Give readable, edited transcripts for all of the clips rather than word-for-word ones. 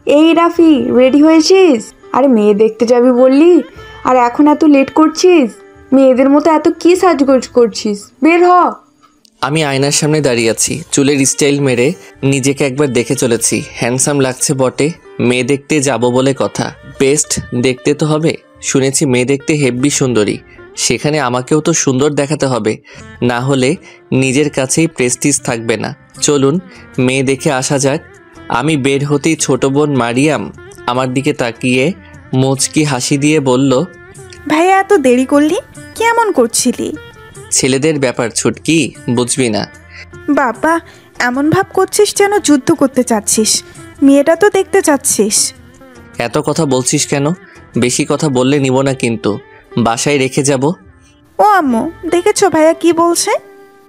এই রাফি, রেডি হয়েছিস? আরে মেয়ে দেখতে যাবি বললি, আর এখন এত লেট করছিস। মেয়েদের মতো এত কি সাজগোজ করছিস? বের হ। আমি আয়নার সামনে দাঁড়িয়ে আছি, চুলের স্টাইল মেরে নিজেকে একবার দেখে চলেছি। হ্যান্ডসাম লাগছে বটে। মেয়ে দেখতে যাব বলে কথা, বেস্ট দেখতে তো হবে। শুনেছি মেয়ে দেখতে হেব্বি সুন্দরী, সেখানে আমাকেও তো সুন্দর দেখাতে হবে, না হলে নিজের কাছেই প্রেস্টিজ থাকবে না। চলুন মেয়ে দেখে আসা যাক। আমি বের হতেই ছোট বোন মারিয়াম আমার দিকে তাকিয়ে মুচকি হাসি দিয়ে বলল, ভাইয়া এত দেরি করলি, কেমন করছিলি? ছেলেদের ব্যাপার ছুটকি, বুঝবি না। বাবা, এমন ভাব করছিস যেন যুদ্ধ করতে চাচ্ছিস। মেয়েটা তো দেখতে চাচ্ছিস। এত কথা বলছিস কেন? বেশি কথা বললে নিব না কিন্তু, বাসায় রেখে যাব। ও আম্মু, দেখেছো ভাইয়া কি বলছে?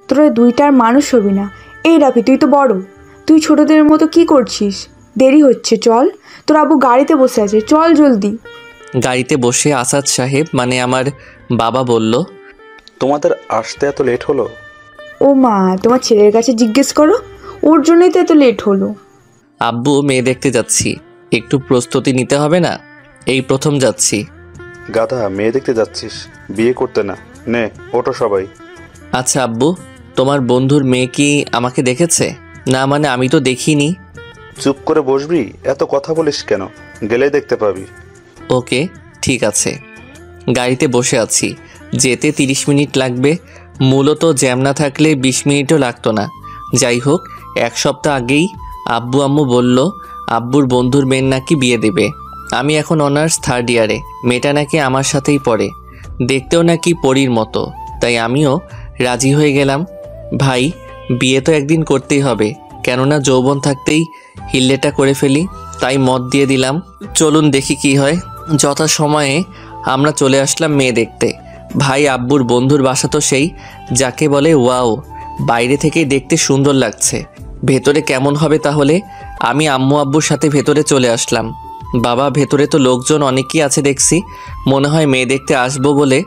তোরা দুইটার মানুষ হবি না। এই রাফি, তুই তো বড়, তুই ছোটদের মতো কি করছিস? দেরি হচ্ছে, চল। তোর আব্বু গাড়িতে বসে আছে, চল জলদি। গাড়িতে বসে আসাদ সাহেব মানে আমার বাবা বলল, তোমাদের আসতে এত লেট হলো? ও মা, তোমার ছেলের কাছে জিজ্ঞেস করো, ওর জন্যই তো এত লেট হলো। আব্বু মেয়ে দেখতে যাচ্ছি, একটু প্রস্তুতি নিতে হবে না? এই প্রথম যাচ্ছি। গাধা, মেয়ে দেখতে যাচ্ছিস, বিয়ে করতে না। নে ওঠো সবাই। আচ্ছা আব্বু, তোমার বন্ধুর মেয়ে কি আমাকে দেখেছে? না মানে আমি তো দেখিনি। চুপ করে বসবি? এত কথা বলিস কেন? গেলেই দেখতে পাবি। ওকে ঠিক আছে। গাড়িতে বসে আছি, যেতে 30 মিনিট লাগবে। মূলত জ্যাম না থাকলে 20 মিনিটও লাগতো না। যাই হোক, 1 সপ্তাহ আগেই আব্বু আম্মু বলল আব্বুর বন্ধুর মেয়ের নাকি বিয়ে দেবে। আমি এখন অনার্স 3rd ইয়ারে, মেয়েটা নাকি আমার সাথেই পড়ে, দেখতেও নাকি পরীর মতো। তাই আমিও রাজি হয়ে গেলাম। ভাই, বিয়ে তো একদিন করতেই হবে, কেননা যৌবন থাকতেই হিল্লেটা করে ফেলি। তাই মত দিয়ে দিলাম, চলুন দেখি কি হয়। যথা সময়ে আমরা চলে আসলাম মেয়ে দেখতে। ভাই আব্বুর বন্ধুর বাসা তো সেই, যাকে বলে ওয়াও, বাইরে থেকেই দেখতে সুন্দর লাগছে, ভেতরে কেমন হবে তাহলে? আমি আম্মু আব্বুর সাথে ভেতরে চলে আসলাম। বাবা, ভেতরে তো লোকজন অনেকেই আছে দেখছি, মনে হয় মেয়ে দেখতে আসবো বলে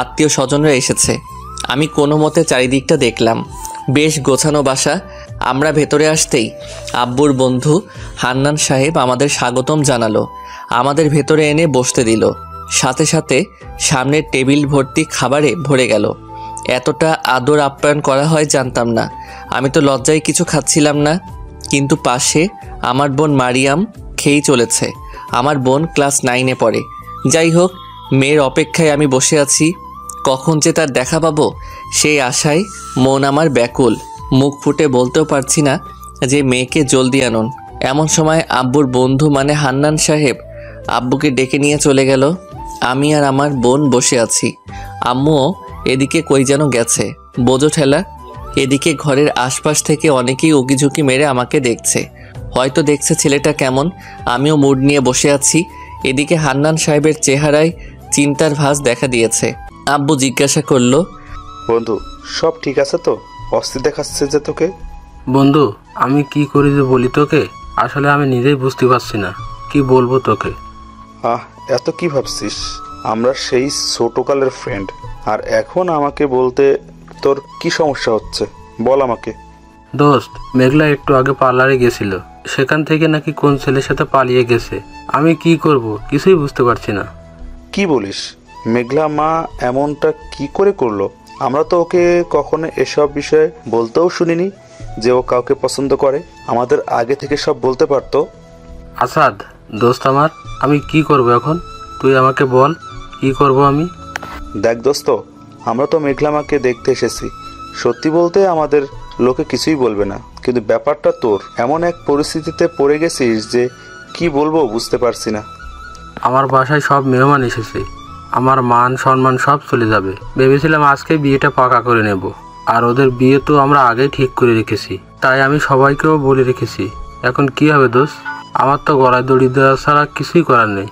আত্মীয় স্বজনরা এসেছে। আমি কোনো মতে চারিদিকটা দেখলাম, বেশ গোছানো বাসা। আমরা ভেতরে আসতেই আব্বুর বন্ধু হান্নান সাহেব আমাদের স্বাগতম জানালো, আমাদের ভেতরে এনে বসতে দিল। সাথে সাথে সামনের টেবিল ভর্তি খাবারে ভরে গেল। এতটা আদর আপ্যায়ন করা হয় জানতাম না। আমি তো লজ্জায় কিছু খাচ্ছিলাম না, কিন্তু পাশে আমার বোন মারিয়াম খেয়েই চলেছে। আমার বোন ক্লাস 9-এ পড়ে। যাই হোক, মেয়ের অপেক্ষায় আমি বসে আছি, কখন যে তার দেখা পাবো সেই আশায় মন আমার ব্যাকুল। মুখ ফুটে বলতেও পারছি না যে মেয়েকে জলদি আনুন। এমন সময় আব্বুর বন্ধু মানে হান্নান সাহেব আব্বুকে ডেকে নিয়ে চলে গেল। আমি আর আমার বোন বসে আছি, আম্মুও এদিকে কই যেন গেছে, বোঝো ঠেলা। এদিকে ঘরের আশপাশ থেকে অনেকেই উকিঝুঁকি মেরে আমাকে দেখছে, হয়তো দেখছে ছেলেটা কেমন। আমিও মুড নিয়ে বসে আছি। এদিকে হান্নান সাহেবের চেহারায় চিন্তার ভাঁজ দেখা দিয়েছে। আব্বু জিজ্ঞাসা করলো, বন্ধু, সব ঠিক আছে তো? অস্থির দেখাচ্ছে যে তোকে। বন্ধু, আমি কি করি যে বলি তোকে, আসলে আমি নিজেই বুঝতে পারছি না কি বলবো তোকে। এত কি ভাবছিস? আমরা সেই ছোটকালের ফ্রেন্ড, আর এখন আমাকে বলতে তোর কি সমস্যা হচ্ছে? বল আমাকে। দোস্ত, মেঘলা একটু আগে পার্লারে গেছিল, সেখান থেকে নাকি কোন ছেলের সাথে পালিয়ে গেছে। আমি কি করব কিছুই বুঝতে পারছি না। কি বলিস? মেঘলা মা এমনটা কি করে করলো? আমরা তো ওকে কখনো এসব বিষয়ে বলতেও শুনিনি যে ও কাউকে পছন্দ করে। আমাদের আগে থেকে সব বলতে পারতো। আসাদ দোস্ত আমার, আমি কি করব এখন? তুই আমাকে বল, কি করব আমি? দেখ দোস্ত, আমরা তো মেঘলা মাকে দেখতে এসেছি। সত্যি বলতে আমাদের লোকে কিছুই বলবে না, কিন্তু ব্যাপারটা তোর এমন এক পরিস্থিতিতে পড়ে গেছিস যে কি বলবো বুঝতে পারছি না। আমার বাসায় সব মেহমান এসেছে, আমার মান সম্মান সব চলে যাবে। ভেবেছিলাম আজকে বিয়েটা পাকা করে নেব, আর ওদের বিয়ে তো আমরা আগেই ঠিক করে রেখেছি, তাই আমি সবাইকেও বলে রেখেছি। এখন কি হবে দোস্ত? আমার তো গলায় দড়ি দেওয়া ছাড়া কিছুই করার নেই।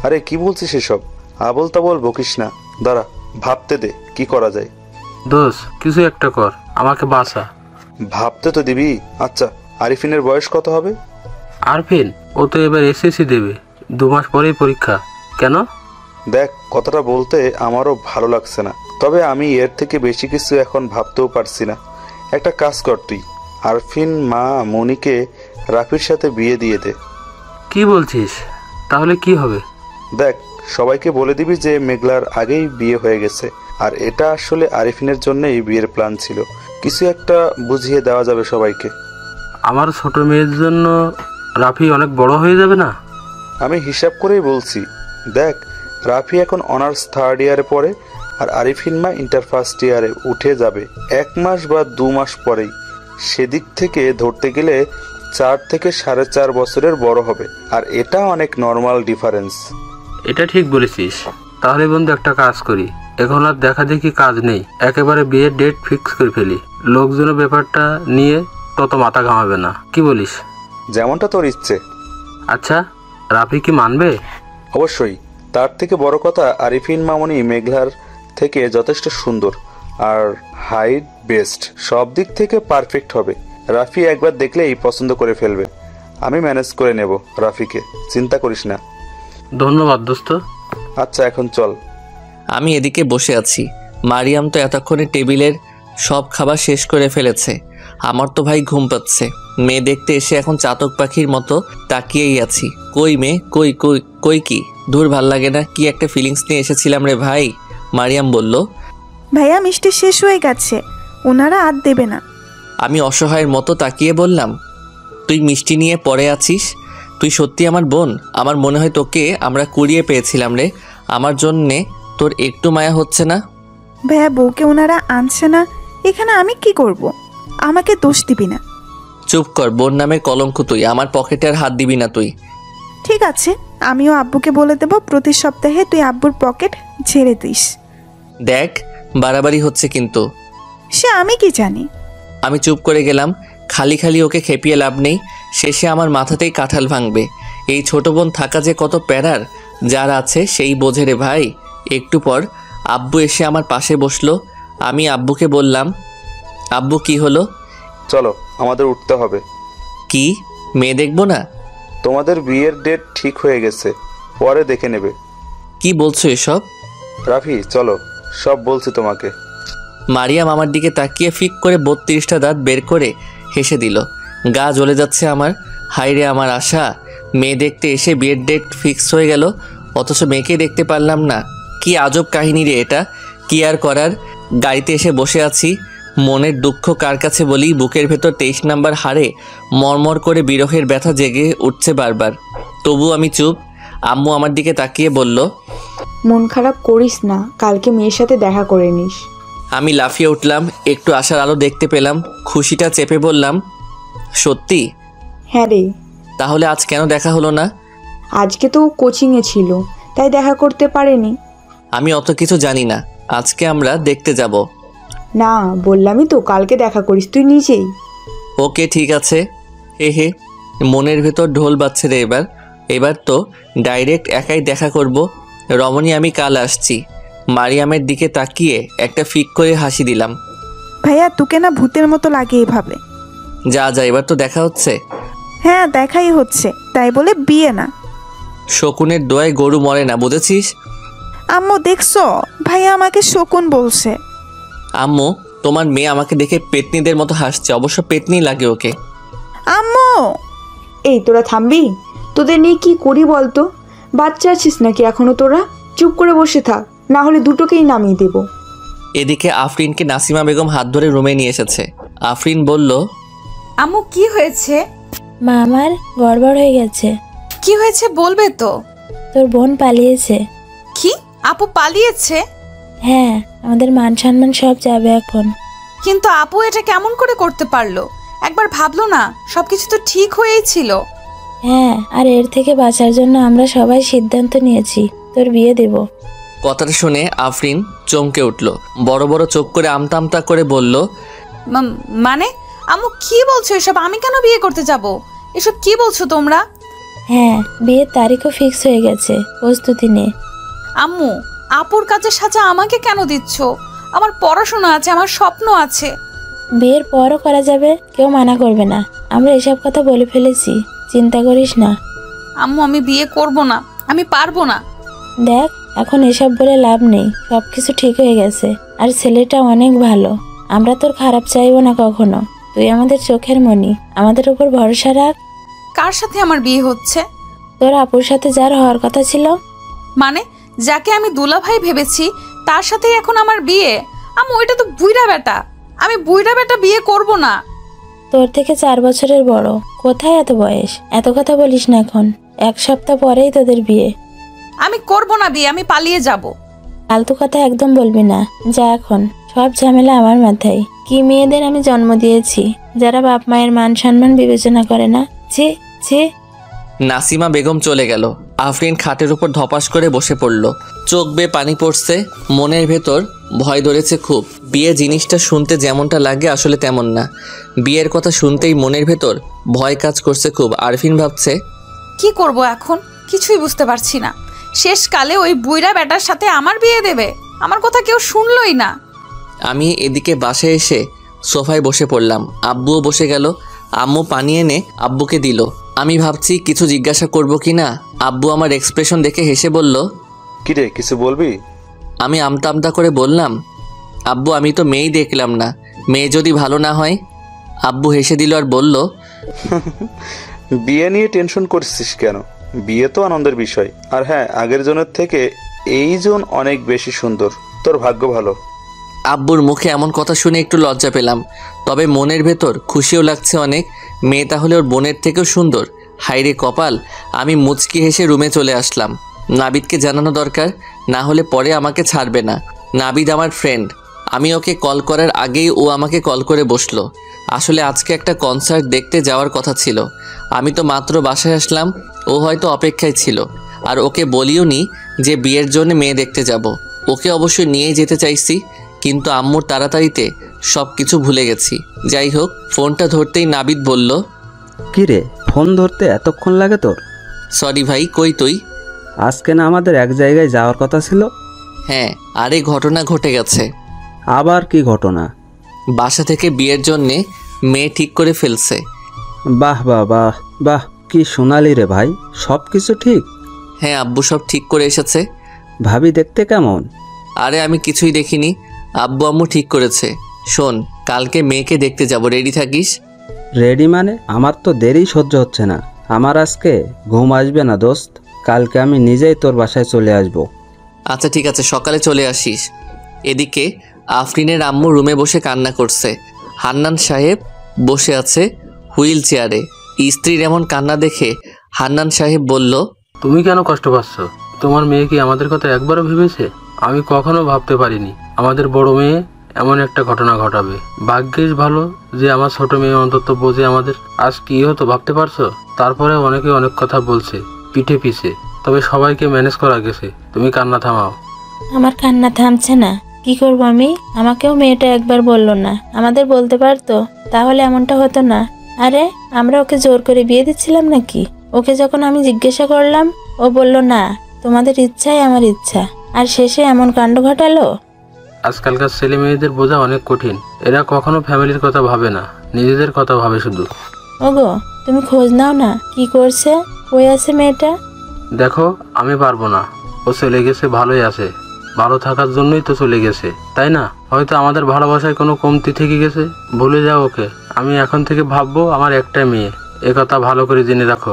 আরে কি বলছিস এসব? আবল তাবল বকিস না, দাঁড়া ভাবতে দে কি করা যায়। দোস্ত, কিছু একটা কর, আমাকে বাঁচা। ভাবতে তো দিবি। আচ্ছা, আরিফিনের বয়স কত হবে? আরফিন, ও তো এবার এসএসসি দেবে, 2 মাস পরেই পরীক্ষা। কেন? দেখ, কথাটা বলতে আমারও ভালো লাগছে না, তবে আমি এর থেকে বেশি কিছু এখন ভাবতেও পারছি না। একটা কাজ কর তুই, আরফিন মা মনিকে রাফির সাথে বিয়ে দিয়ে দে। কি বলছিস? তাহলে কি হবে? দেখ, সবাইকে বলে দিবি যে মেঘলার আগেই বিয়ে হয়ে গেছে, আর এটা আসলে আরিফিনের জন্যই বিয়ের প্ল্যান ছিল। কিছু একটা বুঝিয়ে দেওয়া যাবে সবাইকে। আমার ছোট মেয়ের জন্য রাফি অনেক বড় হয়ে যাবে না? আমি হিসাব করেই বলছি। দেখ, রাফি এখন অনার্স 3rd ইয়ারে পড়ে, আর আরিফিন মা ইন্টার 1st ইয়ারে উঠে যাবে 1 মাস বা 2 মাস পরেই। সেদিক থেকে ধরতে গেলে 4 থেকে 4.5 বছরের বড় হবে, আর এটা অনেক নর্মাল ডিফারেন্স। এটা ঠিক বলেছিস। তাহলে বন্ধু একটা কাজ করি, এখন আর দেখা দেখি কাজ নেই, একেবারে বিয়ের ডেট ফিক্স করে ফেলি। লোকজনের ব্যাপারটা নিয়ে তত মাথা ঘামাবে না, কি বলিস? যেমনটা তোর ইচ্ছে। আচ্ছা, রাফি কি মানবে? অবশ্যই। তার থেকে বড় কথা, আরিফিন মামনি মেঘলার থেকে যথেষ্ট সুন্দর, আর হাইট বেস্ট, সব দিক থেকে পারফেক্ট হবে। রাফি একবার দেখলেই পছন্দ করে ফেলবে। আমি ম্যানেজ করে নেব রাফিকে, চিন্তা করিস না। ধন্যবাদ দোস্ত। আচ্ছা, এখন চল। আমি এদিকে বসে আছি, মারিয়াম তো এতক্ষণে টেবিলের সব খাবার শেষ করে ফেলেছে। আমার তো ভাই ঘুম পাচ্ছে। মেয়ে দেখতে এসে এখন চাতক পাখির মতো তাকিয়েই আছি। কই মেয়ে, কই কই কই কি? দূর ভাল লাগে না, কি একটা ফিলিংস নিয়ে এসেছিলাম রে ভাই। মারিয়াম বলল, ভাইয়া মিষ্টি শেষ হয়ে গেছে, ওনারা আর দেবে না। আমি অসহায়ের মতো তাকিয়ে বললাম, তুই মিষ্টি নিয়ে পড়ে আছিস? তুই সত্যি আমার বোন? আমার মনে হয় তোকে আমরা কুড়িয়ে পেয়েছিলাম রে। আমার জন্যে তোর একটু মায়া হচ্ছে না? ভাইয়া বউকে ওনারা আনছে না, এখানে আমি কি করব? আমাকে দোষ দিবি না। চুপ কর, বোন নামের কলঙ্ক তুই। আমার পকেটে আর হাত দিবি না তুই। ঠিক আছে, আমিও আব্বুকে বলে দেব প্রতি সপ্তাহে তুই আব্বুর পকেট ছেড়ে দিস। দেখ, বাড়াবাড়ি হচ্ছে কিন্তু। সে আমি কি জানি। আমি চুপ করে গেলাম। খালি খালি ওকে খেপিয়ে লাভ নেই, শেষে আমার মাথাতেই কাঁঠাল ভাঙবে। এই ছোট বোন থাকা যে কত প্যারার, যার আছে সেই বোঝে রে ভাই। একটু পর আব্বু এসে আমার পাশে বসলো। আমি আব্বুকে বললাম, আব্বু কি হলো? চলো, আমাদের উঠতে হবে। কি, মেয়ে দেখবো না? তোমাদের বিয়ের ডেট ঠিক হয়ে গেছে, পরে দেখে নেবে। কি বলছো এসব? রাফি চলো, সব বলছি তোমাকে। মারিয়াম আমার দিকে তাকিয়ে ফিক করে 32টা দাঁত বের করে হেসে দিল। গা জ্বলে যাচ্ছে আমার। হাইরে আমার আশা, মেয়ে দেখতে এসে বিয়ের ডেট ফিক্স হয়ে গেল, অথচ মেয়েকে দেখতে পারলাম না। কি আজব কাহিনী রে এটা। কি আর করার, গাড়িতে এসে বসে আছি। মনের দুঃখ কার কাছে বলি। বুকের ভেতর 23 নাম্বার হারে মরমর করে বিরহের ব্যথা জেগে উঠছে বারবার। তবু আমি চুপ। আম্মু আমার দিকে তাকিয়ে বলল, মন খারাপ করিস না, কালকে মেয়ের সাথে দেখা করে নিস। আমি লাফিয়ে উঠলাম। একটু আশার আলো দেখতে পেলাম। খুশিটা চেপে বললাম, সত্যি? হ্যাঁ রে, তাহলে আজ কেন দেখা হলো না? আজকে তো কোচিংয়ে ছিল, তাই দেখা করতে পারেনি। আমি অত কিছু জানি না। আজকে আমরা দেখতে যাব। না, বললামই তো কালকে দেখা করিস তুই নিজেই। ওকে ঠিক আছে। হে হে, মনের ভেতর ঢোল বাজছে রে এবার। এবার তো ডাইরেক্ট একাই দেখা করব। রমণী, আমি কাল আসছি। মারিয়ামের দিকে তাকিয়ে একটা ফিক করে হাসি দিলাম। ভাইয়া তোকে না ভূতের মতো লাগে এভাবে। যা যা, এবার তো দেখা হচ্ছে। হ্যাঁ দেখাই হচ্ছে, তাই বলে বিয়ে না। শকুনের দোয়ায় গরু মরে না, বুঝেছিস? আম্মু দেখছো, ভাইয়া আমাকে শকুন বলছে। আম্মু, তোমার মেয়ে আমাকে দেখে পেতনিদের মতো হাসছে। অবশ্য পেতনি লাগে ওকে। আম্মু! এই তোরা থামবি? তোদের নিয়ে কি করি বলতো? বাচ্চা আছিস নাকি এখনো তোরা? চুপ করে বসে থাক, না হলে দুটোকেই নামিয়ে দেব। এদিকে আফরিনকে নাসিমা বেগম হাত ধরে রুমে নিয়ে এসেছে। আফরিন বলল, আম্মু কি হয়েছে? মা আমার গড়বড় হয়ে গেছে। কি হয়েছে বলবে তো? তোর বোন পালিয়েছে। কি? আপু পালিয়েছে? হ্যাঁ, আমাদের মান সম্মান সব যাবে এখন। কিন্তু আপু এটা কেমন করে করতে পারলো? একবার ভাবলো না সবকিছু তো ঠিক হয়েই ছিল। হ্যাঁ, আর এর থেকে বাঁচার জন্য আমরা সবাই সিদ্ধান্ত নিয়েছি তোর বিয়ে দেব। কথাটা শুনে আফরিন চমকে উঠল। বড় বড় চোখ করে আমতা আমতা করে বলল, মানে আম্মু কি বলছো এসব? আমি কেন বিয়ে করতে যাব? এসব কি বলছো তোমরা? হ্যাঁ, বিয়ের তারিখও ফিক্স হয়ে গেছে, প্রস্তুতি নে। আম্মু, আপুর কাজের সাজা আমাকে কেন দিচ্ছ? আমার পড়াশোনা আছে, আমার স্বপ্ন আছে। বিয়ের পরও করা যাবে, কেউ মানা করবে না। আমরা এসব কথা বলে ফেলেছি, চিন্তা করিস না। আম্মু, আমি বিয়ে করব না, আমি পারবো না। দেখ, এখন এসব বলে লাভ নেই, সবকিছু ঠিক হয়ে গেছে। আর ছেলেটা অনেক ভালো, আমরা তোর খারাপ চাইবো না কখনো। তুই আমাদের চোখের মণি, আমাদের উপর ভরসা রাখ। কার সাথে আমার বিয়ে হচ্ছে? তোর আপুর সাথে যার হওয়ার কথা ছিল। মানে যাকে আমি দুলাভাই ভেবেছি তার সাথেই এখন আমার বিয়ে? আম্মু ওইটা তো বুইড়া বেটা, আমি বুইড়া বেটা বিয়ে করব না। তোর থেকে 4 বছরের বড়, কোথায় এত বয়স? এত কথা বলিস না এখন, 1 সপ্তাহ পরেই তোদের বিয়ে। আমি করব না বিয়ে, আমি পালিয়ে যাব। ফালতু কথা একদম বলবি না, যা এখন। সব ঝামেলা আমার মাথায়। কি মেয়েদের আমি জন্ম দিয়েছি যারা বাপ মায়ের মান সম্মান বিবেচনা করে না। ছি ছি। নাসিমা বেগম চলে গেল। আফরিন খাটের উপর ধপাস করে বসে পড়ল। চোখ বেয়ে পানি পড়ছে, মনের ভেতর ভয় ধরেছে খুব। বিয়ে জিনিসটা শুনতে যেমনটা লাগে আসলে তেমন না। বিয়ের কথা শুনতেই মনের ভেতর ভয় কাজ করছে খুব। আরফিন ভাবছে, কি করব এখন কিছুই বুঝতে পারছি না। শেষকালে ওই বুইড়া বেটার সাথে আমার বিয়ে দেবে? আমার কথা কেউ শুনলই না। আমি এদিকে বাসায় এসে সোফায় বসে পড়লাম। আব্বুও বসে গেল। আম্মু পানি এনে আব্বুকে দিল। আমি ভাবছি কিছু জিজ্ঞাসা করব কি না। আব্বু আমার এক্সপ্রেশন দেখে হেসে বলল, কিরে কিছু বলবি? আমি আমতা আমতা করে বললাম, আব্বু আমি তো মেয়েই দেখলাম না, মেয়ে যদি ভালো না হয়। আব্বু হেসে দিল আর বলল, বিয়ে নিয়ে টেনশন করছিস কেন? বিয়ে তো আনন্দের বিষয়। আর হ্যাঁ, আগের জনের থেকে এই জন অনেক বেশি সুন্দর। তোর ভাগ্য ভালো। আব্বুর মুখে এমন কথা শুনে একটু লজ্জা পেলাম, তবে মনের ভেতর খুশিও লাগছে অনেক। মেয়ে তাহলে ওর বোনের থেকেও সুন্দর। হাইরে কপাল। আমি মুচকি হেসে রুমে চলে আসলাম। নাবিদকে জানানো দরকার, না হলে পরে আমাকে ছাড়বে না। নাবিদ আমার ফ্রেন্ড। আমি ওকে কল করার আগেই ও আমাকে কল করে বসলো। আসলে আজকে একটা কনসার্ট দেখতে যাওয়ার কথা ছিল। আমি তো মাত্র বাসায় আসলাম, ও হয়তো অপেক্ষায় ছিল। আর ওকে বলিও নি যে বিয়ের জন্য মেয়ে দেখতে যাব। ওকে অবশ্যই নিয়েই যেতে চাইছি, কিন্তু আম্মুর তাড়াতাড়িতে সব কিছু ভুলে গেছি। যাই হোক, ফোনটা ধরতেই নাবিদ বলল, কি রে, ফোন ধরতে এতক্ষণ লাগে তোর? সরি ভাই, কই তুই? আজকে না আমাদের এক জায়গায় যাওয়ার কথা ছিল? হ্যাঁ, আরে ঘটনা ঘটে গেছে। আবার কি ঘটনা? বাসা থেকে বিয়ের জন্যে মেয়ে ঠিক করে ফেলছে। বাহ বাহ বাহ বাহ, কি সোনালি রে ভাই, সব কিছু ঠিক? হ্যাঁ আব্বু সব ঠিক করে এসেছে। ভাবি দেখতে কেমন? আরে আমি কিছুই দেখিনি, আব্বু আম্মু ঠিক করেছে। শোন, কালকে মেয়েকে দেখতে যাব, রেডি থাকিস। রেডি মানে? আমার তো দেরি সহ্য হচ্ছে না। আমার আজকে ঘুম আসবে না দোস্ত। কালকে আমি নিজেই তোর বাসায় চলে আসব। আচ্ছা ঠিক আছে, সকালে চলে আসিস। এদিকে আফরিনের আম্মু রুমে বসে কান্না করছে। হান্নান সাহেব বসে আছে হুইল চেয়ারে। স্ত্রীর এমন কান্না দেখে হান্নান সাহেব বলল, তুমি কেন কষ্ট পাচ্ছ? তোমার মেয়ে কি আমাদের কথা একবারও ভেবেছে? আমি কখনো ভাবতে পারিনি আমাদের বড় মেয়ে এমন একটা ঘটনা ঘটাবে। ভাগ্যিস ভালো যে আমার ছোট মেয়ে অন্তত বোঝে আমাদের। আজ কি হতো ভাবতে পারছো? তারপরে অনেকে অনেক কথা বলছে পিঠে পিছে, তবে সবাইকে ম্যানেজ করা গেছে। তুমি কান্না থামাও। আমার কান্না থামছে না, কি করব আমি? আমাকেও মেয়েটা একবার বললো না, আমাদের বলতে পারতো, তাহলে এমনটা হতো না। আরে আমরা ওকে জোর করে বিয়ে দিচ্ছিলাম নাকি? ওকে যখন আমি জিজ্ঞাসা করলাম, ও বলল না, তোমাদের ইচ্ছাই আমার ইচ্ছা, আর শেষে এমন কাণ্ড ঘটালো। আজকালকার ছেলে মেয়েদের বোঝা অনেক কঠিন। এরা কখনো ফ্যামিলির কথা ভাবে না, নিজেদের কথা ভাবে শুধু। ওগো, তুমি খোঁজ নাও না, কি করছে, কই আছে মেয়েটা? দেখো, আমি পারবো না। ও চলে গেছে, ভালোই আছে। ভালো থাকার জন্যই তো চলে গেছে, তাই না? হয়তো আমাদের ভালোবাসায় কোনো কমতি থেকে গেছে, ভুলে যাও ওকে। আমি এখন থেকে ভাববো আমার একটা মেয়ে, এ কথা ভালো করে জেনে রাখো।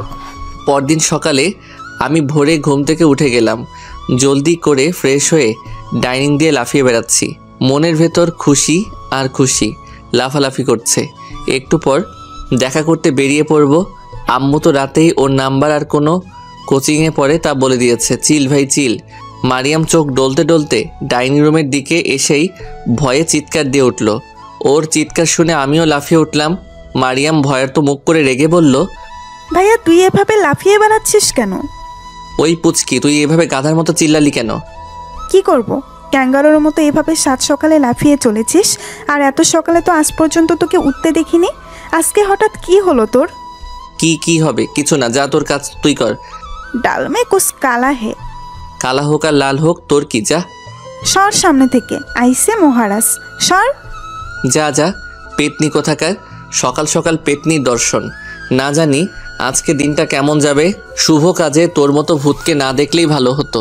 পরদিন সকালে আমি ভোরে ঘুম থেকে উঠে গেলাম। জলদি করে ফ্রেশ হয়ে ডাইনিং দিয়ে লাফিয়ে বেড়াচ্ছি। মনের ভেতর খুশি আর খুশি, লাফালাফি করছে। একটু পর দেখা করতে বেরিয়ে পড়ব। আম্মু তো রাতেই ওর নাম্বার আর কোনো কোচিংয়ে পড়ে তা বলে দিয়েছে। চিল ভাই চিল। মারিয়াম চোখ ডলতে ডলতে ডাইনিং রুমের দিকে এসেই ভয়ে চিৎকার দিয়ে উঠল। ওর চিৎকার শুনে আমিও লাফিয়ে উঠলাম। মারিয়াম ভয়ের তো মুখ করে রেগে বলল, ভাইয়া তুই এভাবে লাফিয়ে বেড়াচ্ছিস কেন? ওই পুচকি, তুই এভাবে গাধার মতো চিল্লালি কেন? কি করব? ক্যাঙ্গারোর মতো এভাবে সাত সকালে লাফিয়ে চলেছিস, আর এত সকালে তো আজ পর্যন্ত তোকে উঠতে দেখিনি। আজকে হঠাৎ কি হলো তোর? কি হবে? কিছু না, যা তোর কাজ তুই কর। ডাল মে কুছ কালা হে। কালা হোক আর লাল হোক, তোর কি? যা সর সামনে থেকে, আইসে মহারাজ, সর। যা যা, পেতনি কোথাকার। সকাল সকাল পেতনির দর্শন। না জানি আজকে দিনটা কেমন যাবে। শুভ কাজে তোর মতো ভূতকে না দেখলেই ভালো হতো।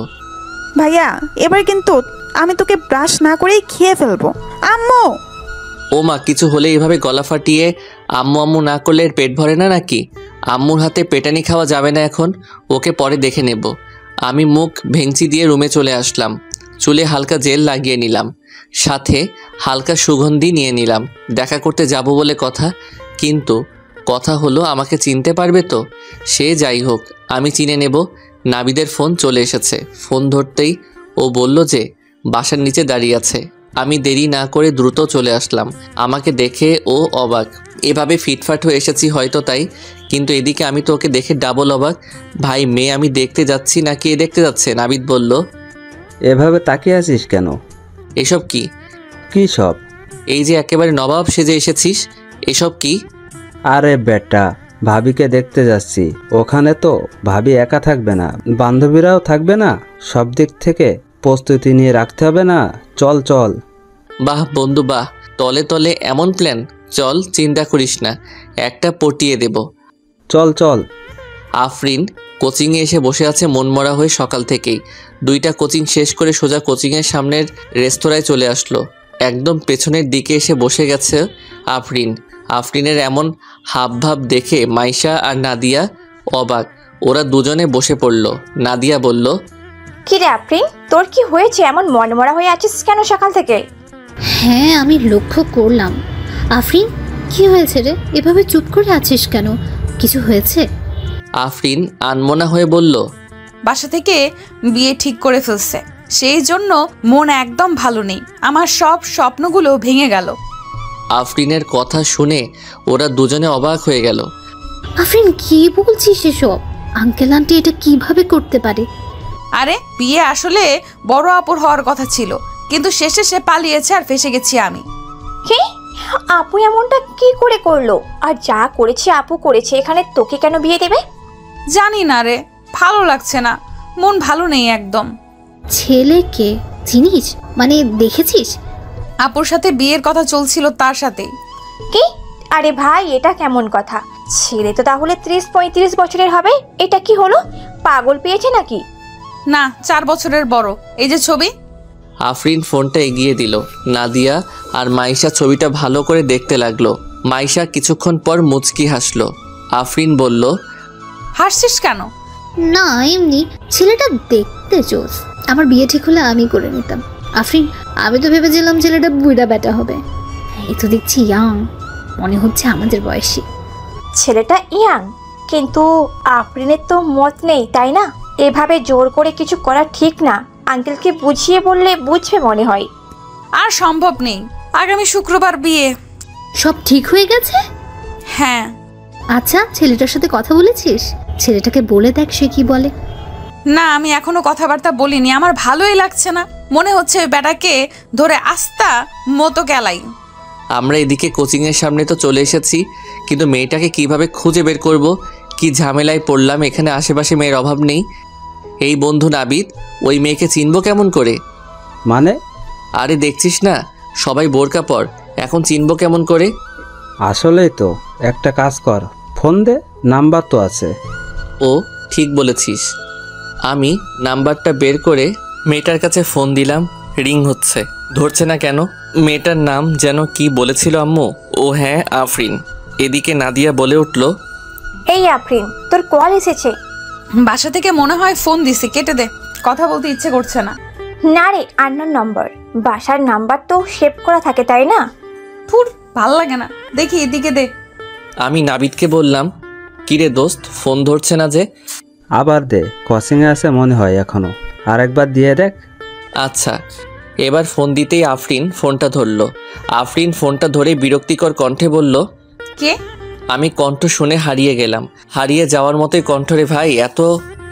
ভাইয়া এবার কিন্তু আমি তোকে ব্রাশ না করেই খেয়ে ফেলবো। আম্মু! ও মা, কিছু হলে এইভাবে গলা ফাটিয়ে আম্মু আম্মু না করলে এর পেট ভরে না নাকি? আম্মুর হাতে পেটানি খাওয়া যাবে না এখন, ওকে পরে দেখে নেব। আমি মুখ ভেঙচি দিয়ে রুমে চলে আসলাম। চুলে হালকা জেল লাগিয়ে নিলাম, সাথে হালকা সুগন্ধি নিয়ে নিলাম। দেখা করতে যাব বলে কথা, কিন্তু কথা হলো আমাকে চিনতে পারবে তো? সে যাই হোক, আমি চিনে নেব। নাবিদের ফোন চলে এসেছে। ফোন ধরতেই ও বলল যে বাসার নিচে দাঁড়িয়ে আছে। আমি দেরি না করে দ্রুত চলে আসলাম। আমাকে দেখে ও অবাক। এভাবে ফিটফাট হয়ে এসেছি হয়তো তাই, কিন্তু এদিকে আমি তো ওকে দেখে ডাবল অবাক। ভাই, মেয়ে আমি দেখতে যাচ্ছি না কে দেখতে যাচ্ছে? নাবিদ বলল। এভাবে তাকিয়ে আছিস কেন? এসব কি? কি সব? এই যে একেবারে নবাব সেজে এসেছিস, এসব কি? আরে বেটা, ভাবিকে দেখতে যাচ্ছি। ওখানে তো ভাবি একা থাকবে না, বান্ধবীরাও থাকবে না। সব দিক থেকে প্রস্তুতি নিয়ে রাখতে হবে না? চল চল। বাহ বন্ধু বাহ, তলে তলে এমন প্ল্যান। চল, চিন্তা করিস না, একটা পটিয়ে দেব। চল চল। আফরিন কোচিংয়ে এসে বসে আছে মনমরা হয়ে সকাল থেকেই। 2টা কোচিং শেষ করে সোজা কোচিংয়ের সামনের রেস্তোরাঁয় চলে আসলো। একদম পেছনের দিকে এসে বসে গেছে আফরিন। আফরিনের এমন হাবভাব দেখে মাইশা আর নাদিয়া অবাক। ওরা দুজনে বসে পড়ল। নাদিয়া বলল, কি রে আফরিন, তোর কি হয়েছে? এমন মনমরা হয়ে আছিস কেন সকাল থেকে? হ্যাঁ, আমি লক্ষ্য করলাম। আফরিন, কি হয়েছে রে? এভাবে চুপ করে আছিস কেন? কিছু হয়েছে? আফরিন আনমনা হয়ে বলল, বাসা থেকে বিয়ে ঠিক করে ফেলছে, সেই জন্য মন একদম ভালো নেই। আমার সব স্বপ্নগুলো ভেঙে গেল। আফরিনের কথা শুনে ওরা দুজনে অবাক হয়ে গেল। আফরিন, কি বলছিস এসব? আঙ্কেল আন্টি এটা কিভাবে করতে পারে? আরে বিয়ে আসলে বড় আপুর হওয়ার কথা ছিল, কিন্তু শেষে সে পালিয়েছে আর ফেসে গেছি আমি। কি? আপু এমনটা কি করে করলো? আর যা করেছে আপু করেছে, এখানে তোকে কেন বিয়ে দেবে? জানি না রে, ভালো লাগছে না, মন ভালো নেই একদম। ছেলেকে চিনিস? মানে দেখেছিস? আপুর সাথে বিয়ের কথা চলছিল, তার সাথেই। কি? আরে ভাই, এটা কেমন কথা? ছেলে তো তাহলে 30-35 বছরের হবে। এটা কি হলো? পাগল পেয়েছে নাকি? না, 4 বছরের বড়। এই যে ছবি। আফরিন ফোনটা এগিয়ে দিল। নাদিয়া আর মাইশা ছবিটা ভালো করে দেখতে লাগলো। মাইশা কিছুক্ষণ পর মুচকি হাসলো। আফরিন বলল, হাসছিস কেন? না, এমনি ছেলেটা দেখতে জোস। আমার বিয়ে ঠিক হলে আমি করে নিতাম। আফরিন, আমি তো ভেবেছিলাম ছেলেটা বুড়া বেটা হবে। এই তো দেখছি ইয়াং, মনে হচ্ছে আমাদের বয়সী। ছেলেটা ইয়াং, কিন্তু আফরিনের তো মত নেই, তাই না? এভাবে জোর করে কিছু করা ঠিক না। আঙ্কেলকে বুঝিয়ে বললে বুঝবে মনে হয়। আর সম্ভব নেই, আগামী শুক্রবার বিয়ে। সব ঠিক হয়ে গেছে? হ্যাঁ। আচ্ছা, ছেলেটার সাথে কথা বলেছিস? ছেলেটাকে বলে দেখ সে কি বলে। না, আমি এখনো কথাবার্তা বলিনি। আমার ভালোই লাগছে না, মনে হচ্ছে ওই বেটাকে ধরে আস্তা মতো গেলাই। আমরা এদিকে কোচিংয়ের সামনে তো চলে এসেছি, কিন্তু মেয়েটাকে কিভাবে খুঁজে বের করব? কি ঝামেলায় পড়লাম। এখানে আশেপাশে মেয়ের অভাব নেই। এই বন্ধু নাবিদ, ওই মেয়েকে চিনবো কেমন করে? মানে? আরে দেখছিস না, সবাই বোরকা পর, এখন চিনবো কেমন করে? আসলেই তো। একটা কাজ কর, ফোন দে, নাম্বার তো আছে। ও ঠিক বলেছিস। আমি নাম্বারটা বের করে মেয়েটার কাছে ফোন দিলাম। রিং হচ্ছে, ধরছে না কেন? মেয়েটার নাম যেন কি বলেছিল আম্মু? ও হ্যাঁ, আফরিন। এদিকে নাদিয়া বলে উঠল, এই আফরিন, তোর কল এসেছে। বাসা থেকে মনে হয় ফোন দিছে, কেটে দে, কথা বলতে ইচ্ছে করছে না। না রে, আন্নার নম্বর। বাসার নাম্বার তো সেভ করা থাকে, তাই না? ধুর, ভাল লাগে না। দেখি এদিকে দে। আমি নাবিদকে বললাম, কিরে দোস্ত, ফোন ধরছে না যে? আবার দে, কোচিংয়ে আছে মনে হয় এখনো। আরেকবার দিয়ে দেখ। আচ্ছা। এবার ফোন দিতেই আফরিন ফোনটা ধরল। আফরিন ফোনটা ধরে বিরক্তিকর কণ্ঠে বলল, কে? আমি কণ্ঠ শুনে হারিয়ে গেলাম। হারিয়ে যাওয়ার মতোই কণ্ঠ রে ভাই।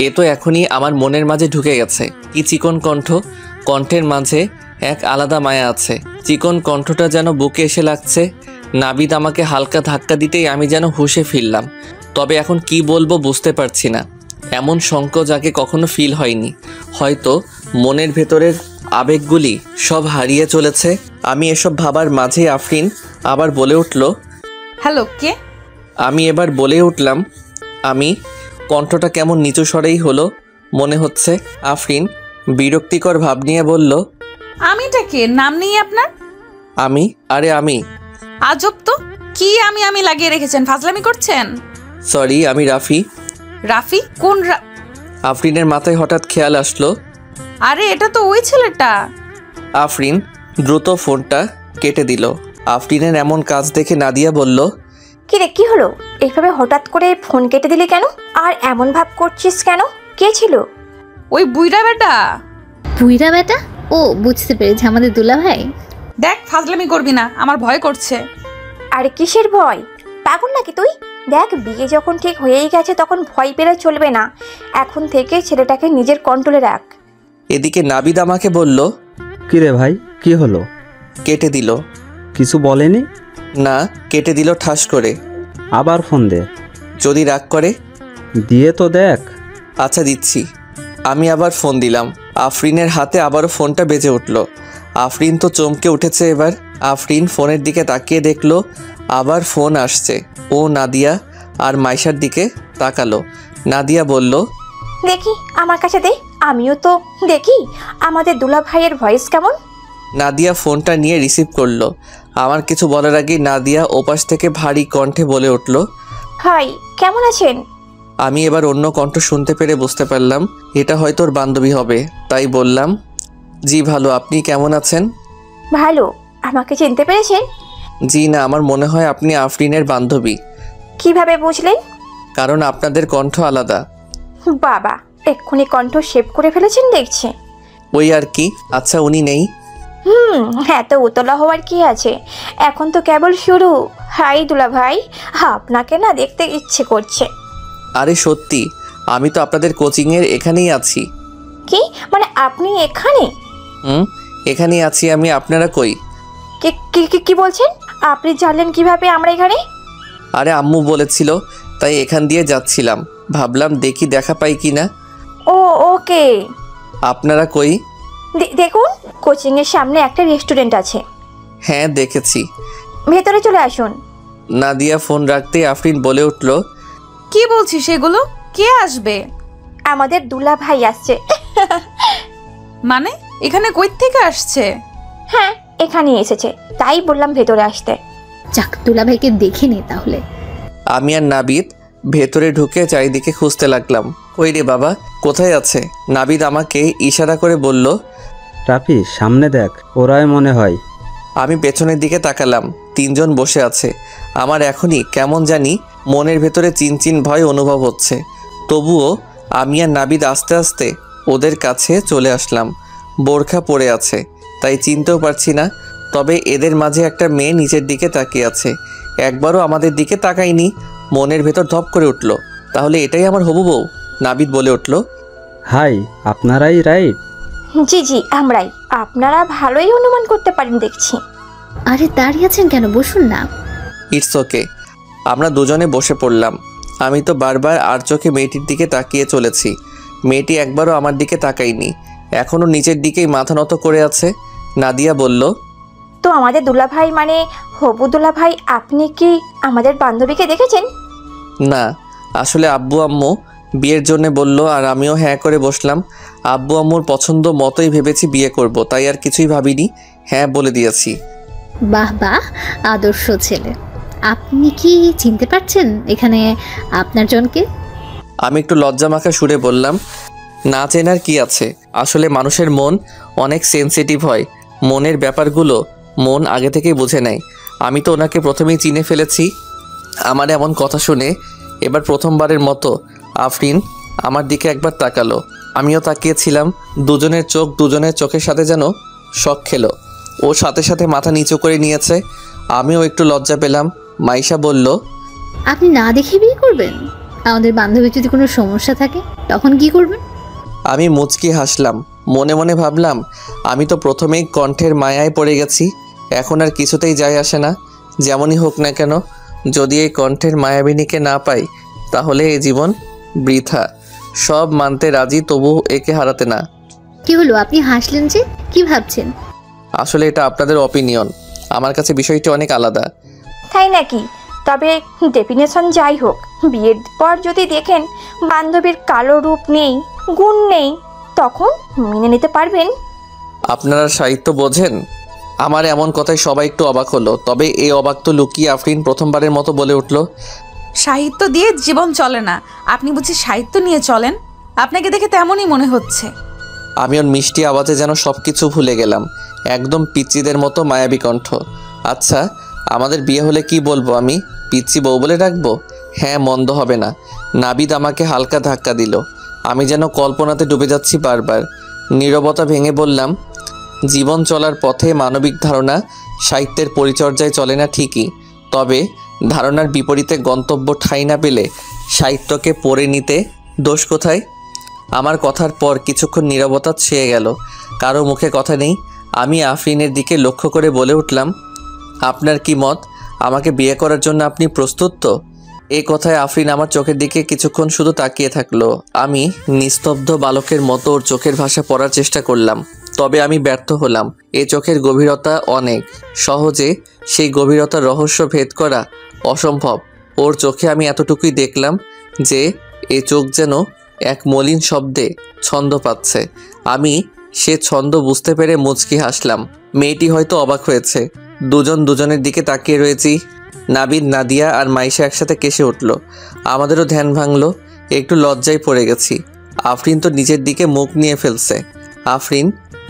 এ তো এখনই আমার মনের মাঝে ঢুকে গেছে। কি চিকন কণ্ঠ! কণ্ঠের মাঝে এক আলাদা মায়া আছে। চিকন কণ্ঠটা যেন বুকে এসে লাগছে। নাবিদ আমাকে হালকা ধাক্কা দিতেই আমি যেন হুঁশে ফিরলাম। তবে এখন কি বলবো বুঝতে পারছি না। এমন সংকোচ আগে কখনো ফিল হয়নি। হয়তো মনের ভেতরের আবেগগুলি সব হারিয়ে চলেছে। আমি এসব ভাবার মাঝেই আফরিন আবার বলে উঠল, হ্যালো, কে? আমি এবার বলে উঠলাম, আমি। কণ্ঠটা কেমন নিচু স্বরেই হলো মনে হচ্ছে। আফরিন বিরক্তিকর ভাব নিয়ে বলল, আমিটা কে? নাম নেই আপনার? আমি? আরে আমি। আজব তো, কি আমি লাগিয়ে রেখেছেন? ফাজলামি করছেন? সরি, আমি রাফি। রাফি? কোন আফরিনের মাথায় হঠাৎ খেয়াল আসলো। আরে এটা তো ওই ছেলেটা। আফরিন দ্রুত ফোনটা কেটে দিল। আফরিনের এমন কাজ দেখে নাদিয়া বলল, কিরে কি হলো? এইভাবে হঠাৎ করে ফোন কেটে দিলি কেন? আর এমন ভাব করছিস কেন? কে ছিল? ওই বুইড়া বেটা। বুইড়া বেটা? ও, বুঝতে পেরেছি, আমাদের দুলা ভাই। দেখ, ফাজলামি করবি না, আমার ভয় করছে। আরে কিসের ভয়? পাগল নাকি তুই? দেখ, বিয়ে যখন ঠিক হয়েই গেছে তখন ভয় পেলে চলবে না। এখন থেকে ছেলেটাকে নিজের কন্ট্রোলে রাখ। এদিকে নাবিদ আমাকে বলল, কিরে ভাই, কি হলো? কেটে দিল। কিছু বলেনি? না, কেটে দিল ঠাস করে। আবার ফোন দে। যদি রাগ করে? দিয়ে তো দেখ। আচ্ছা দিচ্ছি। আমি আবার ফোন দিলাম। আফরিনের হাতে আবারও ফোনটা বেজে উঠল। আফরিন তো চমকে উঠেছে এবার। আফরিন ফোনের দিকে তাকিয়ে দেখলো আবার ফোন আসছে। ও নাদিয়া আর মাইশার দিকে তাকালো। নাদিয়া বলল, দেখি আমার কাছে দে, আমিও তো দেখি আমাদের দুলা ভাইয়ের ভয়েস কেমন। নাদিয়া ফোনটা নিয়ে রিসিভ করলো। আমার কিছু বলার আগেই নাদিয়া ওপাশ থেকে ভারী কণ্ঠে বলে উঠল, হাই, কেমন আছেন? আমি এবার অন্য কণ্ঠ শুনতে পেরে বুঝতে পারলাম এটা হয়তো ওর বান্ধবী হবে। তাই বললাম, জি ভালো, আপনি কেমন আছেন? ভালো। আমাকে চিনতে পেরেছেন? জি না, আমার মনে হয় আপনি আফরিনের বান্ধবী। কিভাবে বুঝলেন? কারণ আপনাদের কণ্ঠ আলাদা। বাবা, এক্ষুনি কণ্ঠ সেভ করে ফেলেছেন দেখছি। ওই আর কি। আচ্ছা, উনি নেই? এত উতলা হওয়ার কি আছে, এখন তো কেবল শুরু। হাই দুলা ভাই, আপনাকে না দেখতে ইচ্ছে করছে। আরে সত্যি, আমি তো আপনাদের কোচিংয়ের এখানেই আছি। কি মানে আপনি এখানে? এখানেই আছি আমি। আপনারা কই? কি বলছেন? আপনি জানলেন কিভাবে আমরা এখানে? আরে আম্মু বলেছিল, তাই এখান দিয়ে যাচ্ছিলাম। ভাবলাম দেখি দেখা পাই কিনা। ও ওকে। আপনারা কই? দেখুন, কোচিং এর সামনে একটা রেস্টুরেন্ট আছে। হ্যাঁ দেখেছি। ভেতরে চলে আসুন। নাদিয়া ফোন রাখতেই আফরিন বলে উঠল, কি বলছিস এগুলো? কে আসবে? আমাদের দুলা ভাই আসছে। মানে এখানে কই থেকে আসছে? হ্যাঁ, এখানে এসেছে, তাই বললাম ভেতরে আসতে। যাক, দুলা ভাইকে দেখে নে তাহলে। আমি আর নাবিদ ভেতরে ঢুকে চারিদিকে খুঁজতে লাগলাম। কই রে বাবা, কোথায় আছে? নাবিদ আমাকে ইশারা করে বলল, রাফি সামনে দেখ, ওরাই মনে হয়। আমি পেছনের দিকে তাকালাম। তিনজন বসে আছে। আমার এখনই কেমন জানি মনের ভেতরে চিনচিন ভয় অনুভব হচ্ছে। তবুও আমি আর নাবিদ আস্তে আস্তে ওদের কাছে চলে আসলাম। বোরখা পরে আছে, তাই চিনতেও পারছি না। তবে এদের মাঝে একটা মেয়ে নিচের দিকে তাকিয়ে আছে। একবারও আমাদের দিকে তাকায়নি। মনের ভেতর ধপ করে উঠল, তাহলে এটাই আমার হবু বউ? নাবিদ বলে উঠল, হাই, আপনারাই রাইট? জি জি, আমরাই। আপনারা ভালোই অনুমান করতে পারেন দেখছি। আরে দাঁড়িয়ে আছেন কেন, বসুন না। It's okay. আমরা দুজনে বসে পড়লাম। আমি তো বারবার আর চোখে মেয়েটির দিকে তাকিয়ে চলেছি। মেয়েটি একবারও আমার দিকে তাকায়নি, এখনও নিচের দিকেই মাথা নত করে আছে। নাদিয়া বলল, তো আমাদের দুলা ভাই মানে হবু দুলা ভাই, আপনি কি আমাদের বান্ধবীকে দেখেছেন? না, আসলে আব্বু আম্মু বিয়ের জন্য বলল আর আমিও হ্যাঁ করে বসলাম। আব্বু আম্মুর পছন্দ মতোই ভেবেছি বিয়ে করব, তাই আর কিছুই ভাবিনি, হ্যাঁ বলে দিয়েছি। বাহ বাহ, আদর্শ ছেলে। আপনি কি চিনতে পারছেন এখানে আপনার জনকে? আমি একটু লজ্জামাখা সুরে বললাম, না চেনার কি আছে, আসলে মানুষের মন অনেক সেনসিটিভ হয়। মনের ব্যাপারগুলো মন আগে থেকেই বুঝে নেয়। আমি তো ওনাকে প্রথমেই চিনে ফেলেছি। আমার এমন কথা শুনে এবার প্রথমবারের মতো আফরিন আমার দিকে একবার তাকালো। আমিও তাকিয়েছিলাম। দুজনের চোখ দুজনের চোখের সাথে যেন শক খেলো। ও সাথে সাথে মাথা নিচু করে নিয়েছে। আমিও একটু লজ্জা পেলাম। মাইশা বলল, আপনি না দেখে বিয়ে করবেন? আমাদের বান্ধবীর যদি কোনো সমস্যা থাকে তখন কি করবেন? আমি মুচকি হাসলাম। মনে মনে ভাবলাম, আমি তো প্রথমেই কণ্ঠের মায়ায় পড়ে গেছি। এখন আর কিছুতেই যায় আসে না, যেমনই হোক না কেন। যদি এই কণ্ঠের মায়াবিনীকে না পাই তাহলে এই জীবন বৃথা। সব মানতে রাজি, তবু একে হারাতে না। কি হলো, আপনি হাসলেন যে? কি ভাবছেন? আসলে এটা আপনাদের অপিনিয়ন, আমার কাছে বিষয়টি অনেক আলাদা। তাই নাকি? তবে ডেফিনেশন যাই হোক, বিয়ের পর যদি দেখেন বান্ধবীর কালো রূপ নেই, গুণ নেই, তখন মেনে নিতে পারবেন? আপনারা সাহিত্য বোঝেন? আমার এমন কথায় সবাই একটু অবাক হলো। তবে এই অবাক তো লুকিয়ে আফরিন প্রথমবারের মতো বলে উঠল, সাহিত্য দিয়ে জীবন চলে না, আপনি বুঝি সাহিত্য নিয়ে চলেন? আপনাকে দেখে তেমনই মনে হচ্ছে। আমি ওর মিষ্টি আওয়াজে যেন সব কিছু ভুলে গেলাম। একদম পিচ্চিদের মতো মায়াবী কণ্ঠ। আচ্ছা, আমাদের বিয়ে হলে কি বলবো আমি? পিচ্চি বউ বলে ডাকবো? হ্যাঁ, মন্দ হবে না। নাবিদ আমাকে হালকা ধাক্কা দিল। আমি যেন কল্পনাতে ডুবে যাচ্ছি বারবার। নীরবতা ভেঙে বললাম, জীবন চলার পথে মানবিক ধারণা সাহিত্যের পরিচর্যায় চলে না ঠিকই, তবে ধারণার বিপরীতে গন্তব্য ঠাঁই না পেলে সাহিত্যকে পড়ে নিতে দোষ কোথায়? আমার কথার পর কিছুক্ষণ নীরবতা ছেয়ে গেল। কারো মুখে কথা নেই। আমি আফরিনের দিকে লক্ষ্য করে বলে উঠলাম, আপনার কি মত? আমাকে বিয়ে করার জন্য আপনি প্রস্তুত তো? এই কথায় আফরিন আমার চোখের দিকে কিছুক্ষণ শুধু তাকিয়ে থাকলো। আমি নিস্তব্ধ বালকের মতো ওর চোখের ভাষা পড়ার চেষ্টা করলাম, তবে আমি ব্যর্থ হলাম। এ চোখের গভীরতা অনেক, সহজে সেই গভীরতার রহস্য ভেদ করা অসম্ভব। ওর চোখে আমি এতটুকুই দেখলাম যে এ চোখ যেন এক মলিন শব্দে ছন্দ পাচ্ছে। আমি সে ছন্দ বুঝতে পেরে মুচকি হাসলাম। মেয়েটি হয়তো অবাক হয়েছে। দুজন দুজনের দিকে তাকিয়ে রয়েছি। নাবিদ, নাদিয়া আর মাইশা একসাথে কেসে উঠল। আমাদেরও ধ্যান ভাঙলো। একটু লজ্জায় পড়ে গেছি। আফরিন তো নিজের দিকে মুখ নিয়ে ফেলছে। আফরিন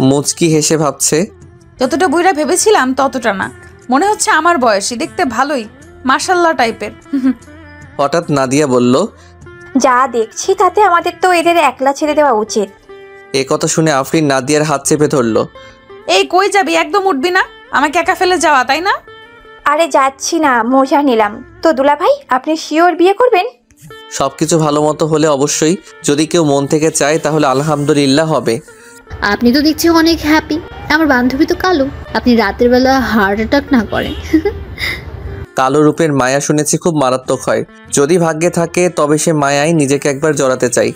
মুচকি হেসে ভাবছে, যতটা বুইড়া ভেবেছিলাম ততটা না, মনে হচ্ছে আমার বয়সী, দেখতে ভালোই মাশাল্লাহ টাইপের। হঠাৎ নাদিয়া বলল, যা দেখছি তাতে আমাদের তো এদের একলা ছেড়ে দেওয়া উচিত। এ কথা শুনে আফরিন নাদিয়ার হাত চেপে ধরল। এই কই যাবি? একদম উঠবি না, আমাকে একা ফেলে যাওয়া, তাই না? আরে যাচ্ছি না, মজা নিলাম। তো দুলা ভাই, আপনি শিওর বিয়ে করবেন? সবকিছু ভালো মতো হলে অবশ্যই। যদি কেউ মন থেকে চায় তাহলে আলহামদুলিল্লাহ হবে। আপনি তো দেখছি অনেক হ্যাপি। আমার বান্ধবী তো কালো, আপনি রাতের বেলা হার্ট অ্যাটাক না করেন। কালো রূপের মায়া শুনেছি খুব মারাত্মক হয়। যদি ভাগ্যে থাকে তবে সে মায়ায় নিজেকে একবার জড়াতে চাই।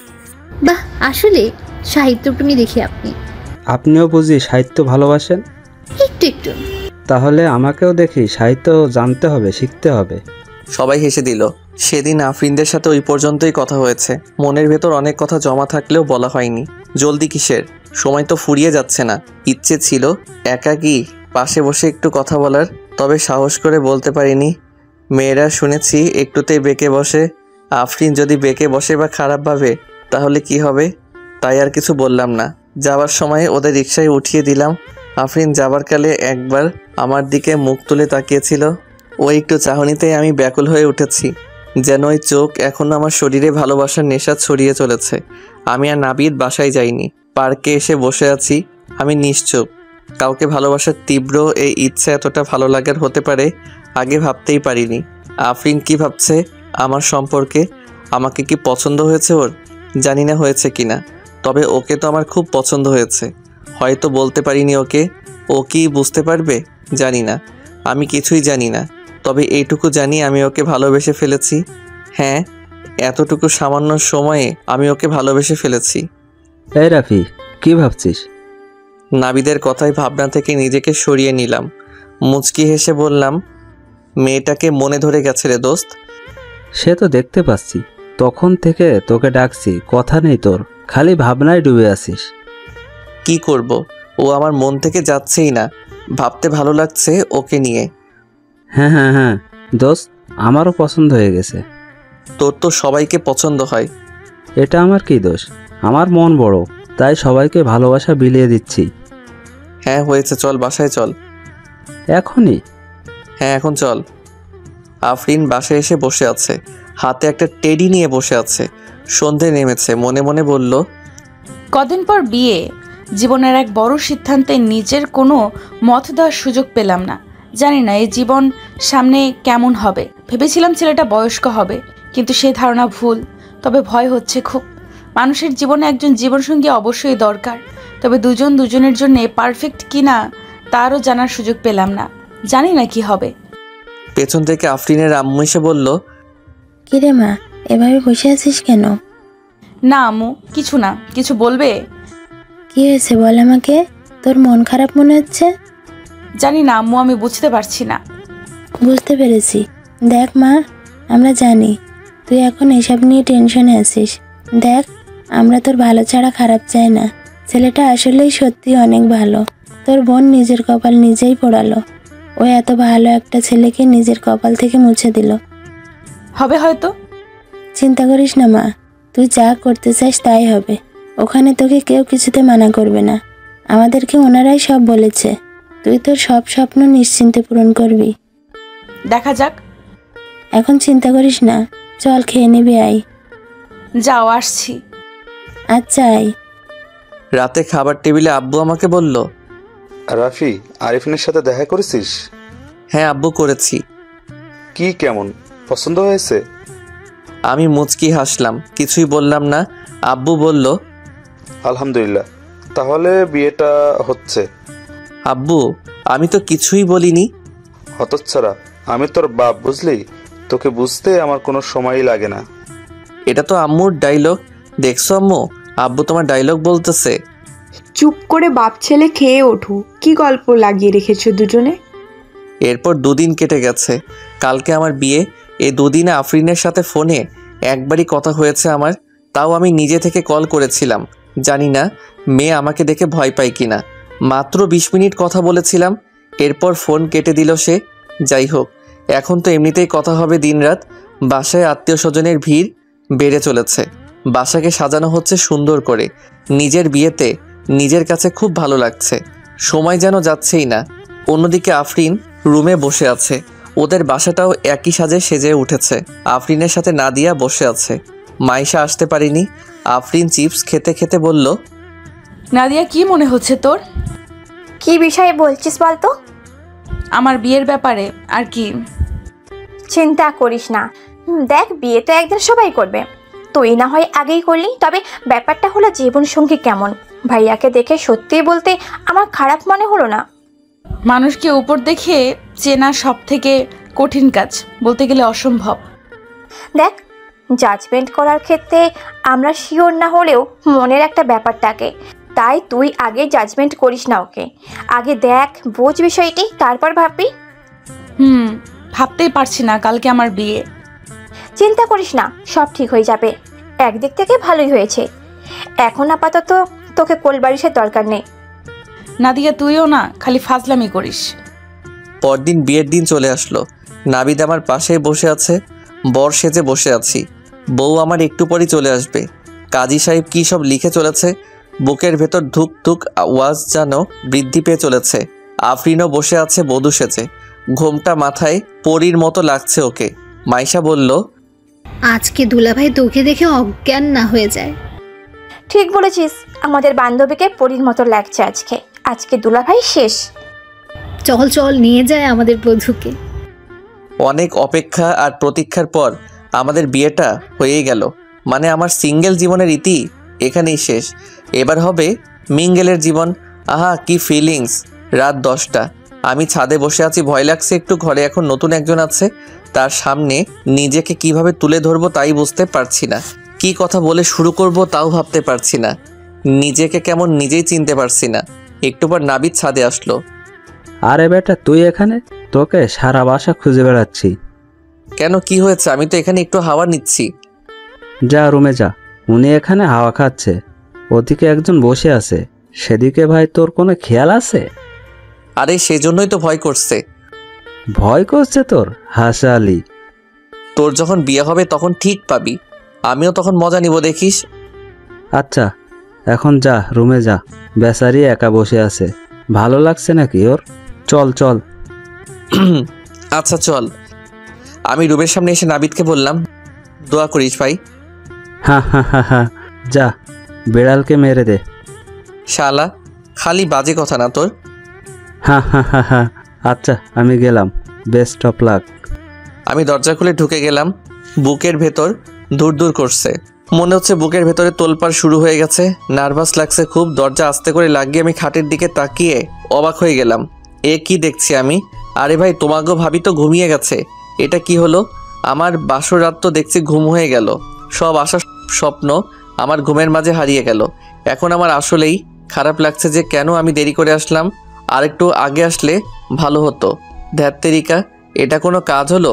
বাহ, আসলে সাহিত্যপ্রেমী দেখি আপনি। আপনিও বুঝি সাহিত্য ভালোবাসেন? একটু একটু। তাহলে আমাকেও দেখি সাহিত্য জানতে হবে, শিখতে হবে। সবাই হেসে দিল। সেদিন আফরিনদের সাথে ওই পর্যন্তই কথা হয়েছে। মনের ভেতর অনেক কথা জমা থাকলেও বলা হয়নি। জলদি কিসের? সময় তো ফুরিয়ে যাচ্ছে না। ইচ্ছে ছিল একাকী পাশে বসে একটু কথা বলার, তবে সাহস করে বলতে পারিনি। মেয়েরা শুনেছি একটুতেই বেঁকে বসে। আফরিন যদি বেঁকে বসে বা খারাপ ভাবে তাহলে কি হবে? তাই আর কিছু বললাম না। যাওয়ার সময় ওদের রিকশায় উঠিয়ে দিলাম। আফরিন যাবার কালে একবার আমার দিকে মুখ তুলে তাকিয়েছিল। ওই একটু চাহনিতেই আমি ব্যাকুল হয়ে উঠেছি, যেন ওই চোখ এখনো আমার শরীরে ভালোবাসার নেশা ছড়িয়ে চলেছে। আমি আর নাবিদ বাসায় যাইনি, পার্কে এসে বসে আছি। আমি নিশ্চুপ। কাউকে ভালোবাসার তীব্র এই ইচ্ছা এতটা ভালো লাগার হতে পারে আগে ভাবতেই পারিনি। আফরিন কি ভাবছে আমার সম্পর্কে? আমাকে কি পছন্দ হয়েছে ওর? জানি না হয়েছে কিনা, তবে ওকে তো আমার খুব পছন্দ হয়েছে। হয়তো বলতে পারিনি ওকে। ও কি বুঝতে পারবে জানি না। আমি কিছুই জানি না, তবে এইটুকু জানি আমি ওকে ভালোবেসে ফেলেছি। হ্যাঁ, এতটুকু সামান্য সময়ে আমি ওকে ভালোবেসে ফেলেছি। এই রাফি, কি ভাবছিস? নাবিদের কথায় ভাবনা থেকে নিজেকে সরিয়ে নিলাম। মুচকি হেসে বললাম, মেয়েটাকে মনে ধরে গেছে রে দোস্ত। সে তো দেখতে পাচ্ছি, তখন থেকে তোকে ডাকছি, কথা নেই তোর, খালি ভাবনায় ডুবে আছিস। কি করব, ও আমার মন থেকে যাচ্ছেই না। ভাবতে ভালো লাগছে ওকে নিয়ে। হ্যাঁ হ্যাঁ হ্যাঁ দোস্ত, আমারও পছন্দ হয়ে গেছে। তোর তো সবাইকে পছন্দ হয়। এটা আমার কি দোষ? আমার মন বড়, তাই সবাইকে ভালোবাসা বিলিয়ে দিচ্ছি। হ্যাঁ হয়েছে, চল বাসায় চল। এখনই? হ্যাঁ এখন চল। আফরিন বাসায় এসে বসে আছে, হাতে একটা টেডি নিয়ে বসে আছে। সন্ধে নেমেছে। মনে মনে বলল, কদিন পর বিয়ে, জীবনের এক বড় সিদ্ধান্তে নিজের কোনো মত দেওয়ার সুযোগ পেলাম না। জানি না এই জীবন সামনে কেমন হবে। ভেবেছিলাম ছেলেটা বয়স্ক হবে, কিন্তু সেই ধারণা ভুল। তবে ভয় হচ্ছে খুব। মানুষের জীবনে একজন জীবনসঙ্গী অবশ্যই দরকার, তবে দুজন দুজনের জন্য পারফেক্ট কিনা তারও জানার সুযোগ পেলাম না। জানি না কি হবে। পেছন থেকে আফরিনের আম্মু এসে বলল, কিরে মা, এভাবে বসে আছিস কেন? না আম্মু, কিছু না। কিছু বলবে? কি হয়েছে বল আমাকে, তোর মন খারাপ মনে হচ্ছে। জানি না আম্মু, আমি বুঝতে পারছি না। বুঝতে পেরেছি। দেখ মা, আমরা জানি তুই এখন এসব নিয়ে টেনশনে আছিস। দেখ, আমরা তোর ভালো ছাড়া খারাপ চাই না। ছেলেটা আসলেই সত্যি অনেক ভালো। তোর বোন নিজের কপাল নিজেই পোড়ালো। ও এত ভালো একটা ছেলেকে নিজের কপাল থেকে মুছে দিল। হবে হয়তো। চিন্তা করিস না মা, তুই যা করতে চাস তাই হবে। ওখানে তোকে কেউ কিছুতে মানা করবে না। আমাদেরকে ওনারাই সব বলেছে। তুই তোর সব স্বপ্ন নিশ্চিন্তে পূরণ করবি। দেখা যাক। এখন চিন্তা করিস না, চল খেয়ে নিবি, আয়। যাও, আসছি। আচ্ছা আয়। রাতে খাবার টেবিলে আব্বু আমাকে বলল, রাফি, আরিফিনের সাথে দেখা করেছিস? হ্যাঁ আব্বু, করেছি। কি, কেমন পছন্দ হয়েছে? আমি মুচকি হাসলাম, কিছুই বললাম না। আব্বু বলল, আলহামদুলিল্লাহ, তাহলে বিয়েটা হচ্ছে। আব্বু, আমি তো কিছুই বলিনি। হতচ্ছাড়া, আমি তোর বাপ, বুঝলি? তোকে বুঝতে আমার কোনো সময়ই লাগে না। এটা তো আম্মুর ডায়লগ। দেখছো আম্মু, আব্বু তোমার ডায়লগ বলতেছে। চুপ করে বাপ ছেলে খেয়ে ওঠো। কি গল্প লাগিয়ে রেখেছো দুজনে? এরপর 2 দিন কেটে গেছে। কালকে আমার বিয়ে। এই 2 দিনে আফরিনের সাথে ফোনে একবারই কথা হয়েছে আমার, তাও আমি নিজে থেকে কল করেছিলাম। জানি না মেয়ে আমাকে দেখে ভয় পায় কিনা। মাত্র 20 মিনিট কথা বলেছিলাম, এরপর ফোন কেটে দিল সে। যাই হোক, এখন তো এমনিতেই কথা হবে দিনরাত। বাসায় আত্মীয় স্বজনের ভিড় বেড়ে চলেছে। বাসাকে সাজানো হচ্ছে সুন্দর করে। নিজের বিয়েতে নিজের কাছে খুব ভালো লাগছে। সময় যেন যাচ্ছেই না। অন্যদিকে আফরিন রুমে বসে আছে। ওদের বাসাটাও একই সাজে সেজে উঠেছে। আফরিনের সাথে নাদিয়া বসে আছে। মাইশা আসতে পারেনি। আফরিন চিপস খেতে খেতে বলল, নাদিয়া, কি মনে হচ্ছে তোর? কি বিষয়ে বলছিস বলতো? আমার বিয়ের ব্যাপারে। আর কি? চিন্তা করিস না। দেখ, বিয়ে তো একদিন সবাই করবে। তুই না হয় আগেই করলি, তবে ব্যাপারটা হলো জীবনসঙ্গী কেমন। ভাইয়াকে দেখে সত্যিই বলতে আমার খারাপ মনে হলো না। মানুষকে উপর দেখে চেনা সব থেকে কঠিন কাজ, বলতে গেলে অসম্ভব। দেখ, জাজমেন্ট করার ক্ষেত্রে আমরা শিওর না হলেও মনের একটা ব্যাপার থাকে। তাই তুই আগে জাজমেন্ট করিস না ওকে। আগে দেখ, বোঝ বিষয়টি, তারপর ভাববি। ভাবতেই পারছি না কালকে আমার বিয়ে। চিন্তা করিস না, সব ঠিক হয়ে যাবে। একদিক থেকে ভালোই হয়েছে। এখন আপাতত তোকে কোলবালিশের দরকার নেই। নাদিয়া, তুইও না খালি ফাজলামি করিস। পরদিন বিয়ের দিন চলে আসলো। নাবিদ আমার পাশেই বসে আছে। বর সেজে বসে আছি। বউ আমার একটু পরই চলে আসবে। কাজী সাহেব কী সব লিখে চলেছে। বুকের ভেতর ধুক ধুক আওয়াজ যেন বৃদ্ধি পেয়ে চলেছে। আফরিনও বসে আছে বধূ সেজে। ঘোমটা মাথায়, পরীর মতো লাগছে ওকে। মাইশা বলল, আজকে দুলাভাই তোকে দেখে অজ্ঞান না হয়ে যায়। ঠিক বলেছিস, আমাদের বান্ধবীকে পরীর মতো লাগছে আজকে। আজকে দুলাভাই শেষ। চল চল, নিয়ে যায় আমাদের বধূকে। অনেক অপেক্ষা আর প্রতীক্ষার পর আমাদের বিয়েটা হয়েই গেল। মানে আমার সিঙ্গেল জীবনের ইতি এখানেই শেষ। এবার হবে মিঙ্গেলের জীবন। আহা, কি ফিলিংস! রাত 10টা। আমি ছাদে বসে আছি, ভয় লাগছে একটু। ঘরে এখন নতুন একজন আছে, তার সামনে নিজেকে কিভাবে তুলে ধরবো তাই বুঝতে পারছি না। কি কথা বলে শুরু করব তাও ভাবতে পারছি না। নিজেকে কেমন নিজেই চিনতে পারছি না। একটু পর নাবিদ ছাদে আসলো। আরে বেটা, তুই এখানে? তোকে সারা বাসা খুঁজে বেড়াচ্ছি। কেন, কি হয়েছে? আমি তো এখানে একটু হাওয়া নিচ্ছি। যা রুমে যা, উনি এখানে হাওয়া খাচ্ছে। ওদিকে একজন বসে আছে, সেদিকে ভাই তোর কোনো খেয়াল আছে? আরে সেজন্যই তো ভয় করছে। ভয় করছে তোর? হাসালি। তোর যখন বিয়ে হবে তখন ঠিক পাবি। আমিও তখন মজা নিব, দেখিস। আচ্ছা, এখন যা রুমে যা। বেচারি একা বসে আছে, ভালো লাগছে নাকি ওর? চল চল। আচ্ছা চল। আমি রুমের সামনে এসে নাবিদকে বললাম, দোয়া করিস ভাই। হা হা হা হা, যা বিড়ালকে মেরে দে। শালা, খালি বাজে কথা না তোর। হা হা হা হা। আচ্ছা, আমি গেলাম, বেস্ট অফ লাক। আমি দরজা খুলে ঢুকে গেলাম। বুকের ভেতর দূর দূর করছে। মনে হচ্ছে বুকের ভেতরে তোলপাড় শুরু হয়ে গেছে। নার্ভাস লাগছে খুব। দরজা আস্তে করে লাগিয়ে আমি খাটের দিকে তাকিয়ে অবাক হয়ে গেলাম। এ কি দেখছি আমি? আরে ভাই, তোমাকেও ভাবি তো ঘুমিয়ে গেছে। এটা কি হলো? আমার বাসর রাত তো দেখছি ঘুম হয়ে গেল। সব আশা স্বপ্ন আমার ঘুমের মাঝে হারিয়ে গেল। এখন আমার আসলেই খারাপ লাগছে যে কেন আমি দেরি করে আসলাম। আর একটু আগে আসলে ভালো হতো। ধ্যাত্তেরিকা, এটা কোনো কাজ হলো?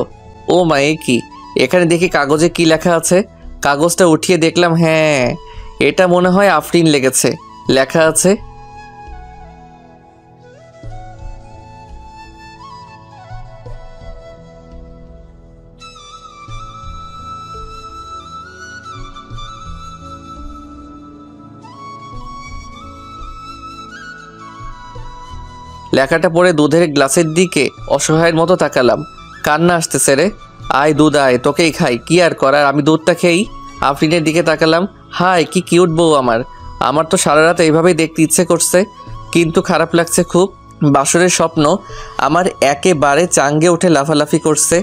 ও মা, এ কি? এখানে দেখি কাগজে কি লেখা আছে। কাগজটা উঠিয়ে দেখলাম, হ্যাঁ, এটা মনে হয় আফরিন লেগেছে। লেখা আছে, লেখাটা পড়ে দুধের গ্লাসের দিকে অসহায়ের মতো তাকালাম। কান্না আসতেছে রে। আয় দুধ আয়, তোকেই খাই, কি আর করার, আমি দুধটা খেয়েই। আফরিনের দিকে তাকালাম। হাই কি কিউট বউ আমার তো সারা রাত এইভাবেই দেখতে ইচ্ছে করছে, কিন্তু খারাপ লাগছে খুব। বাসরের স্বপ্ন আমার একেবারে চাঙ্গে উঠে লাফালাফি করছে।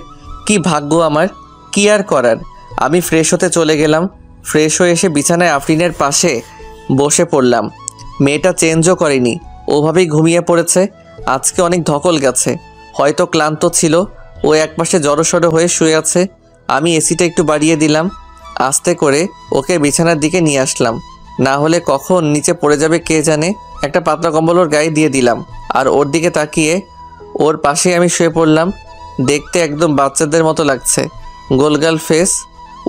কি ভাগ্য আমার, কি আর করার। আমি ফ্রেশ হতে চলে গেলাম। ফ্রেশ হয়ে এসে বিছানায় আফরিনের পাশে বসে পড়লাম। মেয়েটা চেঞ্জও করেনি, ওভাবেই ঘুমিয়ে পড়েছে। আজকে অনেক ধকল গেছে, হয়তো ক্লান্ত ছিল। ও একপাশে জড়সড় হয়ে শুয়ে আছে। আমি এসিটা একটু বাড়িয়ে দিলাম। আস্তে করে ওকে বিছানার দিকে নিয়ে আসলাম, না হলে কখন নিচে পড়ে যাবে কে জানে। একটা পাতলা কম্বল ওর গায়ে দিয়ে দিলাম, আর ওর দিকে তাকিয়ে ওর পাশেই আমি শুয়ে পড়লাম। দেখতে একদম বাচ্চাদের মতো লাগছে, গোলগাল ফেস,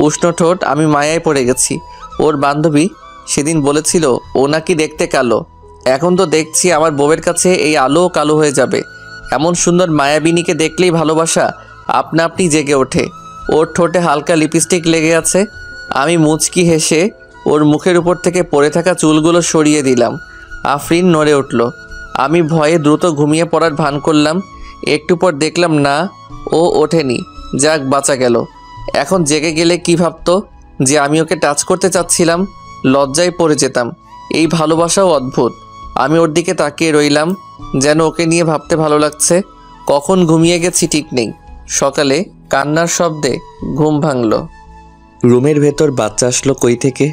উষ্ণ ঠোঁট। আমি মায়ায় পড়ে গেছি। ওর বান্ধবী সেদিন বলেছিল ও নাকি দেখতে কালো, এখন তো দেখছি আমার বউয়ের কাছে এই আলোও কালো হয়ে যাবে। এমন সুন্দর মায়াবিনীকে দেখলেই ভালোবাসা আপনা আপনি জেগে ওঠে। ওর ঠোঁটে হালকা লিপস্টিক লেগে আছে। আমি মুচকি হেসে ওর মুখের উপর থেকে পড়ে থাকা চুলগুলো সরিয়ে দিলাম। আফরিন নড়ে উঠল। আমি ভয়ে দ্রুত ঘুমিয়ে পড়ার ভান করলাম। একটু পর দেখলাম না, ও ওঠেনি। যাক, বাঁচা গেল। এখন জেগে গেলে কি ভাবতো যে আমি ওকে টাচ করতে চাচ্ছিলাম। লজ্জায় পড়ে যেতাম। এই ভালোবাসাও অদ্ভুত। আমি ওর দিকে তাকিয়ে রইলাম, যেন ওকে নিয়ে ভাবতে ভালো লাগছে। কখন ঘুমিয়ে গেছি ঠিক নেই। সকালে কান্নার শব্দে ঘুম ভাঙল। রুমের ভেতর বাচ্চা আসলো কই থেকে?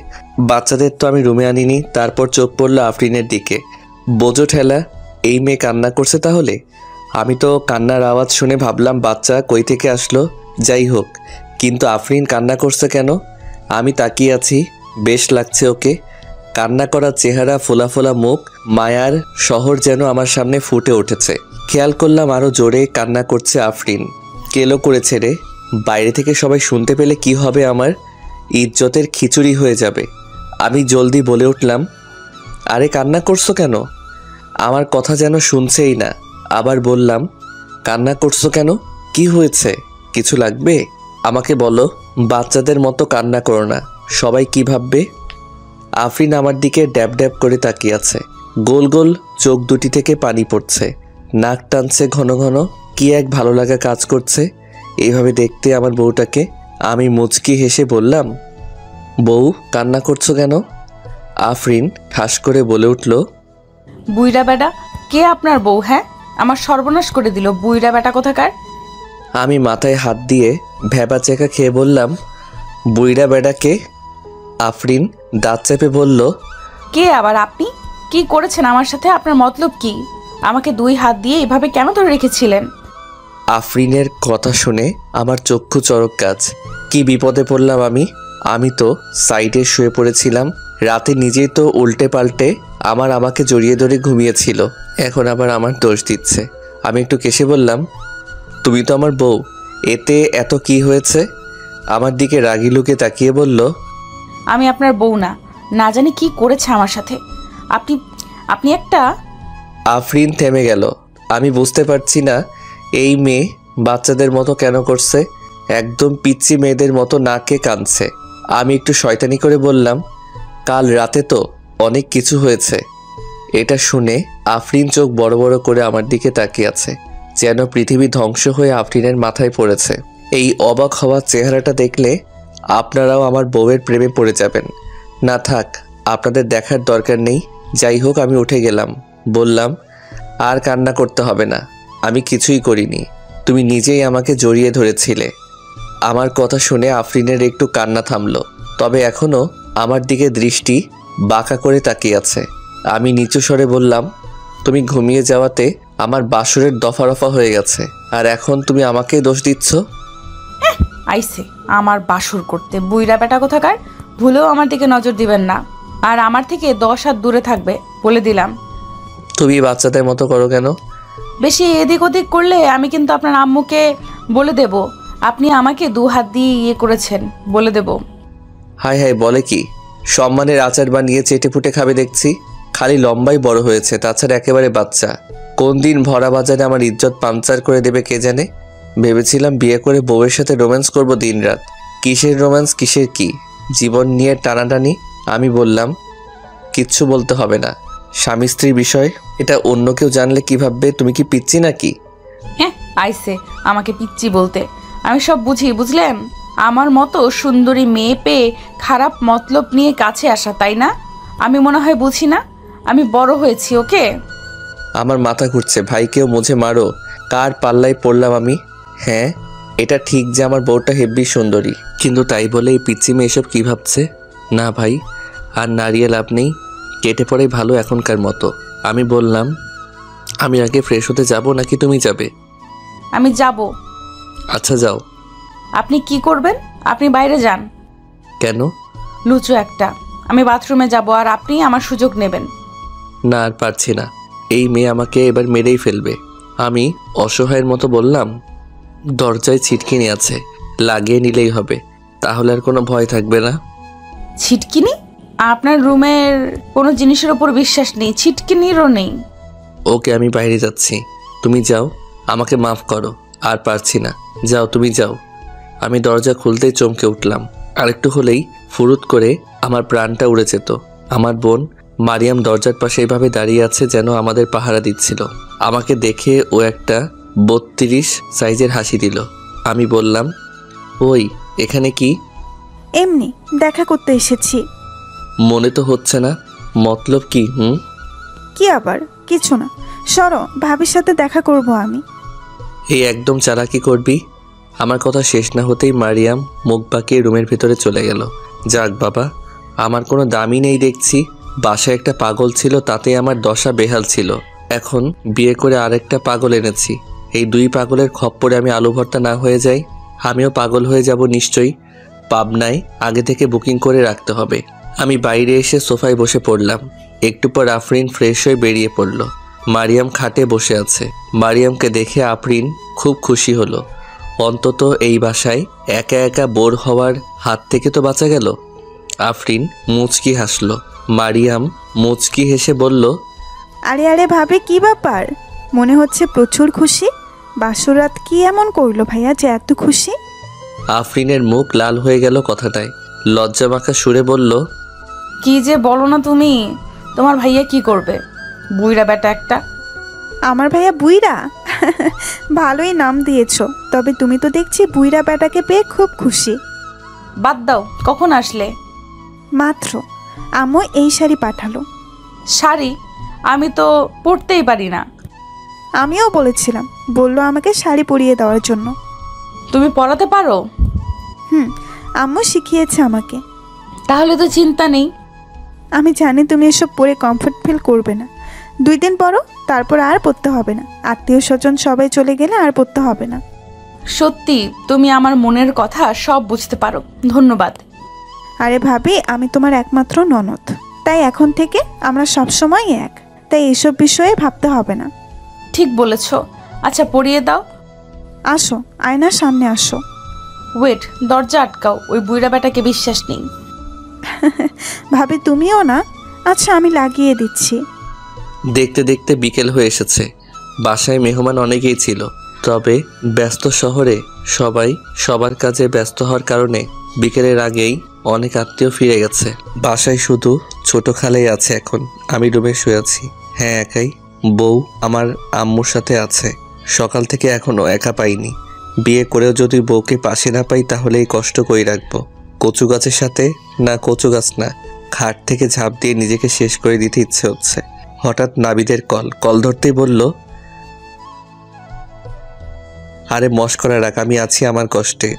বাচ্চাদের তো আমি রুমে আনিনি। তারপর চোখ পড়লো আফরিনের দিকে। বোঝো ঠেলা, এই মেয়ে কান্না করছে তাহলে? আমি তো কান্নার আওয়াজ শুনে ভাবলাম বাচ্চা কই থেকে আসলো। যাই হোক, কিন্তু আফরিন কান্না করছে কেন? আমি তাকিয়ে আছি, বেশ লাগছে ওকে। কান্না করার চেহারা, ফোলা ফোলা মুখ, মায়ার শহর যেন আমার সামনে ফুটে উঠেছে। খেয়াল করলাম আরও জোরে কান্না করছে আফরিন। কেলো করেছে রে। বাইরে থেকে সবাই শুনতে পেলে কি হবে আমার? ইজ্জতের খিচুড়ি হয়ে যাবে। আমি জলদি বলে উঠলাম, আরে কান্না করছো কেন? আমার কথা যেন শুনছেই না। আবার বললাম, কান্না করছো কেন? কি হয়েছে? কিছু লাগবে? আমাকে বলো। বাচ্চাদের মতো কান্না করো না, সবাই কি ভাববে? আফরিন আমার দিকে ড্যাব ড্যাব করে তাকিয়ে আছে। গোল গোল চোখ দুটি থেকে পানি পড়ছে, নাক টানছে ঘন ঘন। কি এক ভালো লাগা কাজ করছে এইভাবে দেখতে আমার বউটাকে। আমি মুচকি হেসে বললাম, বউ কান্না করছো কেন? আফরিন ঠাস করে বলে উঠল, বুইড়া বেটা, কে আপনার বউ? হ্যাঁ, আমার সর্বনাশ করে দিল বুইড়া বেটা কোথাকার। আমি মাথায় হাত দিয়ে ভেবা চেকা খেয়ে বললাম, বুইড়া বেটাকে? আফরিন দাঁত চেপে বলল, কে আবার আপনি? কি করেছেন আমার সাথে? আপনার মতলব কি? আমাকে দুই হাত দিয়ে এভাবে কেন ধরে রেখেছিলেন? আফরিনের কথা শুনে আমার চক্ষু চড়ক কাজ। কি বিপদে পড়লাম আমি। আমি তো সাইডে শুয়ে পড়েছিলাম। রাতে নিজেই তো উল্টে পাল্টে আমাকে জড়িয়ে ধরে ঘুমিয়েছিল, এখন আবার আমার দোষ দিচ্ছে। আমি একটু কেসে বললাম, তুমি তো আমার বউ, এতে এত কি হয়েছে? আমার দিকে রাগি লুকে তাকিয়ে বলল, আমি আপনার বউ না, না জানি কি করেছে আমার সাথে। আপনি একটা। আফরিন থেমে গেল। আমি বুঝতে পারছি না এই মেয়ে বাচ্চাদের মতো কেন করছে। একদম পিচ্চি মেয়েদের মতো নাকে কাঁদছে। আমি একটু শয়তানি করে বললাম, কাল রাতে তো অনেক কিছু হয়েছে। এটা শুনে আফরিন চোখ বড় বড় করে আমার দিকে তাকিয়ে আছে, যেন পৃথিবী ধ্বংস হয়ে আফরিনের মাথায় পড়েছে। এই অবাক হওয়া চেহারাটা দেখলে আপনারাও আমার বউয়ের প্রেমে পড়ে যাবেন। না থাক, আপনাদের দেখার দরকার নেই। যাই হোক, আমি উঠে গেলাম। বললাম, আর কান্না করতে হবে না, আমি কিছুই করিনি, তুমি নিজেই আমাকে জড়িয়ে ধরেছিলে। আমার কথা শুনে আফরিনের একটু কান্না থামলো, তবে এখনও আমার দিকে দৃষ্টি বাঁকা করে তাকিয়ে আছে। আমি নিচু স্বরে বললাম, তুমি ঘুমিয়ে যাওয়াতে আমার বাসরের দফা রফা হয়ে গেছে, আর এখন তুমি আমাকে দোষ দিচ্ছ। আইসে আমার বাসর করতে, বুইড়া বেটা কোথাকার। ভুলেও আমার দিকে নজর দিবেন না, আর আমার থেকে 10 হাত দূরে থাকবে, বলে দিলাম। তুমি বাচ্চাদের মতো করো কেন? বেশি এদিক ওদিক করলে আমি কিন্তু আপনার আম্মুকে বলে দেব আপনি আমাকে 2 হাত দিয়ে ইয়ে করেছেন, বলে দেব। হাই হাই, বলে কি? সম্মানের আচার বানিয়ে চেটে পুটে খাবে দেখছি। খালি লম্বাই বড় হয়েছে, তাছাড়া একেবারে বাচ্চা। কোন দিন ভরা বাজারে আমার ইজ্জত পাংচার করে দেবে কে জানে। ভেবেছিলাম বিয়ে করে বউয়ের সাথে রোম্যান্স করব দিন রাত। কিসের রোম্যান্স, কিসের কি, জীবন নিয়ে টানাটানি। আমি বললাম, কিচ্ছু বলতে হবে না, স্বামী স্ত্রীর বিষয়, এটা অন্য কেউ জানলে কি ভাববে? তুমি কি পিচ্ছি নাকি? হ্যাঁ, আইসে আমাকে পিচ্ছি বলতে। আমি সব বুঝি, বুঝলেন? আমার মতো সুন্দরী মেয়ে পেয়ে খারাপ মতলব নিয়ে কাছে আসা, তাই না? আমি মনে হয় বুঝি না। আমি বড় হয়েছি, ওকে? আমার মাথা ঘুরছে। ভাইকেও মুঝে মারো। কার পাল্লায় পড়লাম আমি? হ্যাঁ, এটা ঠিক যে আমার বউটা হেব্বি সুন্দরী, কিন্তু তাই বলে এই পিচ্ছি মেয়ে এসব কী ভাবছে? না ভাই, আর নাড়িয়ে লাভ নেই, কেটে পড়াই ভালো এখনকার মতো। আমি বললাম, আমি আগে ফ্রেশ হতে যাব নাকি তুমি যাবে? আমি যাব। আচ্ছা যাও। আপনি কি করবেন? আপনি বাইরে যান। কেন? লুচু একটা। আমি বাথরুমে যাব আর আপনি আমার সুযোগ নেবেন। না, আর পারছি না। এই মেয়ে আমাকে এবার মেরেই ফেলবে। আমি অসহায়ের মতো বললাম, দরজায় ছিটকিনি আছে, লাগিয়ে নিলেই হবে, তাহলে আর কোনো ভয় থাকবে না। ছিটকিনি? আপনার রুমের কোনো জিনিসের ওপর বিশ্বাস নেই, ছিটকিনিরও নেই। ওকে, আমি বাইরে যাচ্ছি, তুমি যাও। আমাকে মাফ করো, আর পারছি না। যাও, তুমি যাও। আমি দরজা খুলতেই চমকে উঠলাম। আরেকটু হলেই ফুরুত করে আমার প্রাণটা উড়ে যেত। আমার বোন মারিয়াম দরজার পাশে এইভাবে দাঁড়িয়ে আছে যেন আমাদের পাহারা দিচ্ছিল। আমাকে দেখে ও একটা 32 সাইজের হাসি দিল। আমি বললাম, ওই এখানে কি? এমনি দেখা করতে এসেছি। মনে তো হচ্ছে না। মতলব কি? কি আবার? কিছু না, সরো, ভাবির সাথে দেখা করব আমি। এই একদম চালাকি করবি? আমার কথা শেষ না হতেই মারিয়াম মুখ বাঁকিয়ে রুমের ভেতরে চলে গেল। যাক বাবা, আমার কোনো দামই নেই দেখছি। বাসায় একটা পাগল ছিল, তাতে আমার দশা বেহাল ছিল। এখন বিয়ে করে আরেকটা পাগল এনেছি। এই দুই পাগলের খপ্পরে আমি আলু ভর্তা না হয়ে যাই, আমিও পাগল হয়ে যাব নিশ্চয়ই। পাবনায় আগে থেকে বুকিং করে রাখতে হবে। আমি বাইরে এসে সোফায় বসে পড়লাম। একটু পর আফরিন ফ্রেশ হয়ে বেরিয়ে পড়ল। মারিয়াম খাটে বসে আছে। মারিয়ামকে দেখে আফরিন খুব খুশি হলো। অন্তত এই বাসায় একা একা বোর হওয়ার হাত থেকে তো বাঁচা গেল। আফরিন মুচকি হাসলো। মারিয়াম মুচকি হেসে বলল, আরে আরে ভাবে, কি ব্যাপার? মনে হচ্ছে প্রচুর খুশি। বাসরাত কি এমন করলো ভাইয়া যে এত খুশি? আফরিনের মুখ লাল হয়ে গেল কথাটায়। লজ্জামাখা সুরে বলল, কি যে বলো না তুমি। তোমার ভাইয়া কি করবে? বুইড়া বেটা একটা। আমার ভাইয়া বুইড়া? ভালোই নাম দিয়েছো। তবে তুমি তো দেখছি বুইড়া বেটাকে পেয়ে খুব খুশি। বাদ দাও, কখন আসলে? মাত্র। আম্মু এই শাড়ি পাঠালো। শাড়ি? আমি তো পরতেই পারি না। আমিও বলেছিলাম, বললো আমাকে শাড়ি পরিয়ে দেওয়ার জন্য। তুমি পরাতে পারো? আম্মু শিখিয়েছে আমাকে। তাহলে তো চিন্তা নেই। আমি জানি তুমি এসব পরে কমফর্ট ফিল করবে না। 2 দিন পরো, তারপর আর পরতে হবে না। আত্মীয় স্বজন সবাই চলে গেলে আর পরতে হবে না। সত্যি তুমি আমার মনের কথা সব বুঝতে পারো, ধন্যবাদ। আরে ভাবি, আমি তোমার একমাত্র ননদ, তাই এখন থেকে আমরা সবসময় এক। তাই এসব বিষয়ে ভাবতে হবে না। ঠিক বলেছ। আচ্ছা পরিয়ে দাও। আসো, আয়নার সামনে আসো। ওয়েট, দরজা আটকাও, ওই বুইড়া বেটাকে বিশ্বাস নেই। ভাবি তুমিও না? আচ্ছা আমি লাগিয়ে দিচ্ছি। দেখতে দেখতে বিকেল হয়ে এসেছে। বাসায় মেহমান অনেকেই ছিল, তবে ব্যস্ত শহরে সবাই সবার কাজে ব্যস্ত হওয়ার কারণে বিকেলের আগেই অনেক আত্মীয় ফিরে গেছে। বাসায় শুধু ছোট খালাই আছে এখন। আমি রুমে শুয়ে আছি। হ্যাঁ, একাই। বউ আমার আম্মুর সাথে আছে। সকাল থেকে এখনো একা পাইনি। বিয়ে করেও যদি বউকে পাশে না পাই তাহলে এই কষ্ট কই রাখবো। কচু গাছের সাথে না, কচু গাছ না, খাট থেকে ঝাঁপ দিয়ে নিজেকে শেষ করে দিতে ইচ্ছে হচ্ছে। হঠাৎ নাবিদের কল ধরতেই বলল, আরে মশকরা রাখ, আমি আছি আমার কষ্টে।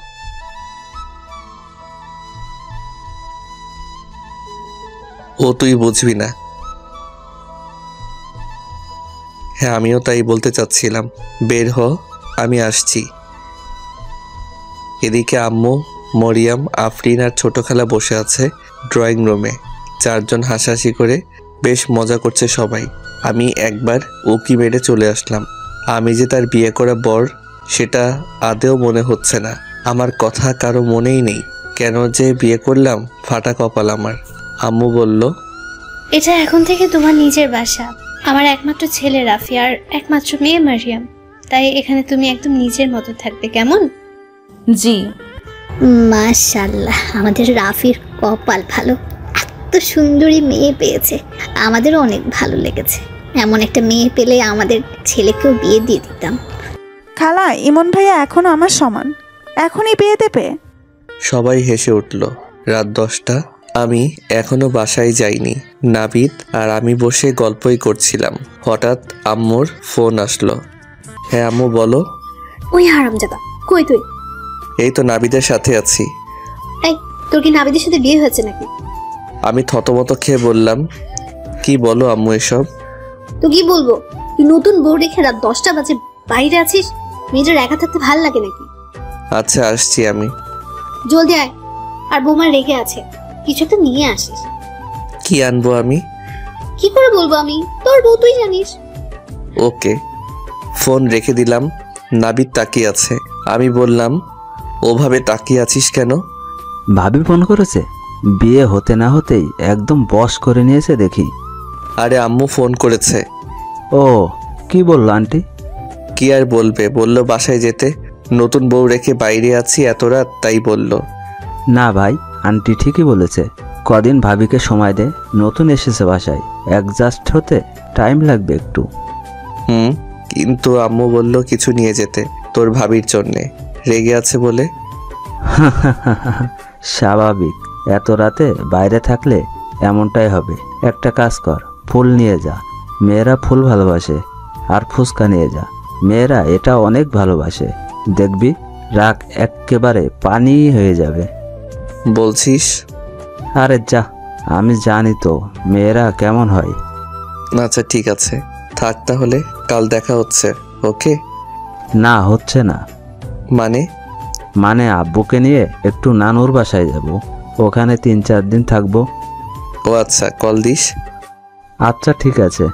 ও তুই বুঝবি না। হ্যাঁ, আমিও তাই বলতে চাচ্ছিলাম। বের হ, আমি আসছি। এদিকে আম্মু, মরিয়াম, আফরিন আর ছোট খালা বসে আছে ড্রয়িং রুমে। 4 জন হাসাহাসি করে বেশ মজা করছে সবাই। আমি একবার উকি মেরে চলে আসলাম। আমি যে তার বিয়ে করা বর সেটা আদেও মনে হচ্ছে না। আমার কথা কারো মনেই নেই। কেন যে বিয়ে করলাম, ফাটা কপাল আমার। আম্মু বলল, এটা এখন থেকে তোমার নিজের বাসা। আমার একমাত্র ছেলে রাফি আর একমাত্র মেয়ে মারিয়াম, তাই এখানে তুমি একদম নিজের মতো থাকবে, কেমন? জি। মাশাআল্লাহ, আমাদের রাফির কপাল ভালো, এত সুন্দরী মেয়ে পেয়েছে। আমাদেরও অনেক ভালো লেগেছে। এমন একটা মেয়ে পেলে আমাদের ছেলেকেও বিয়ে দিয়ে দিতাম। খালা, ইমন ভাইয়া এখনো আমার সমান, এখনই বিয়ে দেবে? সবাই হেসে উঠল। রাত 10টা, আমি এখনো বাসায় যাইনি। নাবিদ আর আমি বসে গল্পই করছিলাম। হঠাৎ আম্মুর ফোন আসলো। হ্যাঁ আম্মু বলো। ওই হারামজাদা, কই তুই? এই তো নাবিদের সাথে আছি। এই, তোর কি নাবিদের সাথে বিয়ে হয়েছে নাকি? আমি থতমত খেয়ে বললাম, কি বলো আম্মু এসব? তো কি বলবো, তুই নতুন বউ রেখে রাত 10টা বাজে বাইরে আছিস? মেয়েটার একা থাকতে ভাল লাগে নাকি? আচ্ছা আসছি আমি। জলদি আয়, আর বৌমা রেগে আছে, কিছু একটা নিয়ে আসিস। কি আনবো আমি? কি করে বলবো আমি, তোর বউ তুই জানিস। ওকে। ফোন রেখে দিলাম। নাবিদ তাকিয়ে আছে। আমি বললাম, ওভাবে তাকিয়ে আছিস কেন? ভাবি ফোন করেছে? বিয়ে হতে না হতেই একদম বশ করে নিয়েছে দেখি। আরে আম্মু ফোন করেছে। ও, কি বললো আন্টি? কি আর বলবে, বলল বাসায় যেতে। নতুন বউ রেখে বাইরে আছি এত রাত, তাই বলল। না ভাই, আন্টি ঠিকই বলেছে। কদিন ভাবিকে সময় দে, নতুন এসেছে বাসায়, অ্যাডজাস্ট হতে টাইম লাগবে একটু। কিন্তু আম্মু বলল কিছু নিয়ে যেতে, তোর ভাবির জন্যে। রেগে আছে বলে। স্বাভাবিক, এত রাতে বাইরে থাকলে এমনটাই হবে। একটা কাজ কর, ফুল নিয়ে যা। মেয়েরা ফুল ভালোবাসে। আর ফুচকা নিয়ে যা, মেয়েরা এটা অনেক ভালোবাসে। দেখবি রাগ একেবারে পানি হয়ে যাবে। বলছিস? আরে যা, আমি জানি তো মেয়েরা কেমন হয়। আচ্ছা ঠিক আছে, থাক তাহলে, কাল দেখা হচ্ছে। ওকে? না, হচ্ছে না। মানে আব্বুকে নিয়ে একটু নানুর বাসায় যাব, ওখানে 3-4 দিন থাকবো। ও আচ্ছা, কল দিস। আচ্ছা ঠিক আছে,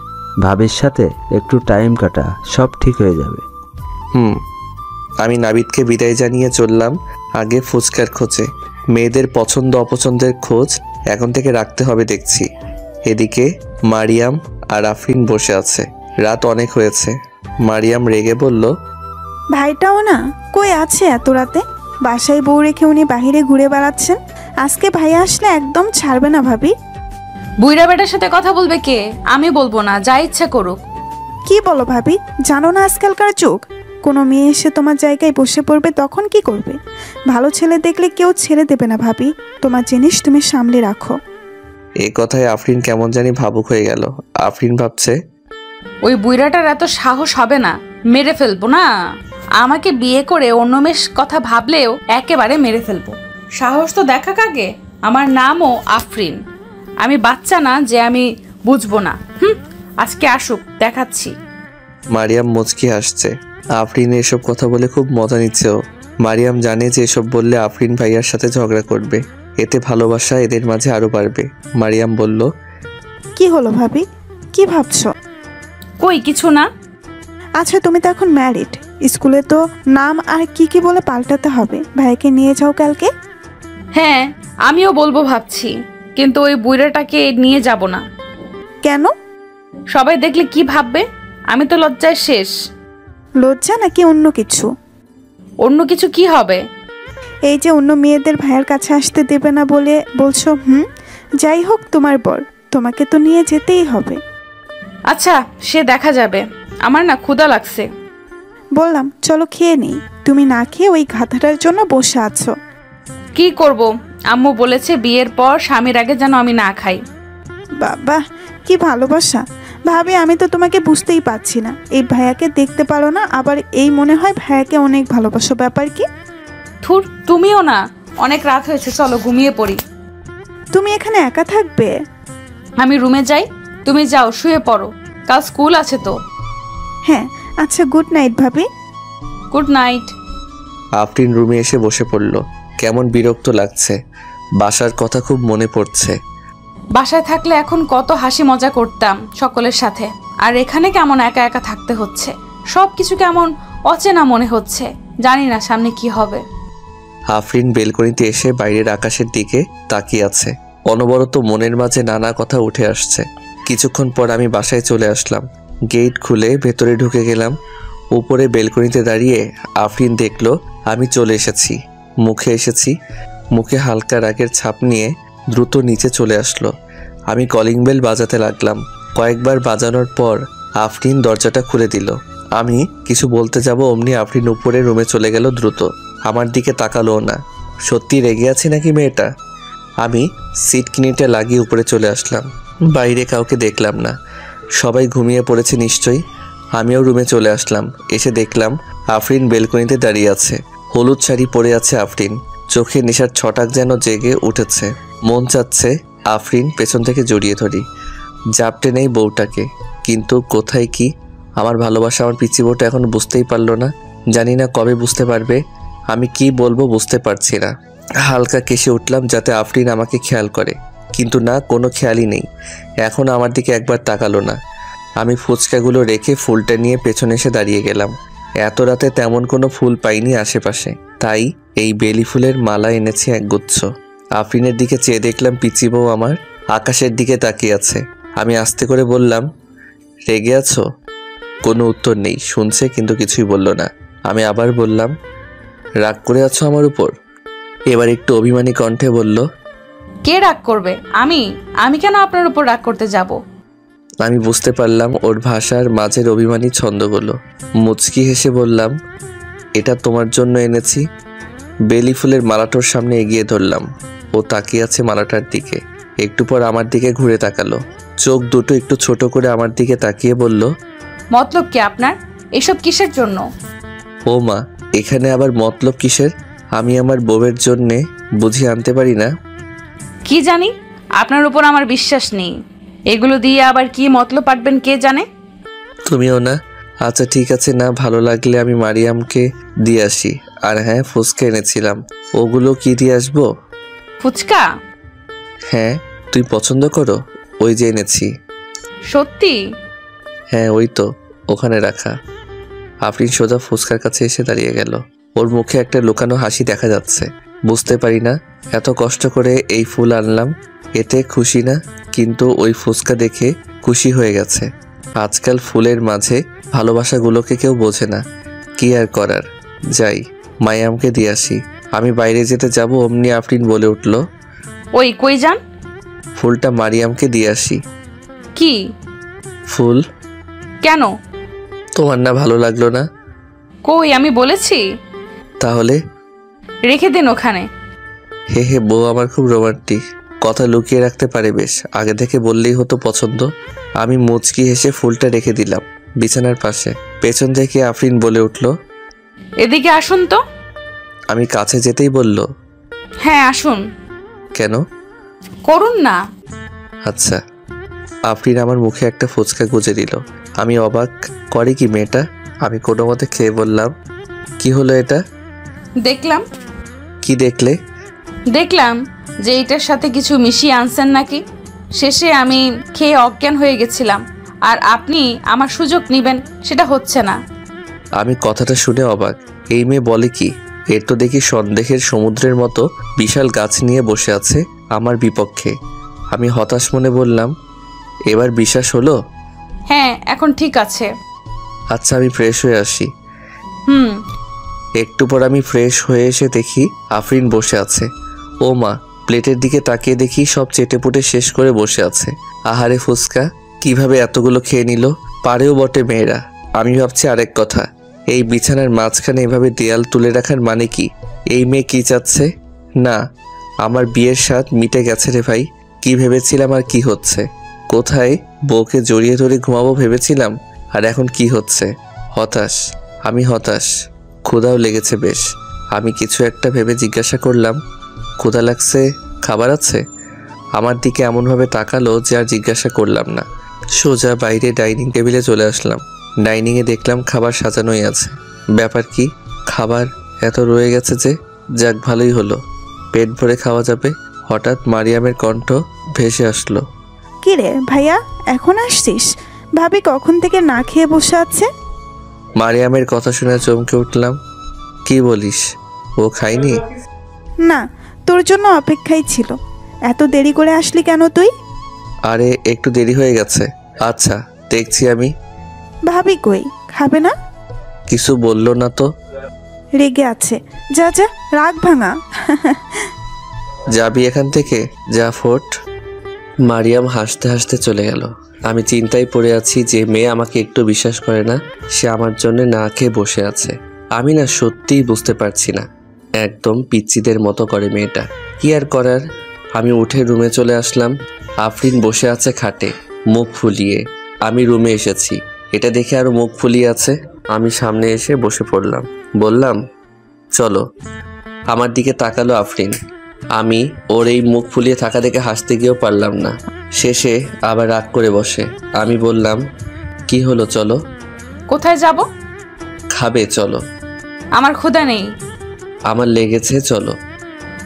ভাবির সাথে একটু টাইম কাটা, সব ঠিক হয়ে যাবে। আমি নাবিদকে বিদায় জানিয়ে চললাম আগে ফুচকার খোঁজে। মেয়েদের পছন্দ অপছন্দের খোঁজ এখন থেকে রাখতে হবে দেখছি। এদিকে মারিয়াম আর আফরিন বসে আছে। রাত অনেক হয়েছে। মারিয়াম রেগে বলল, ভাইটাও না, কই আছে এত রাতে? বাসায় বউ রেখে উনি বাহিরে ঘুরে বেড়াচ্ছেন। আজকে ভাই আসলে একদম ছাড়বে না ভাবি। বুইড়া বেটার সাথে কথা বলবে কে? আমি বলবো না, যা ইচ্ছা করুক। কি বলো ভাবি, জানো না আজকালকার যুগ, কোনো মেয়ে এসে তোমার জায়গায় বসে পড়বে তখন কি করবে? ভালো ছেলে দেখলে কেউ ছেড়ে দেবে না ভাবি, তোমার জিনিস তুমি সামলে রাখো। এই কথায় আফরিন কেমন জানি ভাবুক হয়ে গেল। আফরিন ভাবছে, ওই বুইড়াটার এত সাহস হবে না, মেরে ফেলবো না। আমাকে বিয়ে করে অন্য মেয়ের কথা ভাবলেও একেবারে মেরে ফেলবো। সাহস তো দেখা কাগে। আমার নামও আফরিন, আমি বাচ্চা না যে আমি বুঝবো না। আজকে আসুক, দেখাচ্ছি। মারিয়াম মুচকি হাসছে। আফরিন এসব কথা বলে খুব মজা নিচ্ছে ও। মারিয়াম জানে যে এসব বললে আফরিন ভাইয়ার সাথে ঝগড়া করবে, এতে ভালোবাসা এদের মাঝে আরো বাড়বে। মারিয়াম বলল, কি হলো ভাবি, কি ভাবছো? কই কিছু না। আচ্ছা তুমি তো এখন ম্যারিড, স্কুলে তো নাম আর কি বলে পাল্টাতে হবে। ভাইকে নিয়ে যাও কালকে। হ্যাঁ আমিও বলবো ভাবছি, কিন্তু ওই বুইড়াটাকে নিয়ে যাব না। কেন? সবাই দেখলে কি ভাববে? আমি তো লজ্জায় শেষ। লজ্জা নাকি অন্য কিছু? অন্য কিছু কি হবে? এই যে অন্য মেয়েদের ভাইয়ের কাছে আসতে দেবে না বলে বলছো। যাই হোক, তোমার বর, তোমাকে তো নিয়ে যেতেই হবে। আচ্ছা সে দেখা যাবে। আমার না ক্ষুধা লাগছে। বললাম চলো খেয়ে নেই, তুমি না খেয়ে ওই গাধাটার জন্য বসে আছো। কি করব, আম্মু বলেছে বিয়ের পর স্বামীর আগে যেন আমি না খাই। বাবা কি ভালোবাসা ভাবি, আমি তো তোমাকে বুঝতেই পারছি না। এই ভাইয়াকে দেখতে পারো না, আবার এই মনে হয় ভাইয়াকে অনেক ভালোবাসো। ব্যাপার কি? থুর, তুমিও না। অনেক রাত হয়েছে, চলো ঘুমিয়ে পড়ি। তুমি এখানে একা থাকবে? আমি রুমে যাই, তুমি যাও শুয়ে পড়ো, কাল স্কুল আছে তো। হ্যাঁ আচ্ছা, গুড নাইট ভাবি। Good night. আফরিন রুমে এসে বসে পড়ল। কেমন বিরক্ত লাগছে। বাসার কথা খুব মনে পড়ছে। বাসায় থাকলে এখন কত হাসি মজা করতাম সকলের সাথে, আর এখানে কেমন একা একা থাকতে হচ্ছে। সব কিছু কেমন অচেনা মনে হচ্ছে, জানি না সামনে কি হবে। আফরিন বেলকনিতে এসে বাইরের আকাশের দিকে তাকিয়ে আছে। অনবরত মনের মাঝে নানা কথা উঠে আসছে। কিছুক্ষণ পর আমি বাসায় চলে আসলাম। গেট খুলে ভেতরে ঢুকে গেলাম। উপরে বেলকনিতে দাঁড়িয়ে আফরিন দেখলো আমি চলে এসেছি। মুখে হালকা রাগের ছাপ নিয়ে দ্রুত নিচে চলে আসলো। আমি কলিং বেল বাজাতে লাগলাম। কয়েকবার বাজানোর পর আফরিন দরজাটা খুলে দিল। আমি কিছু বলতে যাব অমনি আফরিন উপরে রুমে চলে গেল দ্রুত। আমার দিকে তাকালোও না। সত্যি রেগে আছে নাকি মেয়েটা? আমি সিট কিনিটা লাগিয়ে উপরে চলে আসলাম। বাইরে কাউকে দেখলাম না, সবাই ঘুমিয়ে পড়েছে নিশ্চয়ই। আমিও রুমে চলে আসলাম। এসে দেখলাম আফরিন বেলকনিতে দাঁড়িয়ে আছে। হলুদ শাড়ি পরে আছে আফরিন। চোখে নেশার ছটাক যেন জেগে উঠেছে। মন চাচ্ছে আফরিন পেছন থেকে জড়িয়ে ধরি, জাপটে নেই বউটাকে। কিন্তু কোথায় কি? আমার ভালোবাসা আমার পিচি বউটা এখন বুঝতেই পারলো না। জানি না কবে বুঝতে পারবে। আমি কি বলবো বুঝতে পারছি না। হালকা কেসে উঠলাম যাতে আফরিন আমাকে খেয়াল করে, কিন্তু না, কোনো খেয়ালই নেই। এখন আমার দিকে একবার তাকালো না। আমি ফুচকাগুলো রেখে ফুলটা নিয়ে পেছনে এসে দাঁড়িয়ে গেলাম। এত রাতে তেমন কোনো ফুল পাইনি আশেপাশে, তাই এই বেলি ফুলের মালা এনেছি একগুচ্ছ। আফরিনের দিকে চেয়ে দেখলাম পিচি বউ আমার আকাশের দিকে তাকিয়ে আছে। আমি আস্তে করে বললাম, রেগে আছো? কোনো উত্তর নেই, শুনছে কিন্তু কিছুই বলল না। আমি আবার বললাম, রাগ করে আছো আমার উপর? এবার একটু অভিমানী কণ্ঠে বলল, কে রাগ করবে? আমি কেন আপনার উপর রাগ করতে যাব? আমি বুঝতে পারলাম ওর ভাষার মাঝের অভিমানী ছন্দগুলো। মুচকি হেসে বললাম, এটা তোমার জন্য এনেছি। বেলি ফুলের মালাটার সামনে এগিয়ে ধরলাম। ও তাকিয়ে আছে মালাটার দিকে। একটু পর আমার দিকে ঘুরে তাকালো। চোখ দুটো একটু ছোট করে আমার দিকে তাকিয়ে বলল, মতলব কি আপনার? এসব কিসের জন্য? ও মা, এখানে আবার মতলব কিসের? আমি আমার বউয়ের জন্যে বুঝি আনতে পারি না? কি জানি, আপনার উপর আমার বিশ্বাস নেই। এগুলো দিয়ে আবার কি মতলব পাঠবেন কে জানে। তুমিও না? আচ্ছা ঠিক আছে, না ভালো লাগলে আমি মারিয়ামকে দিয়ে আসি। আর হ্যাঁ, ফুচকা এনেছিলাম। ওগুলো কি দিয়ে আসবো? ফুচকা? হ্যাঁ, তুই পছন্দ করো? ওই যে এনেছি। সত্যি? হ্যাঁ, ওই তো ওখানে রাখা। আফরিন সোজা ফুচকার কাছে এসে দাঁড়িয়ে গেল। ওর মুখে একটা লুকানো হাসি দেখা যাচ্ছে। বুঝতে পারি না, এত কষ্ট করে এই ফুল আনলাম, এতে খুশি না, কিন্তু ওই ফুচকা দেখে খুশি হয়ে গেছে। আজকাল ফুলের মাঝে ভালোবাসাগুলোকে কেউ বোঝে না। কি আর করার, যাই মায়ামকে দিয়ে আসি। আমি বাইরে যেতে যাব অমনি আফরিন বলে উঠল, ওই কই যান? ফুলটা মারিয়ামকে দিয়ে আসি। কি ফুল? কেন? তোমার না ভালো লাগলো না? কই, আমি বলেছি? তাহলে রেখে দিন ওখানে। হে হে, বউ আমার খুব রোমান্টিক, কথা লুকিয়ে রাখতে পারে বেশ। আগে থেকে বললেই হতো পছন্দ। আমি মুচকি হেসে ফুলটা রেখে দিলাম বিছানার পাশে। পেছন থেকে আফরিন বলে উঠল, এদিকে আসুন তো। আমি কাছে যেতেই বলল, হ্যাঁ আসুন। কেন? করুন না। আচ্ছা। আফরিন আমার মুখে একটা ফুচকা গুজে দিল। আমি অবাক, করে কি মেয়েটা? আমি কোনো মতে খেয়ে বললাম, কি হলো এটা? দেখলাম। কি দেখলে? দেখলাম যে এটার সাথে কিছু মিশিয়ে আনছেন নাকি। শেষে আমি খেয়ে অজ্ঞান হয়ে গেছিলাম, আর আপনি আমার সুযোগ নেবেন সেটা হচ্ছে না। আমি কথাটা শুনে অবাক। এই মেয়ে বলে কি? এর তো দেখি সন্দেহের সমুদ্রের মতো বিশাল গাছ নিয়ে বসে আছে আমার বিপক্ষে। আমি হতাশ মনে বললাম, এবার বিশ্বাস হলো? হ্যাঁ, এখন ঠিক আছে। আচ্ছা, আমি ফ্রেশ হয়ে আসি। হুম। একটু পর আমি ফ্রেশ হয়ে এসে দেখি আফরিন বসে আছে। ও মা, প্লেটের দিকে তাকিয়ে দেখি সব চেটেপুটে শেষ করে বসে আছে। আহারে ফুচকা, কিভাবে এতগুলো খেয়ে নিল? পারেও বটে মেয়েরা। আমি ভাবছি আরেক কথা, এই বিছানার মাঝখানে এভাবে দেয়াল তুলে রাখার মানে কি? এই মেয়ে কি চাচ্ছে? না, আমার বিয়ের স্বাদ মিটে গেছে রে ভাই। কি ভেবেছিলাম আর কি হচ্ছে? কোথায় বউকে জড়িয়ে ধরে ঘুমাবো ভেবেছিলাম, আর এখন কি হচ্ছে? হতাশ, আমি হতাশ। ক্ষুধাও লেগেছে বেশ। আমি কিছু একটা ভেবে জিজ্ঞাসা করলাম, ক্ষুধা লাগছে, খাবার আছে? আমার দিকে এমনভাবে তাকালো যে আর জিজ্ঞাসা করলাম না। সোজা বাইরে ডাইনিং টেবিলে চলে আসলাম। ডাইনিংয়ে দেখলাম খাবার সাজানোই আছে। ব্যাপার কি? খাবার এত রয়ে গেছে যে? যাক, ভালোই হলো, পেট ভরে খাওয়া যাবে। হঠাৎ মারিয়ামের কণ্ঠ ভেসে আসলো, কি রে ভাইয়া, এখন আসছিস? ভাবি কখন থেকে না খেয়ে বসে আছে। মারিয়ামের কথা শুনে চমকে উঠলাম। কি বলিস? ও খায়নি? না, তোর জন্য অপেক্ষাই ছিল। এত দেরি করে আসলি কেন তুই? আরে একটু দেরি হয়ে গেছে। আচ্ছা, দেখছি আমি। ভাবি কই, খাবে না? কিছু বললো না তো? রেগে আছে। যা যা, রাগ ভাঙা। যাবি এখান থেকে? যা ফোট। মারিয়াম হাসতে হাসতে চলে গেল। আমি চিন্তায় পড়ে আছি যে মেয়ে আমাকে একটু বিশ্বাস করে না, সে আমার জন্য না খেয়ে বসে আছে। আমি না সত্যিই বুঝতে পারছি না, একদম পিচ্চিদের মতো করে মেয়েটা। কি আর করার, আমি উঠে রুমে চলে আসলাম। আফরিন বসে আছে খাটে, মুখ ফুলিয়ে। আমি রুমে এসেছি, এটা দেখে আরও মুখ ফুলিয়ে আছে। আমি সামনে এসে বসে পড়লাম, বললাম চলো। আমার দিকে তাকালো আফরিন। আমি ওর এই মুখ ফুলিয়ে থাকা দেখে হাসতে গিয়েও পারলাম না। শেষে আবার রাগ করে বসে। আমি বললাম কি হলো, চলো। কোথায় যাব? খাবে, চলো। আমার ক্ষুধা নেই। আমার লেগেছে, চলো।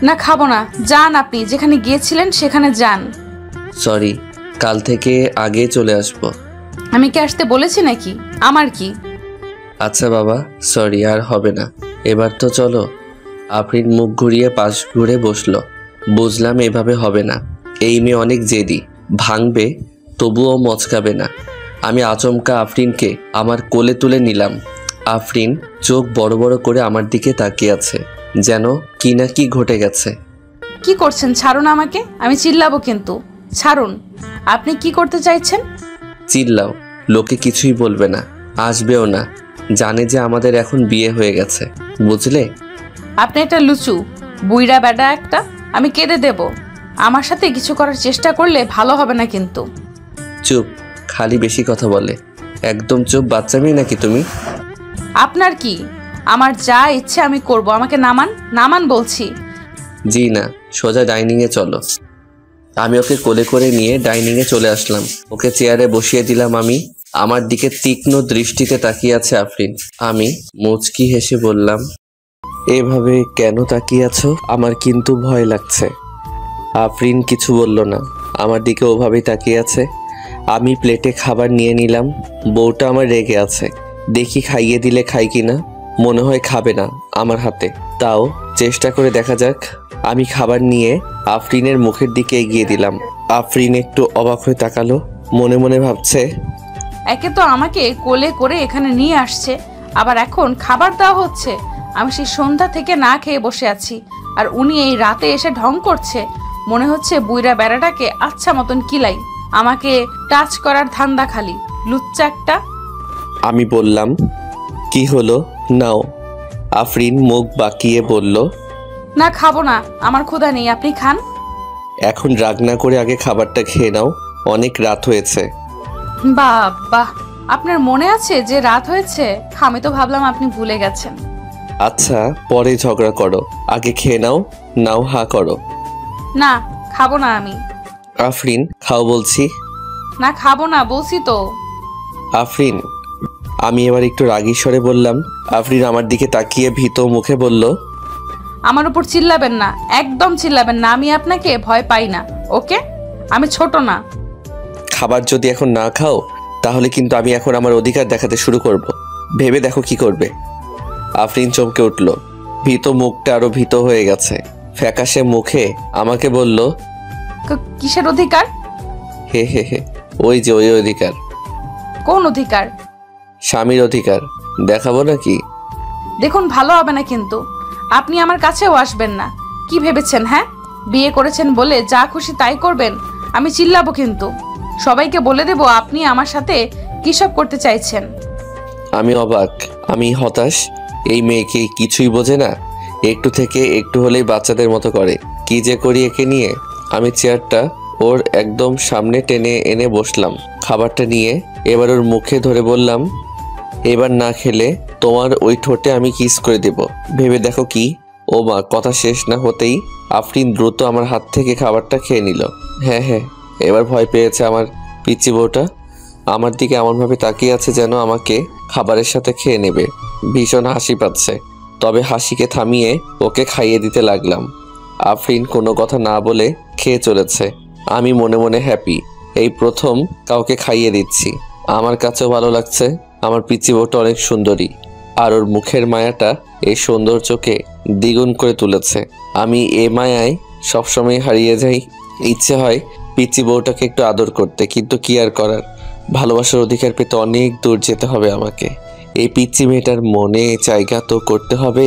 না, খাবো না। যান, আপনি যেখানে গিয়েছিলেন সেখানে যান। সরি, কাল থেকে আগে চলে আসবো। আমি কি আসতে বলেছি নাকি? আমার কি? আচ্ছা বাবা, সরি, আর হবে না। এবার তো চলো। আফরিন মুখ ঘুরিয়ে পাশ ঘুরে বসলো। বুঝলাম এভাবে হবে না, এই মেয়ে অনেক জেদি, ভাঙবে তবুও মচকাবে না। আমি আচমকা আফরিনকে আমার কোলে তুলে নিলাম। আফরিন চোখ বড় বড় করে আমার দিকে তাকিয়ে আছে, যেন কি না কি ঘটে গেছে। কি করছেন? ছাড়ুন আমাকে, আমি চিল্লাবো কিন্তু। ছাড়ুন। আপনি কি করতে চাইছেন? চিল্লাও, লোকে কিছুই বলবে না, আসবেও না। জানে যে আমাদের এখন বিয়ে হয়ে গেছে, বুঝলে? আপনি একটা লুচু বুইড়া বেডা একটা। আমি কেঁদে দেব। আমার সাথে কিছু করার চেষ্টা করলে ভালো হবে না কিন্তু। চুপ, খালি বেশি কথা বলে। একদম চুপ, বাচ্চা মেয়ে নাকি তুমি? আপনার কি? আমার যা ইচ্ছে আমি করব। আমাকে নামান, নামান বলছি। জি না, সোজা ডাইনিংয়ে চলো। আমি ওকে কোলে করে নিয়ে ডাইনিংয়ে চলে আসলাম। ওকে চেয়ারে বসিয়ে দিলাম আমি। আমার দিকে তীক্ষ্ণ দৃষ্টিতে তাকিয়ে আছে আফরিন। আমি মুচকি হেসে বললাম, এভাবে কেন তাকিয়ে আছো? আমার কিন্তু ভয় লাগছে। আফরিন কিছু বলল না, আমার দিকে ওভাবেই তাকিয়ে আছে। আমি প্লেটে খাবার নিয়ে নিলাম। বউটা আমার রেগে আছে, দেখি খাইয়ে দিলে খাই কিনা। মনে হয় খাবে না আমার হাতে, তাও চেষ্টা করে দেখা যাক। আমি খাবার নিয়ে আফরিনের মুখের দিকে এগিয়ে দিলাম। আফরিন একটু অবাক হয়ে তাকালো, মনে মনে ভাবছে, একে তো আমাকে কোলে করে এখানে নিয়ে আসছে, আবার এখন খাবার দেওয়া হচ্ছে। আমি সেই সন্ধ্যা থেকে না খেয়ে বসে আছি, আর উনি এই রাতে এসে ঢং করছে। মনে হচ্ছে বুইড়া বেড়াটাকে আচ্ছা মতন কিলাই, আমাকে টাচ করার ধান্দা খালি। লুচ্চা একটা। আমি বললাম, কি হলো, নাও। আফরিন মুখ বাঁকিয়ে বলল, না, খাবো না, আমার ক্ষুধা নেই, আপনি খান। এখন রাগ না করে আগে খাবারটা খেয়ে নাও, অনেক রাত হয়েছে। বাহ, আপনার মনে আছে যে রাত হয়েছে? আমি তো ভাবলাম আপনি ভুলে গেছেন। আচ্ছা, পরে ঝগড়া করো, আগে খেয়ে নাও। নাও, হা করো। না, খাবো না আমি। আফরিন, খাও বলছি। না, খাবো না বলছি তো। আফরিন, আমি এবার একটু রাগী স্বরে বললাম। আফরিন আমার দিকে তাকিয়ে ভীত মুখে বলল, আমার উপর চিল্লাবেন না, একদম চিল্লাবেন না। আমি আপনাকে ভয় পাই না, ওকে? আমি ছোট না। খাবার যদি এখন না খাও তাহলে কিন্তু আমি এখন আমার অধিকার দেখাতে শুরু করব। ভেবে দেখো কি করবে। আফরিন চমকে উঠল, ভীত মুখটা আরো ভীত হয়ে গেছে। ফ্যাকাশে মুখে আমাকে বলল, কিসের অধিকার? হে হে হে, ওই যে ওই অধিকার। কোন অধিকার? স্বামীর অধিকার। দেখাবো নাকি? দেখুন, ভালো হবে না কিন্তু। আপনি আমার কাছেও আসবেন না। কি ভেবেছেন? হ্যাঁ, বিয়ে করেছেন বলে যা খুশি তাই করবেন? আমি চিল্লাবো কিন্তু। সবাইকে বলে দেব আপনি আমার সাথে কি সব করতে চাইছেন। আমি অবাক, আমি হতাশ। এই মেয়েকে কিছুই বোঝে না, একটু থেকে একটু হলেই বাচ্চাদের মতো করে। কি যে করি একে নিয়ে। আমি চেয়ারটা ওর একদম সামনে টেনে এনে বসলাম। খাবারটা নিয়ে এবার ওর মুখে ধরে বললাম, এবার না খেলে তোমার ওই ঠোঁটে আমি কিস করে দেব, ভেবে দেখো কি। ও মা, কথা শেষ না হতেই আফরিন দ্রুত আমার হাত থেকে খাবারটা খেয়ে নিল। হ্যাঁ, এবার ভয় পেয়েছে আমার পিচ্চি বউটা। আমার দিকে এমনভাবে তাকিয়ে আছে যেন আমাকে খাবারের সাথে খেয়ে নেবে। ভীষণ হাসি পাচ্ছে, তবে হাসিকে থামিয়ে ওকে খাইয়ে দিতে লাগলাম। আফরিন কোনো কথা না বলে খেয়ে চলেছে। আমি মনে মনে হ্যাপি, এই প্রথম কাউকে খাইয়ে দিচ্ছি। আমার কাছেও ভালো লাগছে। আমার পিচ্চি বউটা অনেক সুন্দরী, আর ওর মুখের মায়াটা এই সৌন্দর্যকে দ্বিগুণ করে তুলেছে। আমি এ মায়ায় সবসময় হারিয়ে যাই। ইচ্ছে হয় পিচ্চি বউটাকে একটু আদর করতে, কিন্তু কি আর করার, ভালোবাসার অধিকার পেতে অনেক দূর যেতে হবে আমাকে। এই পিচ্চি মেয়েটার মনে জায়গা তো করতে হবে।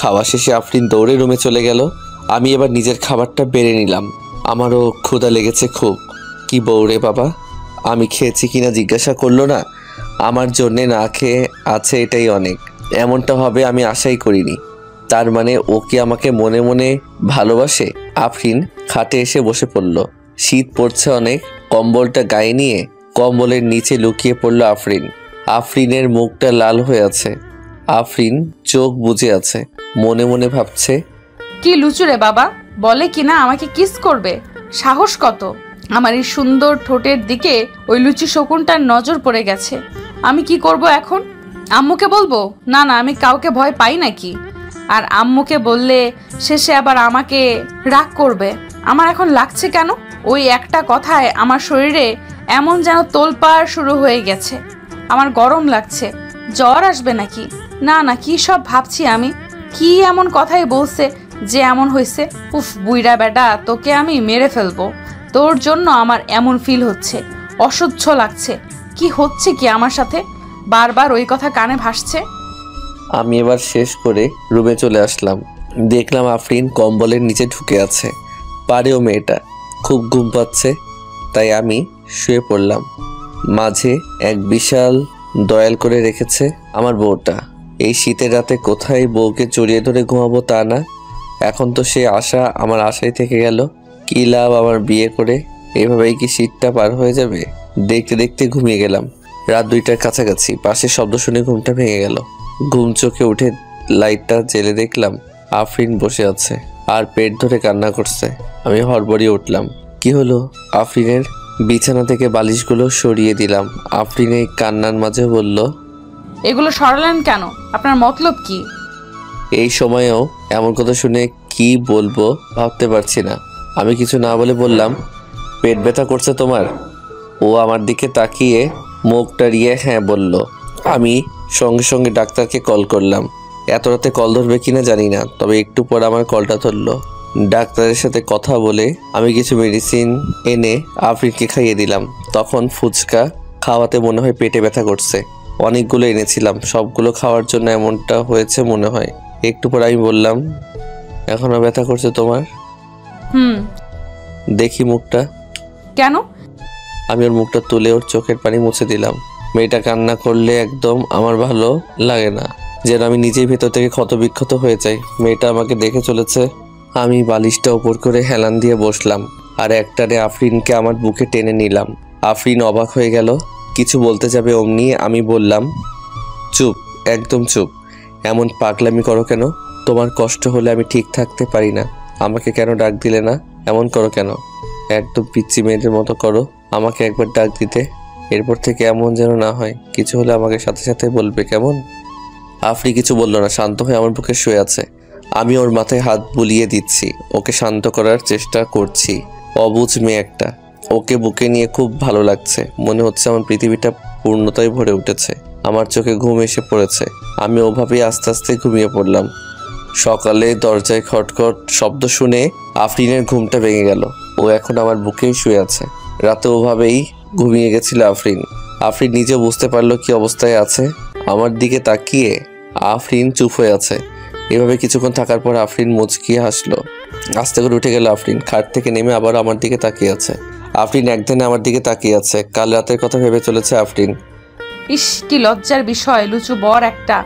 খাওয়া শেষে আফরিন দৌড়ে রুমে চলে গেল। আমি এবার নিজের খাবারটা বেড়ে নিলাম। আমারও ক্ষুধা লেগেছে খুব। কি বউ রে বাবা, আমি খেয়েছি কিনা জিজ্ঞাসা করলো না। আমার জন্যে না খেয়ে আছে এটাই অনেক। এমনটা হবে আমি আশাই করিনি। তার মানে ও কি আমাকে মনে মনে ভালোবাসে? আফরিন খাটে এসে বসে পড়ল। শীত পড়ছে অনেক। কম্বলটা গায়ে নিয়ে কম্বলের নিচে লুকিয়ে পড়ল আফরিন। আফরিনের মুখটা লাল হয়ে আছে। আফরিন চোখ বুজে আছে, মনে মনে ভাবছে, কি লুচুরে বাবা, বলে কিনা আমাকে কিস করবে, সাহস কত! আমার এই সুন্দর ঠোঁটের দিকে ওই লুচি শকুনটার নজর পড়ে গেছে। আমি কি করব এখন? আম্মুকে বলবো? না না, আমি কাউকে ভয় পাই নাকি? আর আম্মুকে বললে শেষে আবার আমাকে রাগ করবে। আমার এখন লাগছে কেন, ওই একটা কথায় আমার শরীরে এমন যেন তোলপাড় শুরু হয়ে গেছে। আমার গরম লাগছে, জ্বর আসবে নাকি? না না, কি সব ভাবছি আমি। কি এমন কথাই বলছে যে এমন হয়েছে? উফ বুইড়া বেটা, তোকে আমি মেরে ফেলবো। তোর জন্য আমার এমন ফিল হচ্ছে, অসহ্য লাগছে। কি হচ্ছে কি আমার সাথে? বারবার ওই কথা কানে ভাসছে। আমি এবার শেষ করে রুমে চলে আসলাম। দেখলাম আফরিন কম্বলের নিচে ঢুকে আছে। পারেও মেয়েটা, খুব ঘুম পাচ্ছে, তাই আমি শুয়ে পড়লাম। মাঝে এক বিশাল দয়াল করে রেখেছে আমার বউটা। এই শীতের রাতে কোথায় বউকে জড়িয়ে ধরে ঘুমাবো তা না, এখন তো সে আশা আমার আশাই থেকে গেল। কি লাভ আমার বিয়ে করে? এভাবেই কি শীতটা পার হয়ে যাবে? দেখতে দেখতে ঘুমিয়ে গেলাম। রাত 2টার কাছাকাছি পাশের শব্দ শুনে ঘুমটা ভেঙে গেল। ঘুম চোখে উঠে লাইটটা জেলে দেখলাম আফরিন বসে আছে আর পেট ধরে কান্না করছে। আমি হড়বড়িয়ে উঠলাম। কি হলো? আফরিনের বিছানা থেকে বালিশগুলো সরিয়ে দিলাম। আফরিন এই কান্নার মাঝে বলল, এগুলো সরালেন কেন? আপনার মতলব কি? এই সময়েও এমন কথা শুনে কি বলবো ভাবতে পারছি না। আমি কিছু না বলে বললাম, পেট ব্যথা করছে তোমার? ও আমার দিকে তাকিয়ে মুখ টাড়িয়ে হ্যাঁ বলল। আমি সঙ্গে সঙ্গে ডাক্তারকে কল করলাম। এত রাতে কল ধরবে কিনা জানি না, তবে একটু পর আমার কলটা ধরলো। ডাক্তারের সাথে কথা বলে আমি কিছু মেডিসিন এনে আফরিনকে খাইয়ে দিলাম। তখন ফুচকা খাওয়াতে মনে হয় পেটে ব্যথা করছে। অনেকগুলো এনেছিলাম, সবগুলো খাওয়ার জন্য এমনটা হয়েছে মনে হয়। একটু পর আমি বললাম, এখনো ব্যথা করছে তোমার? দেখি মুখটা। কেন? আমি ওর মুখটা তুলে ওর চোখের পানি মুছে দিলাম। মেয়েটা কান্না করলে একদম আমার ভালো লাগে না, যেন আমি নিজেই ভেতর থেকে ক্ষতবিক্ষত হয়ে যাই। মেয়েটা আমাকে দেখে চলেছে। আমি বালিশটা উপর করে হেলান দিয়ে বসলাম আর একটানে আফরিনকে আমার বুকে টেনে নিলাম। আফরিন অবাক হয়ে গেল, কিছু বলতে যাবে অমনি আমি বললাম, চুপ, একদম চুপ। এমন পাগলামি করো কেন? তোমার কষ্ট হলে আমি ঠিক থাকতে পারি না। আমাকে কেন ডাক দিলে না? এমন করো কেন? একদম পিচ্চি মেয়েদের মতো করো। আমাকে একবার ডাক দিতে, এরপর থেকে এমন যেন না হয়। কিছু হলে আমাকে সাথে সাথে বলবে, কেমন? আফরি কিছু বলল না, শান্ত হয়ে আমার বুকে শুয়ে আছে। আমি ওর মাথায় হাত বুলিয়ে দিচ্ছি, ওকে শান্ত করার চেষ্টা করছি। অবুঝ মেয়ে একটা। ওকে বুকে নিয়ে খুব ভালো লাগছে। মনে হচ্ছে আমার পৃথিবীটা পূর্ণতায় ভরে উঠেছে। আমার চোখে ঘুম এসে পড়েছে। আমি ওভাবেই আস্তে আস্তে ঘুমিয়ে পড়লাম। সকালে দরজায় খটখট শব্দ শুনে আফরিনের ঘুমটা ভেঙে গেল। ও এখন আমার বুকেই শুয়ে আছে। রাতে ওভাবেই ঘুমিয়ে গেছিল আফরিন। আফরিন নিজে বুঝতে পারলো কি অবস্থায় আছে। আমার দিকে তাকিয়ে আফরিন চুপ হয়ে আছে। এভাবে কিছুক্ষণ থাকার পর আফরিন মুচকিয়ে হাসলো। আস্তে করে উঠে গেল আফরিন। খাট থেকে নেমে আবার আমার দিকে তাকিয়ে আছে। আফরিন একদিনে আমার দিকে তাকিয়ে আছে। কাল রাতের কথা ভেবে চলেছে আফরিন। ইস, কি লজ্জার বিষয়, লুচু বর একটা।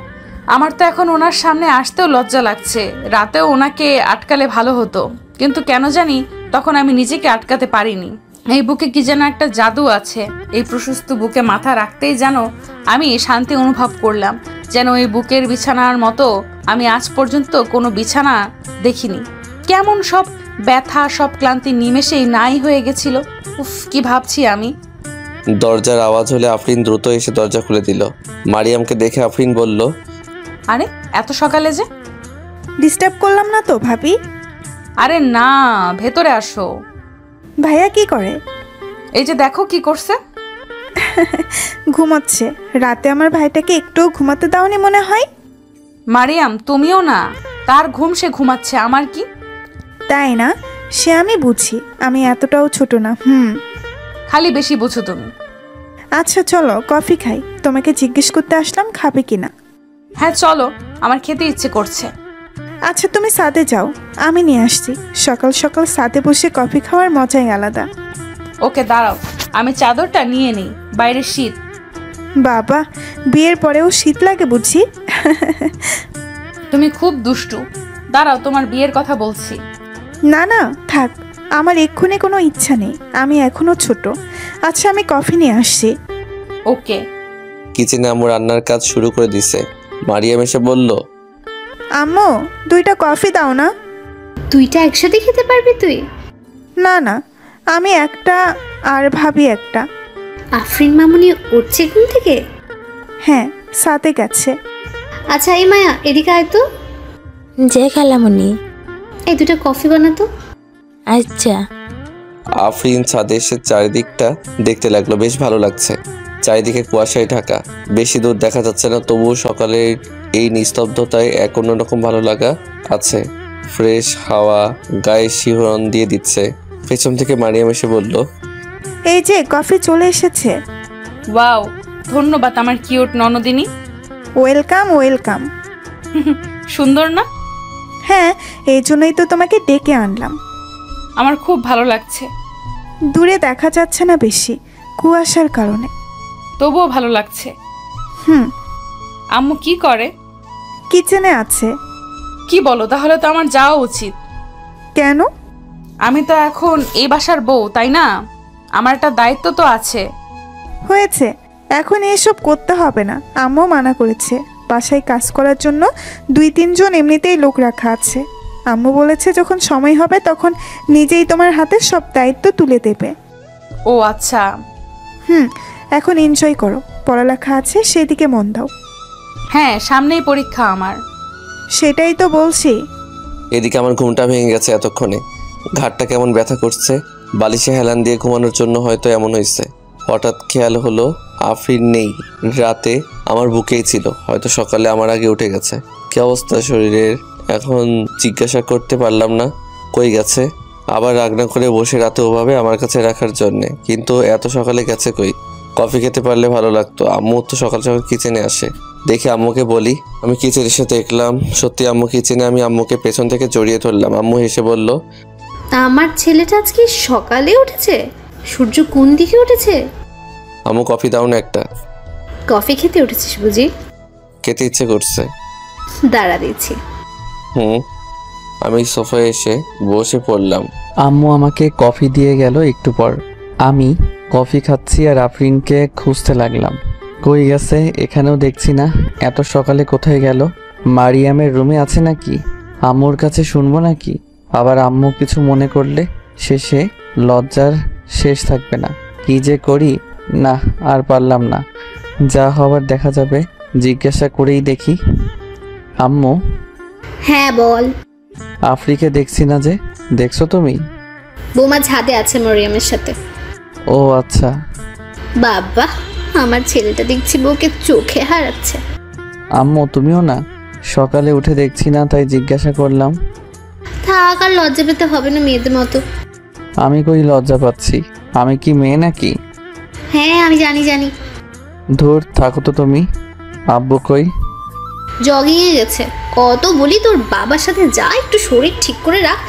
আমার তো এখন ওনার সামনে আসতেও লজ্জা লাগছে। রাতেও ওনাকে আটকালে ভালো হতো, কিন্তু কেন জানি তখন আমি নিজেকে আটকাতে পারিনি। এই বুকে কি যেন একটা জাদু আছে। এই প্রশস্ত বুকে মাথা রাখতেই যেন আমি শান্তি অনুভব করলাম। যেন এই বুকের বিছানার মতো আমি আজ পর্যন্ত কোনো বিছানা দেখিনি। কেমন সব ব্যথা, সব ক্লান্তি নিমেষেই নাই হয়ে গেছিল। উফ, কি ভাবছি আমি। দরজার আওয়াজ হলে আফরিন দ্রুত এসে দরজা খুলে দিল। মারিয়ামকে দেখে আফরিন বলল, আরে এত সকালে যে? ডিস্টার্ব করলাম না তো ভাবি? আরে না, ভেতরে আসো। ভাইয়া কি করে? এই যে দেখো কি করছে। ঘুমাচ্ছে। রাতে আমার ভাইটাকে একটুও ঘুমাতে দাওনি মনে হয়। মারিয়াম, তুমিও না। তার ঘুম, সে ঘুমাচ্ছে, আমার কি? তাই না? সে আমি বুঝি, আমি এতটাও ছোট না। খালি বেশি বুঝো তুমি। আচ্ছা চলো কফি খাই। তোমাকে জিজ্ঞেস করতে আসলাম খাবে কিনা। হ্যাঁ চলো, আমার খেতে ইচ্ছে করছে। আচ্ছা তুমি সাথে যাও, আমি নিয়ে আসছি। সকাল সকাল সাথে বসে কফি খাওয়ার মজাই আলাদা। ওকে দাঁড়াও, আমি চাদরটা নিয়ে নিই, বাইরে শীত। বাবা, বিয়ের পরেও শীত লাগে বুঝি? তুমি খুব দুষ্টু। দাঁড়াও, তোমার বিয়ের কথা বলছি। না না, থাক, আমার এক্ষুনি কোনো ইচ্ছা নেই, আমি এখনো ছোট। আচ্ছা, আমি কফি নিয়ে আসছি। ওকে। কিচেনে আম্মু রান্নার কাজ শুরু করে দিছে। মারিয়াম এসে বলল, আম্মু, 2টা কফি দাও না। 2টা একসাথে খেতে পারবি তুই? না না, আমি একটা আর ভাবি একটা। আফরিন মামুনি উঠছে ঘুম থেকে? হ্যাঁ, সাথে গেছে। আচ্ছা এই মায়া, এদিকে আয় তো। যে খালামুনি। এই 2টা কফি বানাতো। আচ্ছা। আফরিন ছাদে এসে চারিদিকটা দেখতে লাগলো। বেশ ভালো লাগছে। চারিদিকে কুয়াশায় ঢাকা, বেশি দূর দেখা যাচ্ছে না, তবুও সকালের এই নিস্তব্ধতায় এক অন্যরকম ভালো লাগা আছে। ফ্রেশ হাওয়া গায়ে শিহরণ দিয়ে দিচ্ছে। পেছন থেকে মারিয়াম এসে বলল, এই যে কফি চলে এসেছে। ওয়াও, ধন্যবাদ আমার কিউট ননদিনী। Welcome welcome. সুন্দর না? হ্যাঁ, এই জন্যই তো তোমাকে ডেকে আনলাম। আমার খুব ভালো লাগছে। দূরে দেখা যাচ্ছে না বেশি, কুয়াশার কারণে। তবুও ভালো লাগছে। হুম। আম্মু কি করে? কিচেনে আছে। কি বলো, তাহলে তো আমার যাওয়া উচিত। কেন? আমি তো এখন এই বাসার বউ, তাই না? আমার একটা দায়িত্ব তো আছে। হয়েছে, এখন এসব করতে হবে না। আম্মু মানা করেছে। বাসায় কাজ করার জন্য 2-3 জন এমনিতেই লোক রাখা আছে। আম্মু বলেছে যখন সময় হবে তখন নিজেই তোমার হাতে সব দায়িত্ব তুলে দেবে। ও আচ্ছা। এখন এনজয় করো, পড়ালেখা আছে, সেদিকে মন দাও। হ্যাঁ, সামনেই পরীক্ষা আমার। সেটাই তো বলছি। এদিকে আমার ঘুমটা ভেঙে গেছে এতক্ষণে। ঘাটটা কেমন ব্যথা করছে। বালিশে হেলান দিয়ে ঘুমানোর জন্য হয়তো এমন হয়েছে। হঠাৎ খেয়াল হলো আফরিন নেই। রাতে আমার বুকেই ছিল, হয়তো সকালে আমার আগে উঠে গেছে। কি অবস্থা শরীরের এখন জিজ্ঞাসা করতে পারলাম না কই গেছে। আবার রান্না করে বসে রাতে ওভাবে আমার কাছে রাখার জন্যে, কিন্তু এত সকালে গেছে কই। কফি খেতে পারলে ভালো লাগতো। আম্মু তো সকাল সকাল কিচেনে আসে। দেখি আম্মুকে বলি। আমি কিচেনে এসে দেখলাম সত্যি আম্মু কিচেনে। আমি আম্মুকে পেছন থেকে জড়িয়ে ধরলাম। আম্মু হেসে বলল, আমার ছেলেটা আজকে সকালে উঠেছে? সূর্য কোন দিকে উঠেছে? আম্মু কফি দাও না একটা। কফি খেতে উঠেছিস বুঝি? খেতে ইচ্ছে করছে। দাঁড়া দিচ্ছি। আমি সোফায় এসে বসে পড়লাম। আম্মু আমাকে কফি দিয়ে গেল একটু পর। আমি কফি খাচ্ছি আর আফরিনকে খুঁজতে লাগলাম। কই গেছে, এখানেও দেখছি না। এত সকালে কোথায় গেল? মারিয়ামের রুমে আছে নাকি? আম্মুর কাছে শুনবো নাকি? আবার আম্মু কিছু মনে করলে শেষে লজ্জার শেষ থাকবে না। কি যে করি, না আর পারলাম না। যা হবার দেখা যাবে। জিজ্ঞাসা করেই দেখি। আম্মু। হ্যাঁ বল। আফ্রিকে দেখছি না যে। দেখছো তুমি? বৌমা ছাদে আছে মরিয়মের সাথে। ও আচ্ছা। বাবা, আমার ছেলেটা দেখছি বউকে চোখে হারাচ্ছে। আম্মু তুমিও না? সকালে উঠে দেখছি না, তাই জিজ্ঞাসা করলাম। থাক, আর লজ্জা পেতে হবে না মেয়েদের মতো। আমি কই লজ্জা পাচ্ছি? আমি কি মেয়ে নাকি? হ্যাঁ আমি জানি জানি। ধুর, থাকো তো তুমি। আব্বু কই? জগিংয়ে গেছে। কত বলি তোর বাবার সাথে যা, একটু শরীর ঠিক করে রাখ,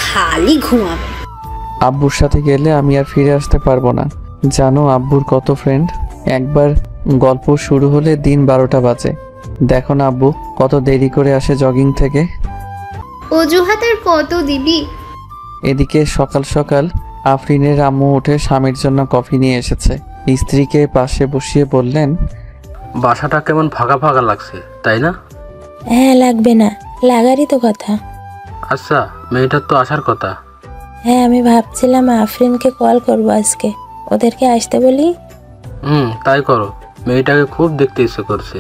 খালি ঘুমাবে। আব্বুর সাথে গেলে আমি আর ফিরে আসতে পারবো না। জানো আব্বুর কত ফ্রেন্ড। একবার গল্প শুরু হলে দিন 12টা বাজে। দেখো না আব্বু কত দেরি করে আসে জগিং থেকে। অজুহাত আর কত দিবি? এদিকে সকাল সকাল আফরিনের আম্মু উঠে স্বামীর জন্য কফি নিয়ে এসেছে। স্ত্রীকে পাশে বসিয়ে বললেন, বাসাটা কেমন ফাঁকা ফাঁকা লাগছে, তাই না? হ্যাঁ, লাগবে না, লাগারই তো কথা। আচ্ছা, মেয়েটার তো আসার কথা। হ্যাঁ, আমি ভাবছিলাম আফরিনকে কল করবো আজকে, ওদেরকে আসতে বলি। তাই করো, মেয়েটাকে খুব দেখতে ইচ্ছে করছে।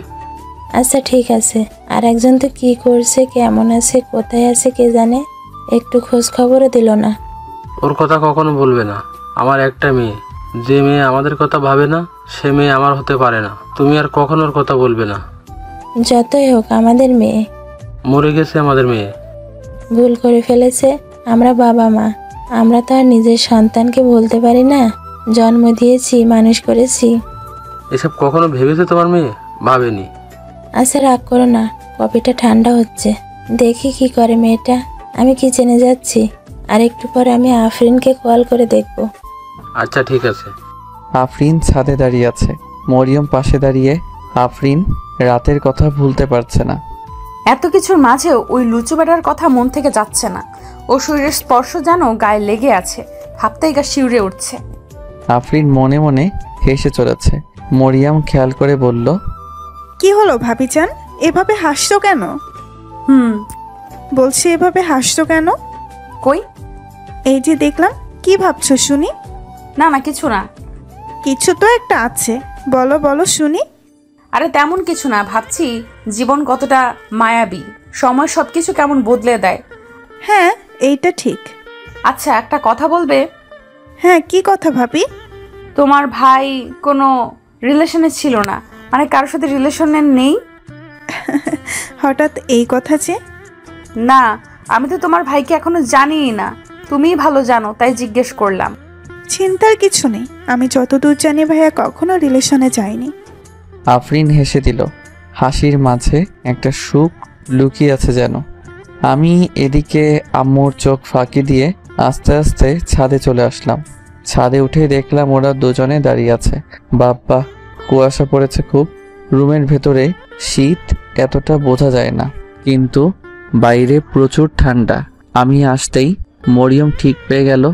আচ্ছা ঠিক আছে। আর একজন তো কি করছে, কেমন আছে, কোথায় আছে কে জানে, একটু খোঁজ খবরও দিল না। ওর কথা কখনো বলবে না। আমার একটা মেয়ে, যে মেয়ে আমাদের কথা ভাবে না সে মেয়ে আমার হতে পারে না। তুমি আর কখনো ওর কথা বলবে না। যতই হোক আমাদের মেয়ে। মরে গেছে আমাদের মেয়ে। ভুল করে ফেলেছে। আমরা বাবা মা, আমরা তো আর নিজের সন্তানকে বলতে পারি না জন্ম দিয়েছি, মানুষ করেছি। এসব কখনো ভেবেছে তোমার মেয়ে? ভাবেনি। আচ্ছা রাগ করো না, কফিটা ঠান্ডা হচ্ছে, দেখি কি করে মেয়েটা। আমি কিচেনে যাচ্ছি, আর একটু পর আমি আফরিনকে কল করে দেখব। আচ্ছা ঠিক আছে। আফরিন ছাদে দাঁড়িয়ে আছে, মরিয়ম পাশে দাঁড়িয়ে। আফরিন রাতের কথা ভুলতে পারছে না। এত কিছুর মাঝেও ওই লুচু বেটার কথা মন থেকে যাচ্ছে না। ও শরীরের স্পর্শ যেন গায়ে লেগে আছে, ভাবতেই গা শিউরে উঠছে। আফরিন মনে মনে হেসে চলেছে। মরিয়ম খেয়াল করে বলল, কি হলো ভাবিজান, এভাবে হাসছো কেন? বলছি এভাবে হাসছো কেন? কই? এই যে দেখলাম। কি ভাবছো শুনি? না না, কিছু না। কিছু তো একটা আছে, বলো বলো শুনি। আরে তেমন কিছু না, ভাবছি জীবন কতটা মায়াবী, সময় সবকিছু কেমন বদলে দেয়। হ্যাঁ, এইটা ঠিক। আচ্ছা, একটা কথা বলবে? হ্যাঁ, কি কথা ভাবি? তোমার ভাই কোনো রিলেশনে ছিল না, মানে কারোর সাথে রিলেশনে নেই? হঠাৎ এই কথা যে? না, আমি তো তোমার ভাইকে এখনো জানিই না, তুমিই ভালো জানো, তাই জিজ্ঞেস করলাম। চিন্তার কিছু নেই, আমি যতদূর জানি ভাইয়া কখনো রিলেশনে যায়নি। আফরিন হেসে দিল। হাসির মাঝে একটা সুখ লুকিয়ে আছে যেন। আমি এদিকে আম্মুর চোখ ফাঁকি দিয়ে আস্তে আস্তে ছাদে চলে আসলাম। ছাদে উঠে দেখলাম ওরা দুজনে দাঁড়িয়ে আছে। বাপ্পা, কুয়াশা পড়েছে খুব। রুমের ভেতরে শীত এতটা বোঝা যায় না, কিন্তু বাইরে প্রচুর ঠান্ডা। আমি আসতেই মরিয়ম ঠিক পেয়ে গেল।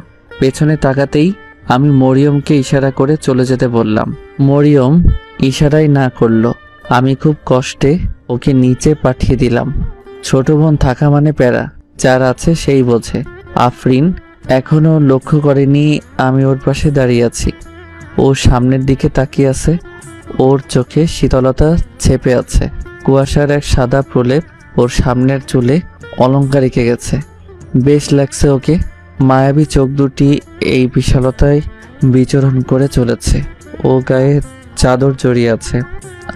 পেছনে তাকাতেই আমি মরিয়মকে ইশারা করে চলে যেতে বললাম। মরিয়ম ইশারাই না করলো। আমি খুব কষ্টে ওকে নিচে পাঠিয়ে দিলাম। ছোট বোন থাকা মানে প্যারা, যার আছে সেই বোঝে। আফরিন এখনো লক্ষ্য করেনি আমি ওর পাশে দাঁড়িয়ে আছি। ও সামনের দিকে তাকিয়ে আছে, ওর চোখে শীতলতা ছেপে আছে। কুয়াশার এক সাদা প্রলেপ ওর সামনের চুলে অলংকার রেখে গেছে। বেশ লাগছে ওকে। মায়াবী চোখ দুটি এই বিশালতায় বিচরণ করে চলেছে। ও গায়ে চাদর জড়িয়ে আছে।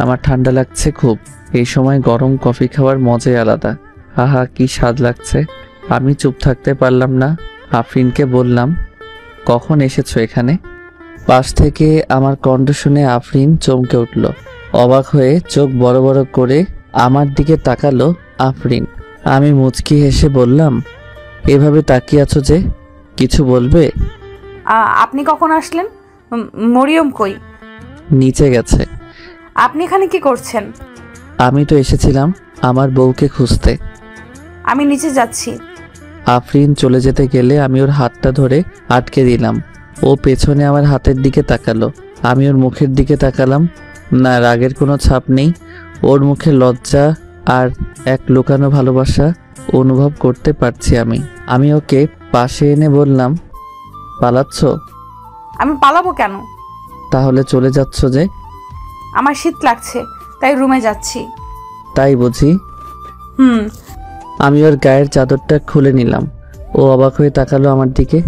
আমার ঠান্ডা লাগছে খুব। এই সময় গরম কফি খাওয়ার মজাই আলাদা। আহা, কি স্বাদ লাগছে। আমি চুপ থাকতে পারলাম না। আফরিনকে বললাম, কখন এসেছো এখানে? পাশ থেকে আমার কণ্ঠ শুনে আফরিন চমকে উঠল। অবাক হয়ে চোখ বড় বড় করে আমার দিকে তাকালো আফরিন। আমি মুচকি হেসে বললাম, এভাবে তাকিয়ে আছো যে, কিছু বলবে? আপনি কখন আসলেন? মরিয়ম কই? নিচে গেছে। আপনি এখানে কি করছেন? আমি তো এসেছিলাম আমার বউকে খুঁজতে। আমি নিচে যাচ্ছি। আফরিন চলে যেতে গেলে আমি ওর হাতটা ধরে আটকে দিলাম। ও পেছনে আমার হাতের দিকে তাকালো। আমি ওর মুখের দিকে তাকালাম। না, রাগের কোনো ছাপ নেই। ওর মুখে লজ্জা আর এক লুকানো ভালোবাসা অনুভব করতে পারছি আমি। আমি ওকে পাশে এনে বললাম, পালাচ্ছ? আমি পালাবো কেন? তাহলে চলে যাচ্ছ যে? আমার শীত লাগছে, তাই রুমে যাচ্ছি। তাই বুঝি? হুম। আমি ওর গায়ের চাদরটা খুলে নিলাম। ও অবাক হয়ে তাকালো আমার দিকে।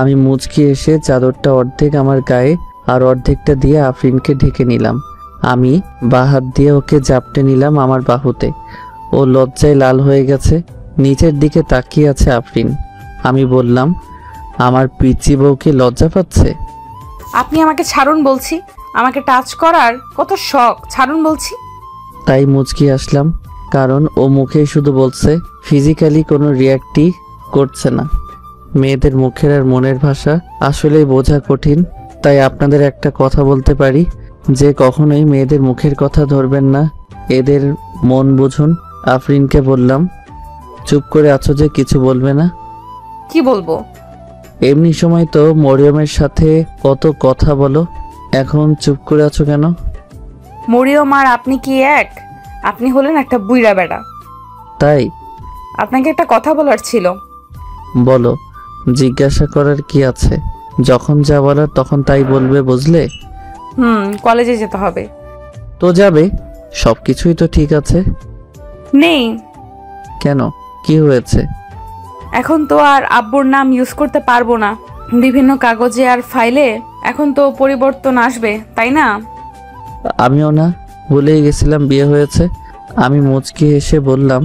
আমি মুচকি এসে চাদরটা অর্ধেক আমার গায়ে আর অর্ধেকটা দিয়ে আফরিনকে ঢেকে নিলাম। আমি বাঁ হাত দিয়ে ওকে জাপটে নিলাম আমার বাহুতে। ও লজ্জায় লাল হয়ে গেছে, নিচের দিকে তাকিয়ে আছে আফরিন। আমি বললাম, আমার পিচি বউকে লজ্জা পাচ্ছে? আপনি আমাকে ছাড়ুন বলছি, আমাকে টাচ করার কত শখ, ছাড়ুন বলছি। তাই মুচকি আসলাম, কারণ ও মুখে শুধু বলছে, ফিজিক্যালি কোনো রিয়াক্টই করছে না। মেয়েদের মুখের আর মনের ভাষা আসলেই বোঝা কঠিন। তাই আপনাদের একটা কথা বলতে পারি, যে কখনোই মেয়েদের মুখের কথা ধরবেন না, এদের মন বুঝুন। আফরিনকে বললাম, চুপ করে আছো যে, কিছু বলবে না? কি বলবো? এমনি সময় তো মরিয়মের সাথে কত কথা বলো, এখন চুপ করে আছো কেন? মরিয়ম আর আপনি কি এক? আপনি হলেন একটা বুইড়া বেটা। তাই? আপনাকে একটা কথা বলার ছিল। বলো। জিজ্ঞাসা করার কি আছে? যখন যা বলার তখন তাই বলবে, বুঝলে? কলেজে যেতে হবে। তো যাবে, সবকিছুই তো ঠিক আছে। নেই। কেন, কি হয়েছে? এখন তো আর আব্বুর নাম ইউজ করতে পারবো না বিভিন্ন কাগজে আর ফাইলে। এখন তো পরিবর্তন আসবে, তাই না? আমিও না, ভুলেই গেছিলাম বিয়ে হয়েছে। আমি মুচকি হেসে বললাম,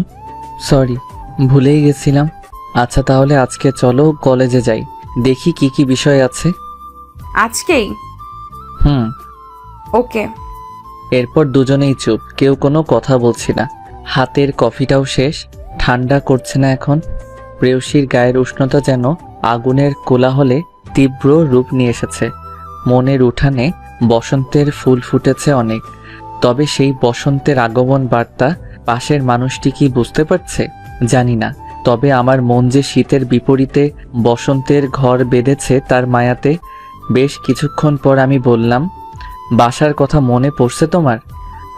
সরি, ভুলেই গেছিলাম। আচ্ছা, তাহলে আজকে চলো কলেজে যাই, দেখি কি কি বিষয় আছে। আজকেই? ওকে। এরপর দুজনেই চুপ, কেউ কোনো কথা বলছি না। হাতের কফিটাও শেষ। ঠান্ডা করছে না এখন। প্রেয়সীর গায়ের উষ্ণতা যেন আগুনের কোলাহলে তীব্র রূপ নিয়ে এসেছে। মনের উঠানে বসন্তের ফুল ফুটেছে অনেক, তবে সেই বসন্তের আগমন বার্তা পাশের মানুষটি কি বুঝতে পারছে জানি না। তবে আমার মন যে শীতের বিপরীতে বসন্তের ঘর বেঁধেছে তার মায়াতে। বেশ কিছুক্ষণ পর আমি বললাম, বাসার কথা মনে পড়ছে তোমার?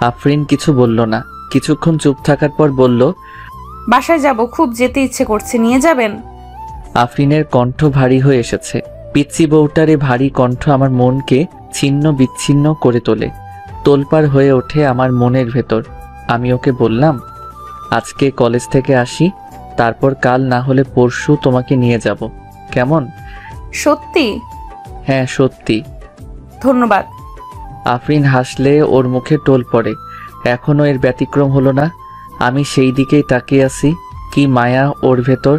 আফরিন কিছু বলল না। কিছুক্ষণ চুপ থাকার পর বলল, বাসায় যাব, খুব যেতে ইচ্ছে করছে, নিয়ে যাবেন? আফরিনের কণ্ঠ ভারী হয়ে এসেছে। পিচ্চি বউটারে ভারী কণ্ঠ আমার মনকে ছিন্ন বিচ্ছিন্ন করে তোলে, তোলপাড় হয়ে ওঠে আমার মনের ভেতর। আমি ওকে বললাম, আজকে কলেজ থেকে আসি, তারপর কাল না হলে পরশু তোমাকে নিয়ে যাব, কেমন? সত্যি? হ্যাঁ সত্যি। ধন্যবাদ। আফরিন হাসলে ওর মুখে টোল পড়ে। এখনও এর ব্যতিক্রম হলো না। আমি সেই দিকেই তাকিয়ে আছি। কি মায়া ওর ভেতর!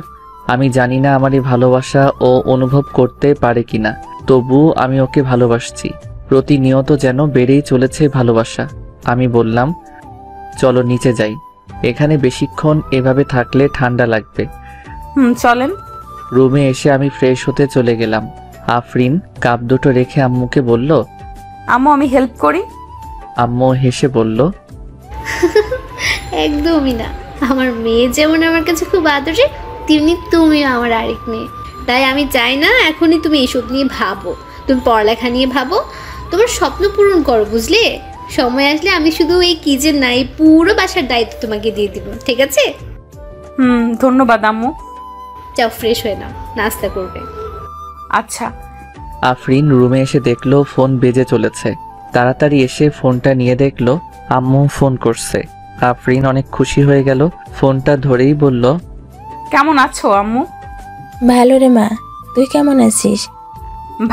আমি জানি না আমার এই ভালোবাসা ও অনুভব করতে পারে কিনা, তবু আমি ওকে ভালোবাসছি। প্রতিনিয়ত যেন বেড়েই চলেছে ভালোবাসা। আমি বললাম, চলো নিচে যাই, এখানে বেশিক্ষণ এভাবে থাকলে ঠান্ডা লাগবে। চলেন। রুমে এসে আমি ফ্রেশ হতে চলে গেলাম। আফরিন কাপ দুটো রেখে আম্মুকে বলল, আম্মু আমি হেল্প করি। আম্মু হেসে বলল, একদমই না, আমার মেয়ে যেমন আমার কাছে খুব আদরে, তেমনি তুমি আমার আরেক মেয়ে। তাই আমি চাই না এখনই তুমি এসব নিয়ে ভাবো, তুমি পড়ালেখা নিয়ে ভাবো, তোমার স্বপ্ন পূরণ করো, বুঝলে? সময় আসলে আমি শুধু এই কিচেন নাই, পুরো বাসার দায়িত্ব তোমাকে দিয়ে দিব, ঠিক আছে? ধন্যবাদ আম্মু। যাও ফ্রেশ হয়ে নাও, নাস্তা করবে। আচ্ছা। আফরিন রুমে এসে দেখলো ফোন বেজে চলেছে। তাড়াতাড়ি এসে ফোনটা নিয়ে দেখলো আম্মু ফোন করছে। আফরিন অনেক খুশি হয়ে গেল, ফোনটা ধরেই বলল, কেমন আছো আম্মু? ভালো রে মা, তুই কেমন আছিস?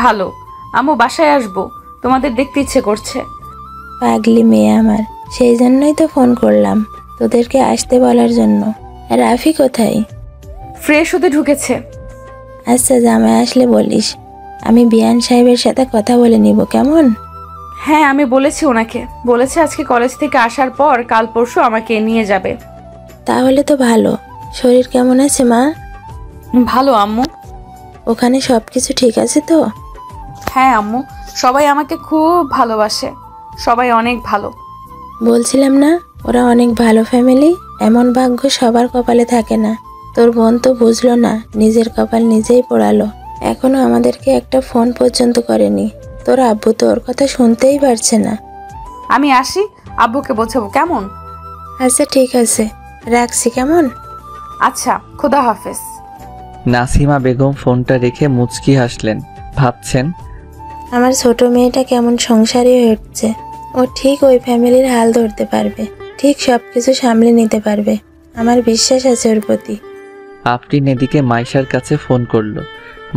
ভালো। আম্মু বাসায় আসবো, তোমাদের দেখতে ইচ্ছে করছে। পাগলি মেয়ে আমার, সেই জন্যই তো ফোন করলাম, তোদেরকে আসতে বলার জন্য। আর রাফি কোথায়? ফ্রেশ হতে ঢুকেছে। আচ্ছা, জামাই আসলে বলিস, আমি বিয়ান সাহেবের সাথে কথা বলে নিব, কেমন? হ্যাঁ আমি বলেছি ওনাকে, বলেছে আজকে কলেজ থেকে আসার পর কাল পরশু আমাকে নিয়ে যাবে। তাহলে তো ভালো। শরীর কেমন আছে মা? ভালো আম্মু। ওখানে সব কিছু ঠিক আছে তো? হ্যাঁ আম্মু, সবাই আমাকে খুব ভালোবাসে, সবাই অনেক ভালো। বলছিলাম না, ওরা অনেক ভালো ফ্যামিলি। এমন ভাগ্য সবার কপালে থাকে না। তোর বোন তো বুঝলো না, নিজের কপাল নিজেই পোড়ালো। এখনো আমাদেরকে একটা ফোন পর্যন্ত করেনি। তোর আব্বু তো ওর কথা শুনতেই পারছে না। আমি আসি, আব্বুকে বোঝাবো, কেমন? আচ্ছা ঠিক আছে, রাখছি, কেমন? আচ্ছা, খোদা হাফেজ। নাসিমা বেগম ফোনটা রেখে মুচকি হাসলেন। ভাবছেন, আমার ছোট মেয়েটা কেমন সংসারী হয়ে উঠছে। ও ঠিক ওই ফ্যামিলির হাল ধরতে পারবে, ঠিক সব কিছু সামলে নিতে পারবে। আমার বিশ্বাস আছে ওর প্রতি। আফরিন এদিকে মাইশার কাছে ফোন করলো।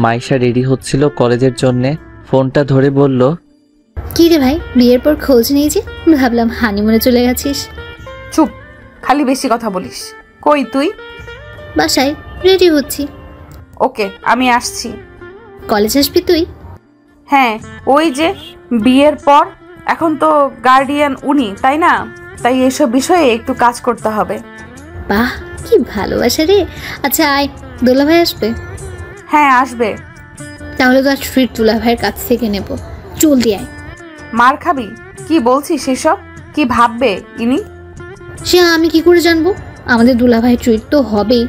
মাইশা রেডি হচ্ছিল কলেজের জন্যে। ফোনটা ধরে বলল, কি রে ভাই, বিয়ের পর খোঁজ নেই যে? ভাবলাম হানিমুনে চলে গেছিস। চুপ, খালি বেশি কথা বলিস। কই তুই? বাসায় রেডি হচ্ছি। ওকে, আমি আসছি। কলেজ আসবি তুই? হ্যাঁ, ওই যে বিয়ের পর, এখন তো গার্ডিয়ান উনি, তাই না? তাই এসব বিষয়ে একটু কাজ করতে হবে। বাহ, কি ভালোবাসা রে। আচ্ছা আয়, দোলা ভাই আসবে? হ্যাঁ আসবে। তাহলে তো আজ ট্রিট দুলা ভাইয়ের কাছ থেকে নেব, জলদি আয়। মার খাবি? কি বলছিস এসব? কি ভাববে ইনি? সে আমি কি করে জানবো? আমাদের দুলা ভাই ট্রিট তো হবেই।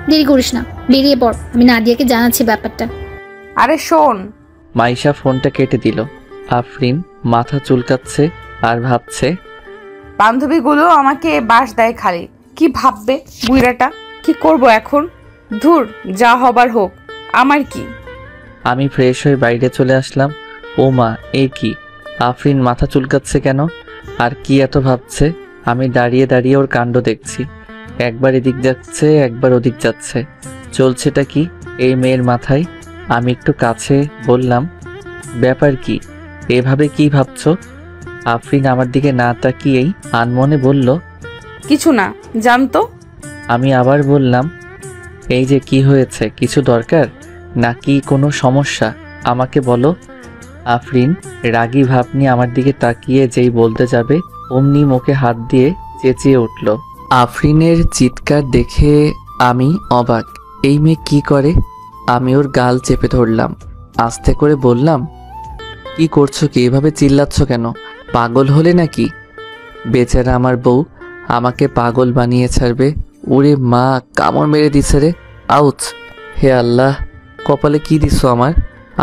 দেরি করিস না, বেরিয়ে পড়, আমি নাদিয়াকে জানাচ্ছি ব্যাপারটা। আরে শোন। মাইশা ফোনটা কেটে দিল। আফরিন মাথা চুলকাচ্ছে আর ভাবছে, বান্ধবীগুলো আমাকে বাস দেয় খালি, কি ভাববে বুইরাটা? কি করব এখন? ধুর, যা হবার হোক, আমার কি। আমি ফ্রেশ হয়ে বাইরে চলে আসলাম। ও মা, এ কি? আফরিন মাথা চুলকাচ্ছে কেন? আর কি এত ভাবছে? আমি দাঁড়িয়ে দাঁড়িয়ে ওর কাণ্ড দেখছি। একবার এদিক যাচ্ছে, একবার ওদিক যাচ্ছে। চলছেটা কি এই মেয়ের মাথায়? আমি একটু কাছে বললাম, ব্যাপার কি? এভাবে কি ভাবছো? আফরিন আমার দিকে না তাকিয়েই আনমনে বলল, কিছু না, জানতো। আমি আবার বললাম, এই যে কি হয়েছে, কিছু দরকার নাকি কোনো সমস্যা? আমাকে বলো। আফরিন রাগী ভাব নিয়ে আমার দিকে তাকিয়ে যেই বলতে যাবে অমনি মুখে হাত দিয়ে চেঁচিয়ে উঠল। আফরিনের চিৎকার দেখে আমি অবাক। এই মেয়ে কি করে? আমি ওর গাল চেপে ধরলাম, আস্তে করে বললাম, কি করছো কি? এভাবে চিল্লাচ্ছ কেন? পাগল হলে নাকি? বেচারা আমার বউ আমাকে পাগল বানিয়ে ছাড়বে। ওরে মা, কামড় মেরে দিছে রে। আউচ! হে আল্লাহ, কপালে কি দিছো আমার?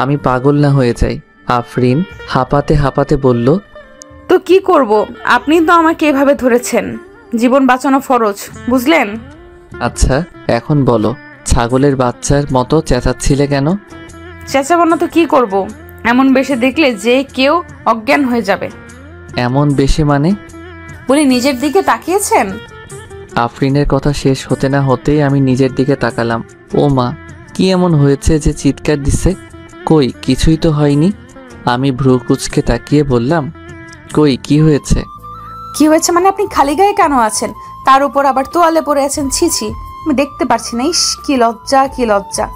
আমি পাগল না হয়ে যাই। আফরিন হাঁপাতে হাঁপাতে বলল, তো কি করব? আপনি তো আমাকে এভাবে ধরেছেন, জীবন বাঁচানো ফরজ, বুঝলেন? আচ্ছা এখন বলো, ছাগলের বাচ্চার মতো চেঁচাচ্ছিলে কেন? চেঁচাবো না তো কি করব? এমন বেশে দেখলে যে কেউ অজ্ঞান হয়ে যাবে। এমন বেশি মানে? বলি, নিজের দিকে তাকিয়েছেন? আফরিনের কথা শেষ হতে না হতেই আমি নিজের দিকে তাকালাম। ও মা, কি এমন হয়েছে যে চিৎকার দিছে? কই, কিছুই তো হয়নি। আমি ভ্রু কুঁচকে তাকিয়ে বললাম, কই কি হয়েছে? কি হয়েছে মানে? আপনি খালি গায়ে কেন আছেন? তার উপর আবার তোয়ালে পরে আছেন। ছিছি, আমি দেখতে পারছি না। ইস, কি লজ্জা, কি লজ্জা।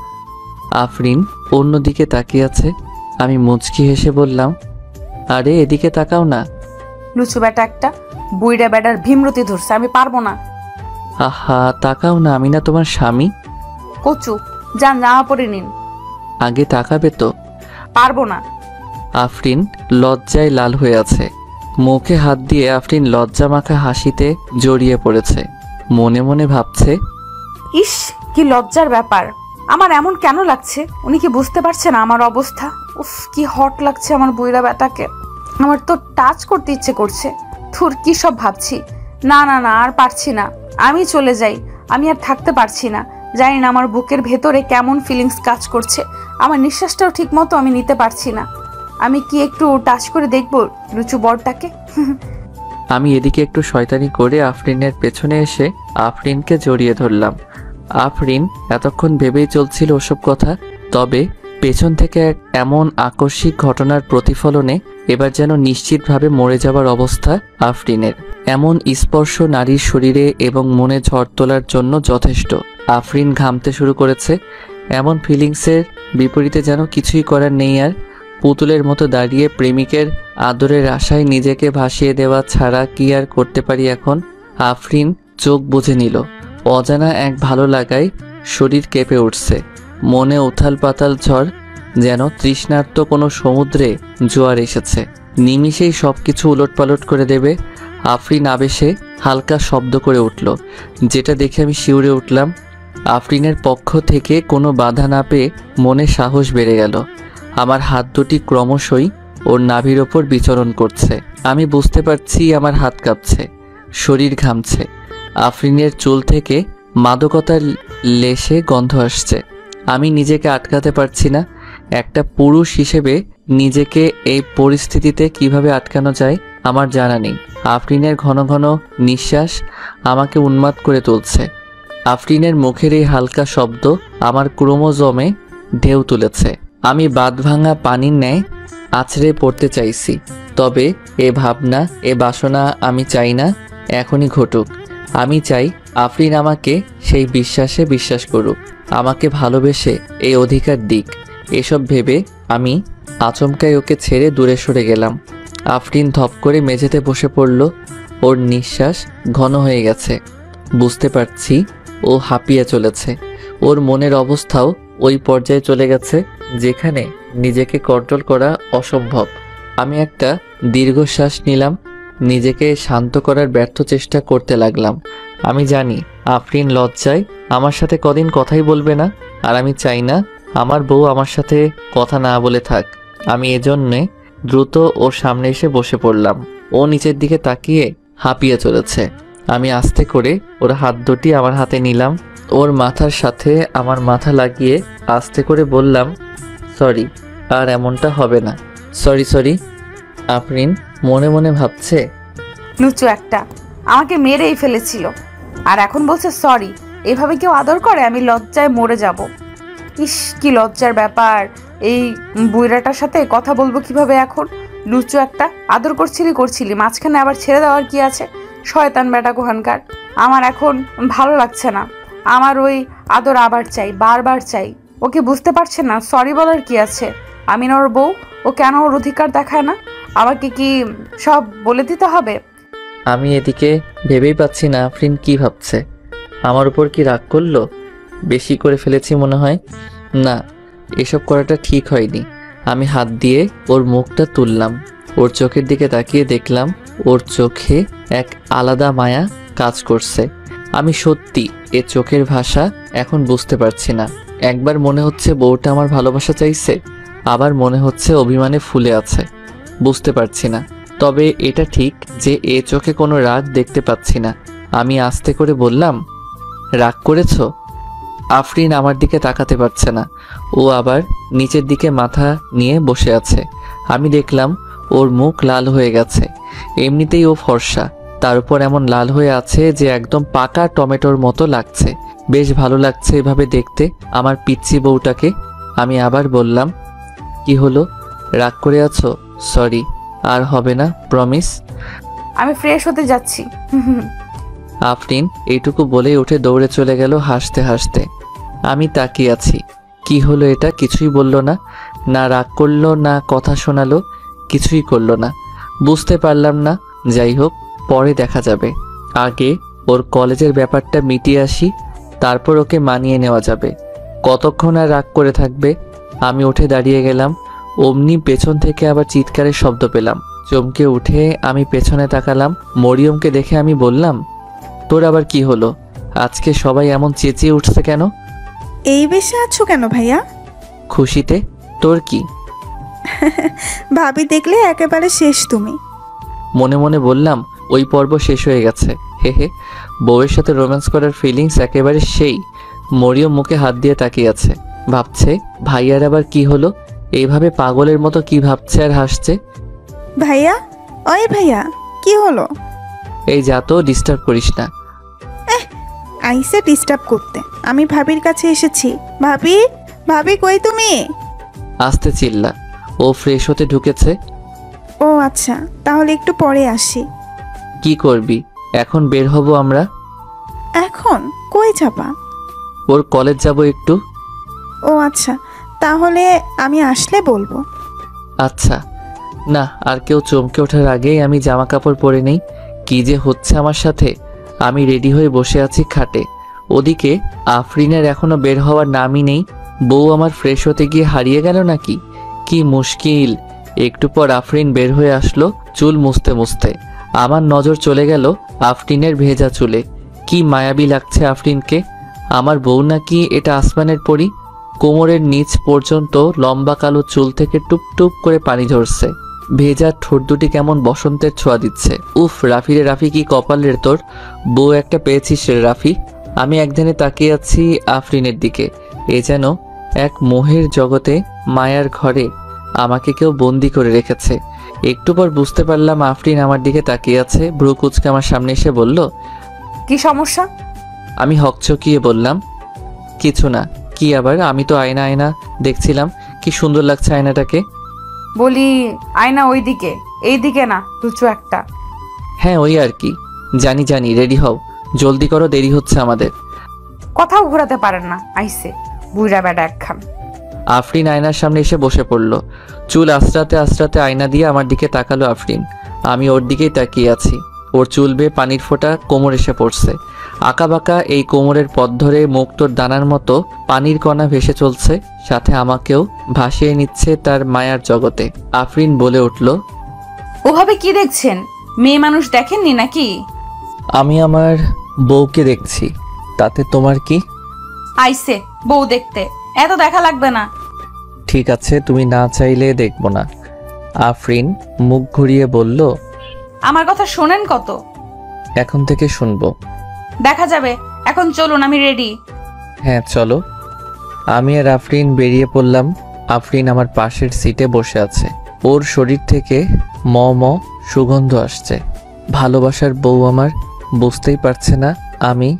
আফরিন অন্যদিকে তাকিয়ে আছে। আমি মুচকি হেসে বললাম, আরে এদিকে তাকাও না। লুচু বেটা একটা, বুইড়া বেটার ভীমরতি ধরছে, আমি পারবো না। আহা তাকাও না, আমি না তোমার স্বামী। কচু, যান জামা পরে নিন। আগে তাকাবে তো। পারবো না। আফরিন লজ্জায় লাল হয়ে আছে। মুখে হাত দিয়ে আফরিন লজ্জা মাখা হাসিতে জড়িয়ে পড়েছে। মনে মনে ভাবছে, ইস, কি লজ্জার ব্যাপার। আমার এমন কেন লাগছে? উনি কি বুঝতে পারছেন আমার অবস্থা? উফ, কি হট লাগছে আমার বুইড়া বেটাকে। আমার তো টাচ করতে ইচ্ছে করছে। থুর, কি সব ভাবছি। না না না, আর পারছি না। আমি চলে যাই, আমি আর থাকতে পারছি না। জানি না আমার বুকের ভেতরে কেমন ফিলিংস কাজ করছে। আমার নিঃশ্বাসটাও ঠিক মতো আমি নিতে পারছি না। আমি কি একটু টাচ করে দেখবো লুচু বরটাকে? আমি এদিকে একটু শয়তানি করে আফরিনের পেছনে এসে আফরিনকে জড়িয়ে ধরলাম। আফরিন এতক্ষণ ভেবেই চলছিল ওসব কথা, তবে পেছন থেকে এক এমন আকস্মিক ঘটনার প্রতিফলনে এবার যেন নিশ্চিতভাবে মরে যাবার অবস্থা আফরিনের। এমন স্পর্শ নারীর শরীরে এবং মনে ঝড় তোলার জন্য যথেষ্ট। আফরিন ঘামতে শুরু করেছে। এমন ফিলিংসের বিপরীতে যেন কিছুই করার নেই আর। পুতুলের মতো দাঁড়িয়ে প্রেমিকের আদরের আশায় নিজেকে ভাসিয়ে দেওয়া ছাড়া কি আর করতে পারি এখন? আফরিন চোখ বুজে নিল। অজানা এক ভালো লাগায় শরীর কেঁপে উঠছে। মনে উথাল পাতাল ঝড়, যেন তৃষ্ণার্ত কোনো সমুদ্রে জোয়ার এসেছে, নিমিষেই সব কিছু উলটপালট করে দেবে। আফরিন আবেশে হালকা শব্দ করে উঠল, যেটা দেখে আমি শিউরে উঠলাম। আফরিনের পক্ষ থেকে কোনো বাধা না পেয়ে মনে সাহস বেড়ে গেল। আমার হাত দুটি ক্রমশই ওর নাভির ওপর বিচরণ করছে। আমি বুঝতে পারছি আমার হাত কাঁপছে, শরীর ঘামছে। আফরিনের চুল থেকে মাদকতার লেশে গন্ধ আসছে। আমি নিজেকে আটকাতে পারছি না। একটা পুরুষ হিসেবে নিজেকে এই পরিস্থিতিতে কিভাবে আটকানো যায় আমার জানা নেই। আফরিনের ঘন ঘন নিঃশ্বাস আমাকে উন্মাদ করে তুলছে। আফরিনের মুখের এই হালকা শব্দ আমার ক্রোমোজোমে ঢেউ তুলেছে। আমি বাঁধভাঙা পানির ন্যায় আছড়ে পড়তে চাইছি। তবে এ ভাবনা, এ বাসনা আমি চাই না এখনই ঘটুক। আমি চাই আফরিন আমাকে সেই বিশ্বাসে বিশ্বাস করুক, আমাকে ভালোবেসে এই অধিকার দিক। এসব ভেবে আমি আচমকাই ওকে ছেড়ে দূরে সরে গেলাম। আফরিন ধপ করে মেঝেতে বসে পড়ল। ওর নিঃশ্বাস ঘন হয়ে গেছে। বুঝতে পারছি ও হাঁপিয়ে চলেছে। ওর মনের অবস্থাও ওই পর্যায়ে চলে গেছে যেখানে নিজেকে কন্ট্রোল করা অসম্ভব। আমি একটা দীর্ঘশ্বাস নিলাম, নিজেকে শান্ত করার ব্যর্থ চেষ্টা করতে লাগলাম। আমি জানি আফরিন লজ্জায় আমার সাথে কদিন কথাই বলবে না, আর আমি চাই না আমার বউ আমার সাথে কথা না বলে থাক। আমি এজন্যে দ্রুত ওর সামনে এসে বসে পড়লাম। ও নিচের দিকে তাকিয়ে হাঁপিয়ে চলেছে। আমি আস্তে করে ওর হাত দুটি আমার হাতে নিলাম। ওর মাথার সাথে আমার মাথা লাগিয়ে আস্তে করে বললাম, সরি, আর এমনটা হবে না। Sorry sorry. আফরিন মনে মনে ভাবছে, লুচু একটা, আমাকে মেরেই ফেলেছিল আর এখন বলছে সরি। এভাবে কেউ আদর করে? আমি লজ্জায় মরে যাব। ইস, কি লজ্জার ব্যাপার। এই বুইড়াটার সাথে কথা বলবো কিভাবে এখন? লুচু একটা, আদর করছিলি, মাঝখানে আবার ছেড়ে দেওয়ার কি আছে? শয়তান বেটা কোহানকার। আমার এখন ভালো লাগছে না। আমার ওই আদর আবার চাই, বারবার চাই। ওকে বুঝতে পারছে না সরি বলার কি আছে? আমি না ওর বউ, ও কেন ওর অধিকার দেখায় না? আমাকে কি সব বলে দিতে হবে? আমি এদিকে ভেবেই পাচ্ছি না আফরিন কি ভাবছে। আমার উপর কি রাগ করলো? বেশি করে ফেলেছি মনে হয়। না, এসব করাটা ঠিক হয়নি। আমি হাত দিয়ে ওর মুখটা তুললাম। ওর চোখের দিকে তাকিয়ে দেখলাম ওর চোখে এক আলাদা মায়া কাজ করছে। আমি সত্যি এর চোখের ভাষা এখন বুঝতে পারছি না। একবার মনে হচ্ছে বউটা আমার ভালোবাসা চাইছে, আবার মনে হচ্ছে অভিমানে ফুলে আছে। বুঝতে পারছি না, তবে এটা ঠিক যে এ চোখে কোনো রাগ দেখতে পাচ্ছি না। আমি আস্তে করে বললাম, রাগ করেছো? আফরিন আমার দিকে তাকাতে পারছে না। ও আবার নিচের দিকে মাথা নিয়ে বসে আছে। আমি দেখলাম ওর মুখ লাল হয়ে গেছে। এমনিতেই ও ফর্সা, তার উপর এমন লাল হয়ে আছে যে একদম পাকা টমেটোর মতো লাগছে। বেশ ভালো লাগছে এভাবে দেখতে আমার পিচ্চি বউটাকে। আমি আবার বললাম, কি হলো, রাগ করে আছো? সরি, আর হবে না, প্রমিস। আমি ফ্রেশ হতে যাচ্ছি। আফরিন এইটুকু বলেই উঠে দৌড়ে চলে গেল হাসতে হাসতে। আমি তাকিয়ে আছি। কি হলো এটা? কিছুই বলল না, না রাগ করলো, না কথা শোনালো, কিছুই করলো না। বুঝতে পারলাম না। যাই হোক, পরে দেখা যাবে। আগে ওর কলেজের ব্যাপারটা মিটিয়ে আসি, তারপর ওকে মানিয়ে নেওয়া যাবে। কতক্ষণ আর রাগ করে থাকবে? আমি উঠে দাঁড়িয়ে গেলাম। অমনি পেছন থেকে আবার চিৎকারের শব্দ পেলাম। চমকে উঠে আমি পেছনে তাকালাম। মরিয়মকে দেখে আমি বললাম, তোর আবার কি হলো? আজকে সবাই এমন চেঁচিয়ে উঠছে কেন? এই বেশে আছো কেন ভাইয়া? খুশিতে। তোর কি? ভাবি দেখলে একেবারে শেষ তুমি। মনে মনে বললাম, ওই পর্ব শেষ হয়ে গেছে। হে হে, বউয়ের সাথে রোম্যান্স করার ফিলিংস একেবারে সেই। মরিয়ম মুখে হাত দিয়ে তাকিয়ে আছে, ভাবছে ভাইয়ার আবার কি হলো। এইভাবে পাগলের মতো কি ভাবছে আর হাসছে। ভাইয়া, ওই ভাইয়া, কি হলো? এই যা তো, ডিস্টার্ব করিস না। আইসে ডিস্টার্ব করতে। আমি ভাবির কাছে এসেছি। ভাবি, ভাবি কই তুমি? আস্তে চিল্লা। ও ফ্রেশ হতে ঢুকেছে। ও আচ্ছা, তাহলে একটু পরে আসি। কি করবি? এখন বের হব আমরা। এখন কই যাবা? ওর কলেজ যাব একটু। ও আচ্ছা, তাহলে আমি আসলে বলবো। আচ্ছা। না, আর কেউ চমকে ওঠার আগেই আমি জামা কাপড় পরে নেই। কি যে হচ্ছে আমার সাথে। আমি রেডি হয়ে বসে আছি খাটে। ওদিকে আফরিনের এখনো বের হওয়ার নামই নেই। বউ আমার ফ্রেশ হতে গিয়ে হারিয়ে গেল নাকি? কি মুশকিল। একটু পর আফরিন বের হয়ে আসলো চুল মুছতে মুছতে। আমার নজর চলে গেল আফরিনের ভেজা চুলে। কি মায়াবী লাগছে আফরিনকে। আমার বউ নাকি এটা আসমানের পরি। কোমরের নিচ পর্যন্ত লম্বা কালো চুল থেকে টুপ টুপ করে পানি ঝরছে। ভেজা ঠোঁট দুটি কেমন বসন্তের ছোঁয়া দিচ্ছে। উফ, রাফি রে রাফি, কি কপালের তোর। বউ একটা পেয়েছিস রে রাফি। আমি একদিনে তাকিয়ে আছি আফরিনের দিকে। এ যেন এক মোহের জগতে, মায়ার ঘরে আমাকে কেউ বন্দি করে রেখেছে। একটু পর বুঝতে পারলাম আফরিন আমার দিকে তাকিয়ে আছে। ভ্রু কুচকে আমার সামনে এসে বলল, কি সমস্যা? আমি হকচকিয়ে বললাম, কিছু না। কি আবার? আমি তো আয়না আয়না দেখছিলাম। কি সুন্দর লাগছে আয়নাটাকে। বলি, আয়না ওই দিকে, এই দিকে না, তুচু একটা। হ্যাঁ, ওই আর কি। জানি জানি, রেডি হও, জলদি করো, দেরি হচ্ছে আমাদের। কথাও ঘোরাতে পারেন না, আইসে বুইরা বেড়া একখান। আফরিন আয়নার সামনে এসে বসে পড়ল। চুল আস্রাতে আস্রাতে আয়না দিয়ে আমার দিকে তাকালো আফরিন। আমি ওর দিকেই তাকিয়ে আছি। ওর চুল বেয়ে পানির ফোঁটা কোমর এসে পড়ছে। আঁকাবাঁকা এই কোমরের পথ ধরে মুক্তোর দানার মতো পানির কণা ভেসে চলছে, সাথে আমাকেও ভাসিয়ে নিচ্ছে তার মায়ার জগতে। আফরিন বলে উঠল, ওভাবে কি দেখছেন? মেয়ে মানুষ দেখেননি নাকি? আমি আমার বউকে দেখছি, তাতে তোমার কি? আইসে বউ দেখতে, এত দেখা লাগবে না। ঠিক আছে, তুমি না চাইলে দেখব না। আফরিন মুখ ঘুরিয়ে বলল, আমার কথা শোনেন কত? এখন থেকে শুনবো। দেখা যাবে, এখন চলুন, আমি রেডি। হ্যাঁ চলো। আমি আর আফরিন বেরিয়ে পড়লাম। আফরিন আমার পাশের সিটে বসে আছে। ওর শরীর থেকে ম ম সুগন্ধ আসছে। ভালোবাসার বউ আমার। বুঝতেই পারছে না আমি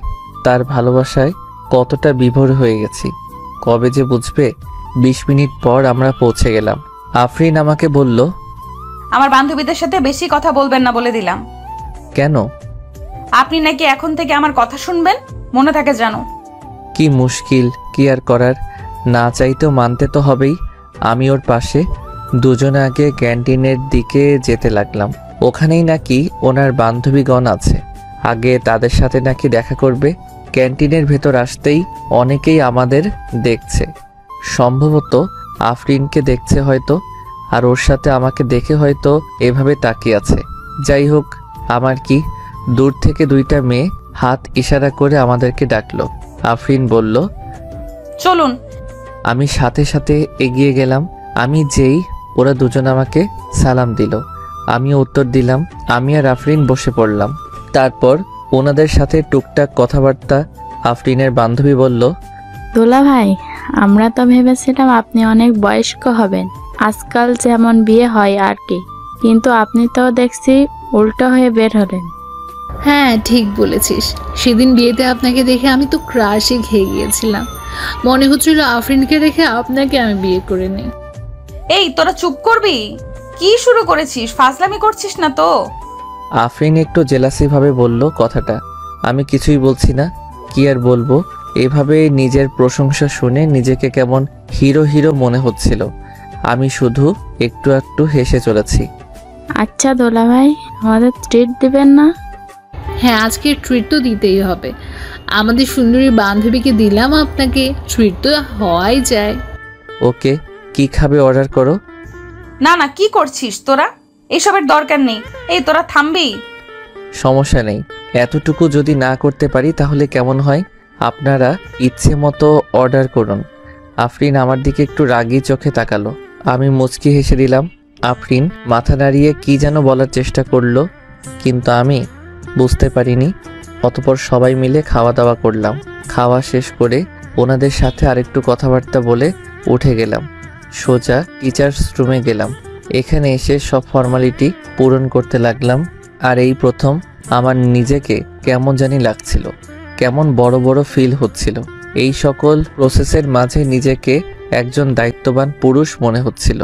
তার ভালোবাসায় কতটা বিভোর হয়ে গেছি। কবে যে বুঝবে। 20 মিনিট পর আমরা পৌঁছে গেলাম। আফরিন আমাকে বলল, আমার বান্ধবীদের সাথে বেশি কথা বলবেন না বলে দিলাম। কেন? আপনি নাকি এখন থেকে আমার কথা শুনবেন, মনে থাকে জানো। কি মুশকিল, কি আর করার। না চাইতেও মানতে তো হবেই। আমি ওর পাশে। দুজনে আগে ক্যান্টিনের দিকে যেতে লাগলাম। ওখানেই নাকি ওনার বান্ধবীগণ আছে। আগে তাদের সাথে নাকি দেখা করবে। ক্যান্টিনের ভেতর আসতেই অনেকেই আমাদের দেখছে। সম্ভবত আফরিনকে দেখছে হয়তো, আর ওর সাথে আমাকে দেখে হয়তো এভাবে তাকিয়ে আছে। যাই হোক, আমার কি, দূর থেকে দুইটা মেয়ে হাত ইশারা করে আমাদেরকে ডাকলো। আফরিন বলল, চলুন। আমি সাথে সাথে এগিয়ে গেলাম। আমি যেই, ওরা দুজন আমাকে সালাম দিল। আমিও উত্তর দিলাম। আমি আর আফরিন বসে পড়লাম। তারপর ওনাদের সাথে টুকটাক কথাবার্তা। আফরিনের বান্ধবী বলল, দোলা ভাই, আমরা তো ভেবেছিলাম আপনি অনেক বয়স্ক হবেন, আজকাল যেমন বিয়ে হয় আর কি, কিন্তু আপনি তো দেখছি উল্টো হয়ে বের হলেন। হ্যাঁ, ঠিক বলেছিস। সেদিন বিয়েতে আপনাকে দেখে আমি তো ক্রাশে খেয়ে গিয়েছিলাম। মনে হচ্ছিল আফরিনকে রেখে আপনাকে আমি বিয়ে করে নিই। এই তোরা চুপ করবি? কি শুরু করেছিস? ফাজলামি করছিস না তো? আফরিন একটু জেলাসি ভাবে বলল কথাটা। আমি কিছুই বলছি না, কি আর বলবো। এভাবে নিজের প্রশংসা শুনে নিজেকে কেমন হিরো হিরো মনে হচ্ছিল। আমি শুধু একটু একটু হেসে চলেছি। আচ্ছা দোলা ভাই, আমাদের ট্রিট দিবেন না? হ্যাঁ, আজকে ট্রিট তো দিতেই হবে। আমাদের সুন্দরী বান্ধবীকে দিলাম, আপনাকে ট্রিট তো হওয়াই যায়। ওকে, কি খাবে অর্ডার করো। না না, কি করছিস তোরা? এসবের দরকার নেই। এই তোরা থামবি? সমস্যা নেই, এতটুকু যদি না করতে পারি তাহলে কেমন হয়? আপনারা ইচ্ছে মতো অর্ডার করুন। আফরিন আমার দিকে একটু রাগী চোখে তাকালো। আমি মুচকি হেসে দিলাম। আফরিন মাথা নাড়িয়ে কি যেন বলার চেষ্টা করলো, কিন্তু আমি বুঝতে পারিনি। অতঃপর সবাই মিলে খাওয়া দাওয়া করলাম। খাওয়া শেষ করে ওনাদের সাথে আরেকটু কথাবার্তা বলে উঠে গেলাম। সোজা টিচার্স রুমে গেলাম। এখানে এসে সব ফর্মালিটি পূরণ করতে লাগলাম। আর এই প্রথম আমার নিজেকে কেমন জানি লাগছিল, কেমন বড় বড় ফিল হচ্ছিল। এই সকল প্রসেসের মাঝে নিজেকে একজন দায়িত্ববান পুরুষ মনে হচ্ছিল।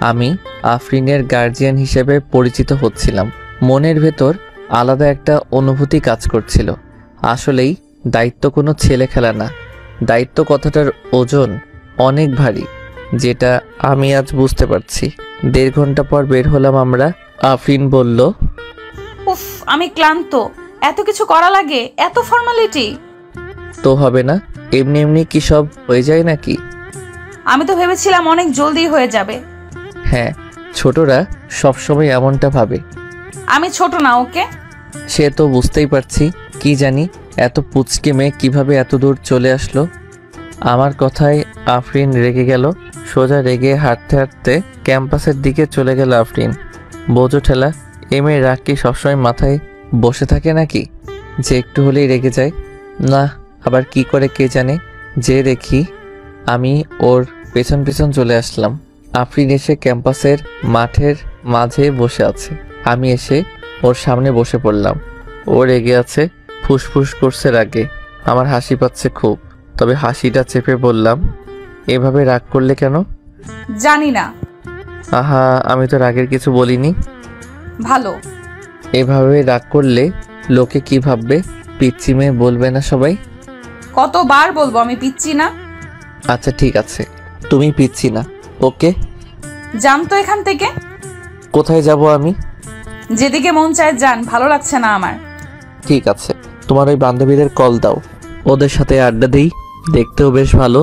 আমি আফরিনের গার্জিয়ান হিসেবে পরিচিত হচ্ছিলাম। মনের ভেতর আলাদা একটা অনুভূতি কাজ করছিল। আসলেই দায়িত্ব কোনো ছেলে খেলা না। দায়িত্ব কথাটার ওজন অনেক ভারী, যেটা আমি আজ বুঝতে পারছি। 1.5 ঘন্টা পর বের হলাম আমরা। আফরিন বলল, উফ, আমি ক্লান্ত। এত কিছু করা লাগে, এত ফর্মালিটি। তো হবে না, এমনি এমনি কি সব হয়ে যায় নাকি? আমি তো ভেবেছিলাম অনেক জলদি হয়ে যাবে। হ্যাঁ, ছোটরা সবসময় এমনটা ভাবে। আমি ছোট না, ওকে? সে তো বুঝতেই পারছি। কি জানি এত পুচকে মেয়ে কিভাবে এত দূর চলে আসলো। আমার কথায় আফরিন রেগে গেল। সোজা রেগে হাঁটতে হাঁটতে ক্যাম্পাসের দিকে চলে গেল আফরিন। বোঝো ঠেলা, এ মেয়ে রাগ কি সবসময় মাথায় বসে থাকে নাকি, যে একটু হলেই রেগে যায়? না, আবার কি করে কে জানে। যে দেখি আমি ওর পেছন পেছন চলে আসলাম। আফরিন এসে ক্যাম্পাসের মাঠের মাঝে বসে আছে। আমি এসে ওর সামনে বসে পড়লাম। ও রেগে আছে, ফুসফুস করছে রাগে। আমার হাসি পাচ্ছে খুব, তবে হাসিটা চেপে বললাম, এভাবে রাগ করলে কেন? জানি না। আহা, আমি তো রাগের কিছু বলিনি। ভালো। এভাবে রাগ করলে লোকে কি ভাববে? পিচ্চি মেয়ে বলবে না সবাই? কতবার বলবো আমি পিচ্ছি না? আচ্ছা ঠিক আছে, তুমি পিচ্ছি না, ওকে। যান তো এখান থেকে। কোথায় যাব আমি? যেদিকে মন চায় যান, ভালো লাগছে না আমার। ঠিক আছে, তোমার ওই বান্ধবীদের কল দাও, ওদের সাথে আড্ডা দিই, দেখতেও বেশ ভালো।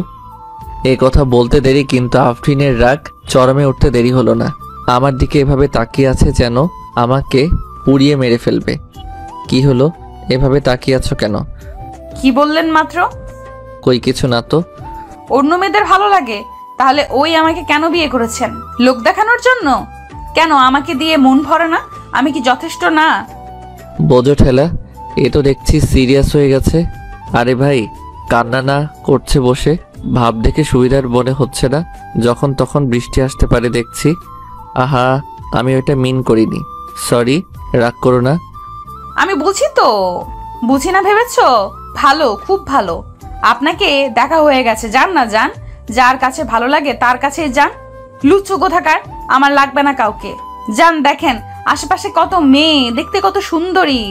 এই কথা বলতে দেরি, কিন্তু আফরিনের রাগ চরমে উঠতে দেরি হলো না। আমার দিকে এভাবে তাকিয়ে আছে যেন আমাকে পুড়িয়ে মেরে ফেলবে। কি হলো, এভাবে তাকিয়ে আছো কেন? কি বললেন মাত্র? কই কিছু না তো। অন্য মেয়েদের ভালো লাগে, তাহলে ওই আমাকে কেন বিয়ে করেছেন? লোক দেখানোর জন্য? কেন আমাকে দিয়ে মন ভরে না? আমি কি যথেষ্ট না? বোঝো ঠেলা, এ তো দেখছি সিরিয়াস হয়ে গেছে। আরে ভাই, কান্না না করছে বসে, ভাব দেখে সুবিধার মনে হচ্ছে না। যখন তখন বৃষ্টি আসতে পারে দেখছি। আহা, আমি ওইটা মিন করিনি, সরি, রাগ করো না। আমি বুঝি তো, বুঝি না ভেবেছো? ভালো, খুব ভালো। আপনাকে দেখা হয়ে গেছে, যান না যান। যার কাছে ভালো লাগে তার কাছে যান। লুচ্চু কোথাকার, আমার লাগবে না কাউকে। যান, দেখেন আশেপাশে কত মেয়ে, দেখতে কত সুন্দরী।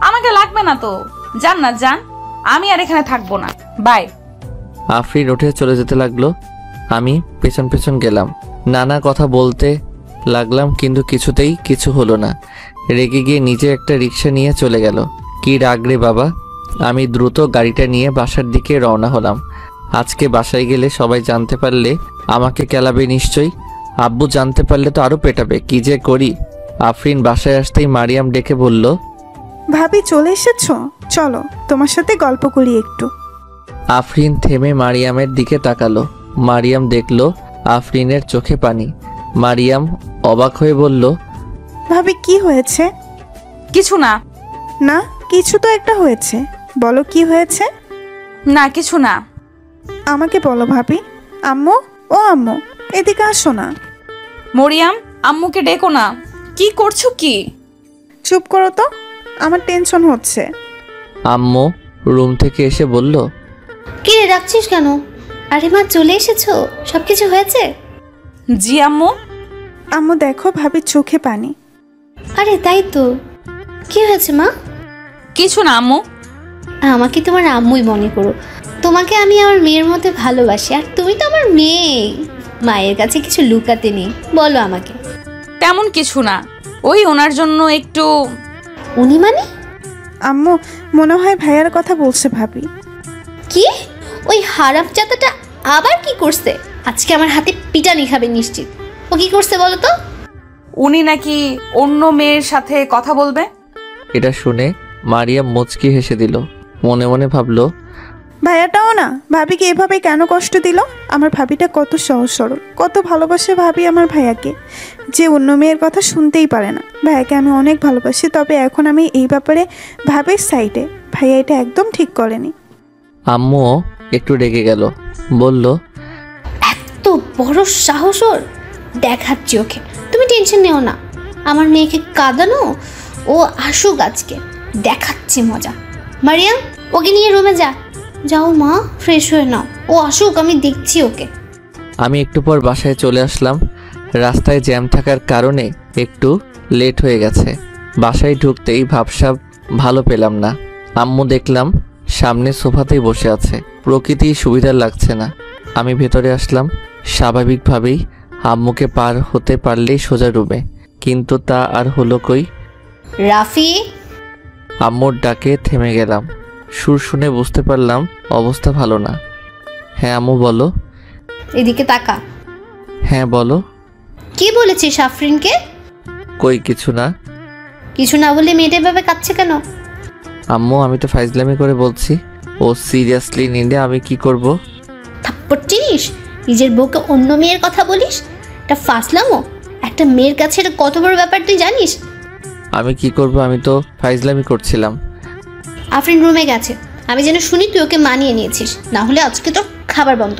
আমাকে লাগবে না তো, যান না যান। আমি আর এখানে থাকবো না, বাই। আফরিন উঠে চলে যেতে লাগলো। আমি পেছন পেছন গেলাম, নানা কথা বলতে লাগলাম, কিন্তু কিছুতেই কিছু হলো না। রেগে গিয়ে নিজে একটা রিক্সা নিয়ে চলে গেল। কি রাগ রে বাবা। আমি দ্রুত গাড়িটা নিয়ে বাসার দিকে রওনা হলাম। আজকে বাসায় গেলে সবাই জানতে পারলে আমাকে কেলাবে নিশ্চয়ই। আব্বু জানতে পারলে তো আরও পেটাবে। কি যে করি। আফরিন বাসায় আসতেই মারিয়াম ডেকে বলল, ভাবি চলে এসেছো, চলো তোমার সাথে গল্প করি একটু। আফরিন থেমে মারিয়ামের দিকে তাকালো। মারিয়াম দেখলো আফরিনের চোখে পানি। মারিয়াম অবাক হয়ে বলল, ভাবি কি হয়েছে? কিছু না। না কিছু তো একটা হয়েছে, বলো কি হয়েছে? না কিছু না। আমাকে বলো ভাবি। আম্মু, ও আম্মু, এদিকে আসো না। মরিয়াম, আম্মুকে ডেকো না। কি করছো কি? চুপ করো তো, আমার টেনশন হচ্ছে। আম্মু রুম থেকে এসে বলল, কি রে ডাকছিস কেন? আরে মা চলে এসেছো, সব কিছু হয়েছে? জি আম্মু। আম্মু দেখো ভাবির চোখে পানি। আরে তাই তো, কি হয়েছে মা? কিছু না আম্মু। আমাকে তোমার আম্মুই মনে করো। তোমাকে আমি আমার মেয়ের মতো ভালোবাসি, আর তুমি তো আমার মেয়ে। মায়ের কাছে কিছু লুকাতে নেই, বলো আমাকে। তেমন কিছু না, ওই ওনার জন্য একটু। উনি মানে? আম্মু মনে হয় ভাইয়ার কথা বলছে ভাবি। কি? ওই হারামজাদাটা আবার কি করছে? আজকে আমার হাতে পিটানি খাবে নিশ্চিত। ও কি করছে বলো তো? উনি নাকি অন্য মেয়ের সাথে কথা বলবে। এটা শুনে মারিয়াম মুচকি হেসে দিল। মনে মনে ভাবলো, ভাইয়াটাও না ভাবিকে এভাবে কেন কষ্ট দিল। আমার ভাবিটা কত সহজ সরল, কত ভালোবাসে ভাবি আমার ভাইয়াকে, যে অন্য মেয়ের কথা শুনতেই পারে না। ভাইয়াকে আমি অনেক ভালোবাসি, তবে এখন আমি এই ব্যাপারে ভাবির সাইডে। ভাইয়া এটা একদম ঠিক করেনি। আম্মুও একটু রেগে গেল, বলল, এত বড় সাহস ওর! দেখাচ্ছি ওকে, তুমি টেনশন নিও না। আমার মেয়েকে কাঁদানো, ও আসুক আজকে, দেখাচ্ছি মজা। মারিয়াম, ওকে নিয়ে রুমে যা। যাও মা, ফ্রেশ হয়ে নাও, ও আসুক, আমি দেখছি ওকে। আমি একটু পর বাসায় চলে আসলাম। রাস্তায় জ্যাম থাকার কারণে একটু লেট হয়ে গেছে। বাসায় ঢুকতেই ভাবসাব ভালো পেলাম না। আম্মু দেখলাম সামনে সোফাতেই বসে আছে। প্রকৃতি সুবিধার লাগছে না। আমি ভেতরে আসলাম। স্বাভাবিকভাবেই আম্মুকে পার হতে পারলেই সোজা রুমে, কিন্তু তা আর হলো কই। রাফি! আম্মুর ডাকে থেমে গেলাম। সুর শুনে বুঝতে পারলাম অবস্থা ভালো না। হ্যাঁ আম্মু বলো। এদিকে তাকা। হ্যাঁ বলো। কি বলেছিস আফরিনকে? কই কিছু না। কিছু না বলে মেয়েটা এভাবে কাঁদছে কেন? আম্মু আমি তো ফাইজলামি করে বলছি। ও সিরিয়াসলি নিলে আমি কি করব? থাপ্পড় চিনিস? নিজের বউকে অন্য মেয়ের কথা বলিস? এটা ফাসলামো। একটা মেয়ের কাছে এটা কত বড় ব্যাপার তুই জানিস? আমি কি করব? আমি তো ফাইজলামি করছিলাম। আফরিন রুমে গেছে, আমি যেন শুনি তুই ওকে মানিয়ে নিয়েছিস, না হলে আজকে তোর খাবার বন্ধ।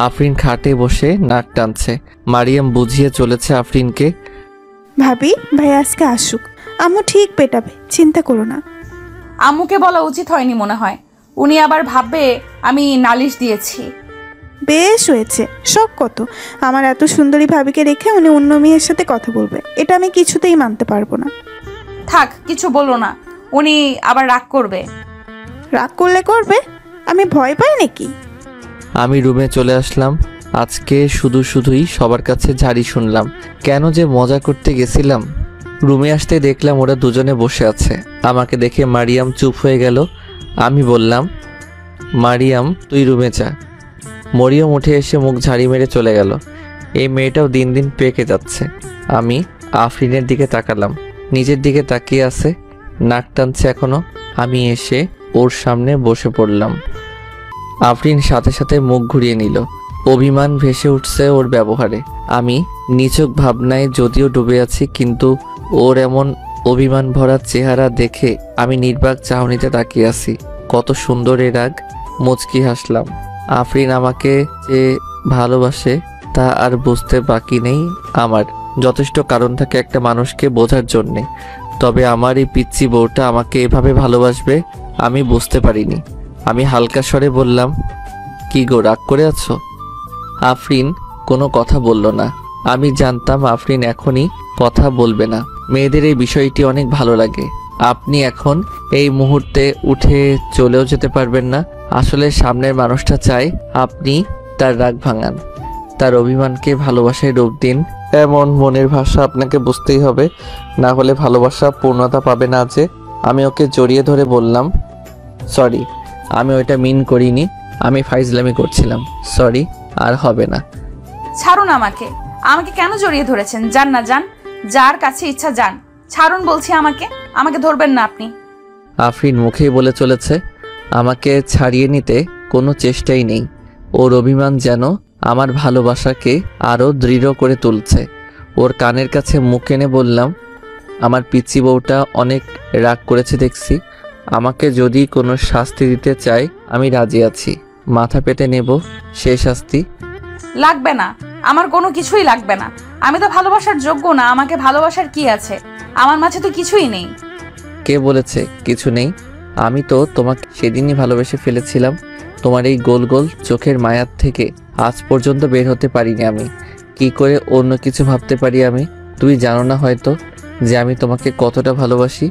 আফরিন খাটে বসে নাক টানছে। মারিয়াম বুঝিয়ে চলেছে আফরিনকে, ভাবি ভাইয়া আজকে আসুক, আম্মু ঠিক পেটাবে, চিন্তা করো না। আম্মুকে বলা উচিত হয়নি মনে হয়। উনি আবার ভাববে আমি নালিশ দিয়েছি। বেশ হয়েছে, শখ কত আমার এত সুন্দরী ভাবিকে রেখে উনি অন্য মেয়ের সাথে কথা বলবে, এটা আমি কিছুতেই মানতে পারবো না। থাক, কিছু বলো না, উনি আবার রাগ করবে। রাগ করলে করবে, আমি ভয় পাই নাকি? আমি রুমে চলে আসলাম। আজকে শুধুই সবার কাছে ঝাড়ি শুনলাম। কেন যে মজা করতে গেছিলাম। রুমে আসতে দেখলাম ওরা দুজনে বসে আছে। আমাকে দেখে মারিয়াম চুপ হয়ে গেল। আমি বললাম, মারিয়াম তুই রুমে যা। মরিয়ম উঠে এসে মুখ ঝাড়ি মেরে চলে গেল। এই মেয়েটাও দিন দিন পেকে যাচ্ছে। আমি আফরিনের দিকে তাকালাম। নিজের দিকে তাকিয়ে আছে, নাক টানছে এখনো। আমি এসে ওর সামনে বসে পড়লাম। আফরিন সাথে সাথে মুখ ঘুরিয়ে নিল। অভিমান ভেসে উঠছে ওর ব্যবহারে। আমি নিছক ভাবনায় যদিও ডুবে আছি, কিন্তু ওর এমন অভিমান ভরা চেহারা দেখে আমি নির্বাক চাহনিতে তাকিয়ে আছি। কত সুন্দর এ রাগ। মুচকি হাসলাম। আফরিন আমাকে যে ভালোবাসে তা আর বুঝতে বাকি নেই আমার। যথেষ্ট কারণ থাকে একটা মানুষকে বোঝার জন্যে, তবে আমার এই পিচ্চি বউটা আমাকে এভাবে ভালোবাসবে আমি বুঝতে পারিনি। আমি হালকা স্বরে বললাম, কি গো রাগ করে আছো? আফরিন কোনো কথা বলল না। আমি জানতাম আফরিন এখনই কথা বলবে না। মেয়েদের এই বিষয়টি অনেক ভালো লাগে। আপনি এখন এই মুহূর্তে উঠে চলেও যেতে পারবেন না। আসলে সামনের মানুষটা চায় আপনি তার রাগ ভাঙান, তার অভিমানকে ভালোবাসায় রূপ দিন। এমন মনের ভাষা আপনাকে বুঝতেই হবে, না হলে ভালোবাসা পূর্ণতা পাবে না। যে আমি ওকে জড়িয়ে ধরে বললাম, সরি, আমি ওইটা মিন করিনি, আমি ফাইজলামি করছিলাম, সরি, আর হবে না। ছাড়ুন আমাকে। আমাকে কেন জড়িয়ে ধরেছেন? যান না, যান, যার কাছে ইচ্ছা যান। ছাড়ুন বলছি আমাকে, আমাকে ধরবেন না আপনি। আফরিন মুখেই বলে চলেছে, আমাকে ছাড়িয়ে নিতে কোনো চেষ্টাই নেই। ওর অভিমান যেন আমার ভালোবাসাকে আরও দৃঢ় করে তুলছে। ওর কানের কাছে মুখ এনে বললাম, আমার পিচ্চি বউটা অনেক রাগ করেছে দেখছি। আমাকে যদি কোনো শাস্তি দিতে চায় আমি রাজি আছি। মাথা পেতে নেব সেই শাস্তি। লাগবে না, আমার কোনো কিছুই লাগবে না। আমি তো ভালোবাসার যোগ্য না। আমাকে ভালোবাসার কি আছে? আমার মাঝে তো কিছুই নেই। কে বলেছে কিছু নেই? আমি তো তোমাকে সেদিনই ভালোবেসে ফেলেছিলাম। তোমার এই গোল গোল চোখের মায়ার থেকে আজ পর্যন্ত বের হতে পারিনি আমি। কি করে অন্য কিছু ভাবতে পারি আমি? তুমি জানো না হয়তো যে আমি তোমাকে কতটা ভালোবাসি।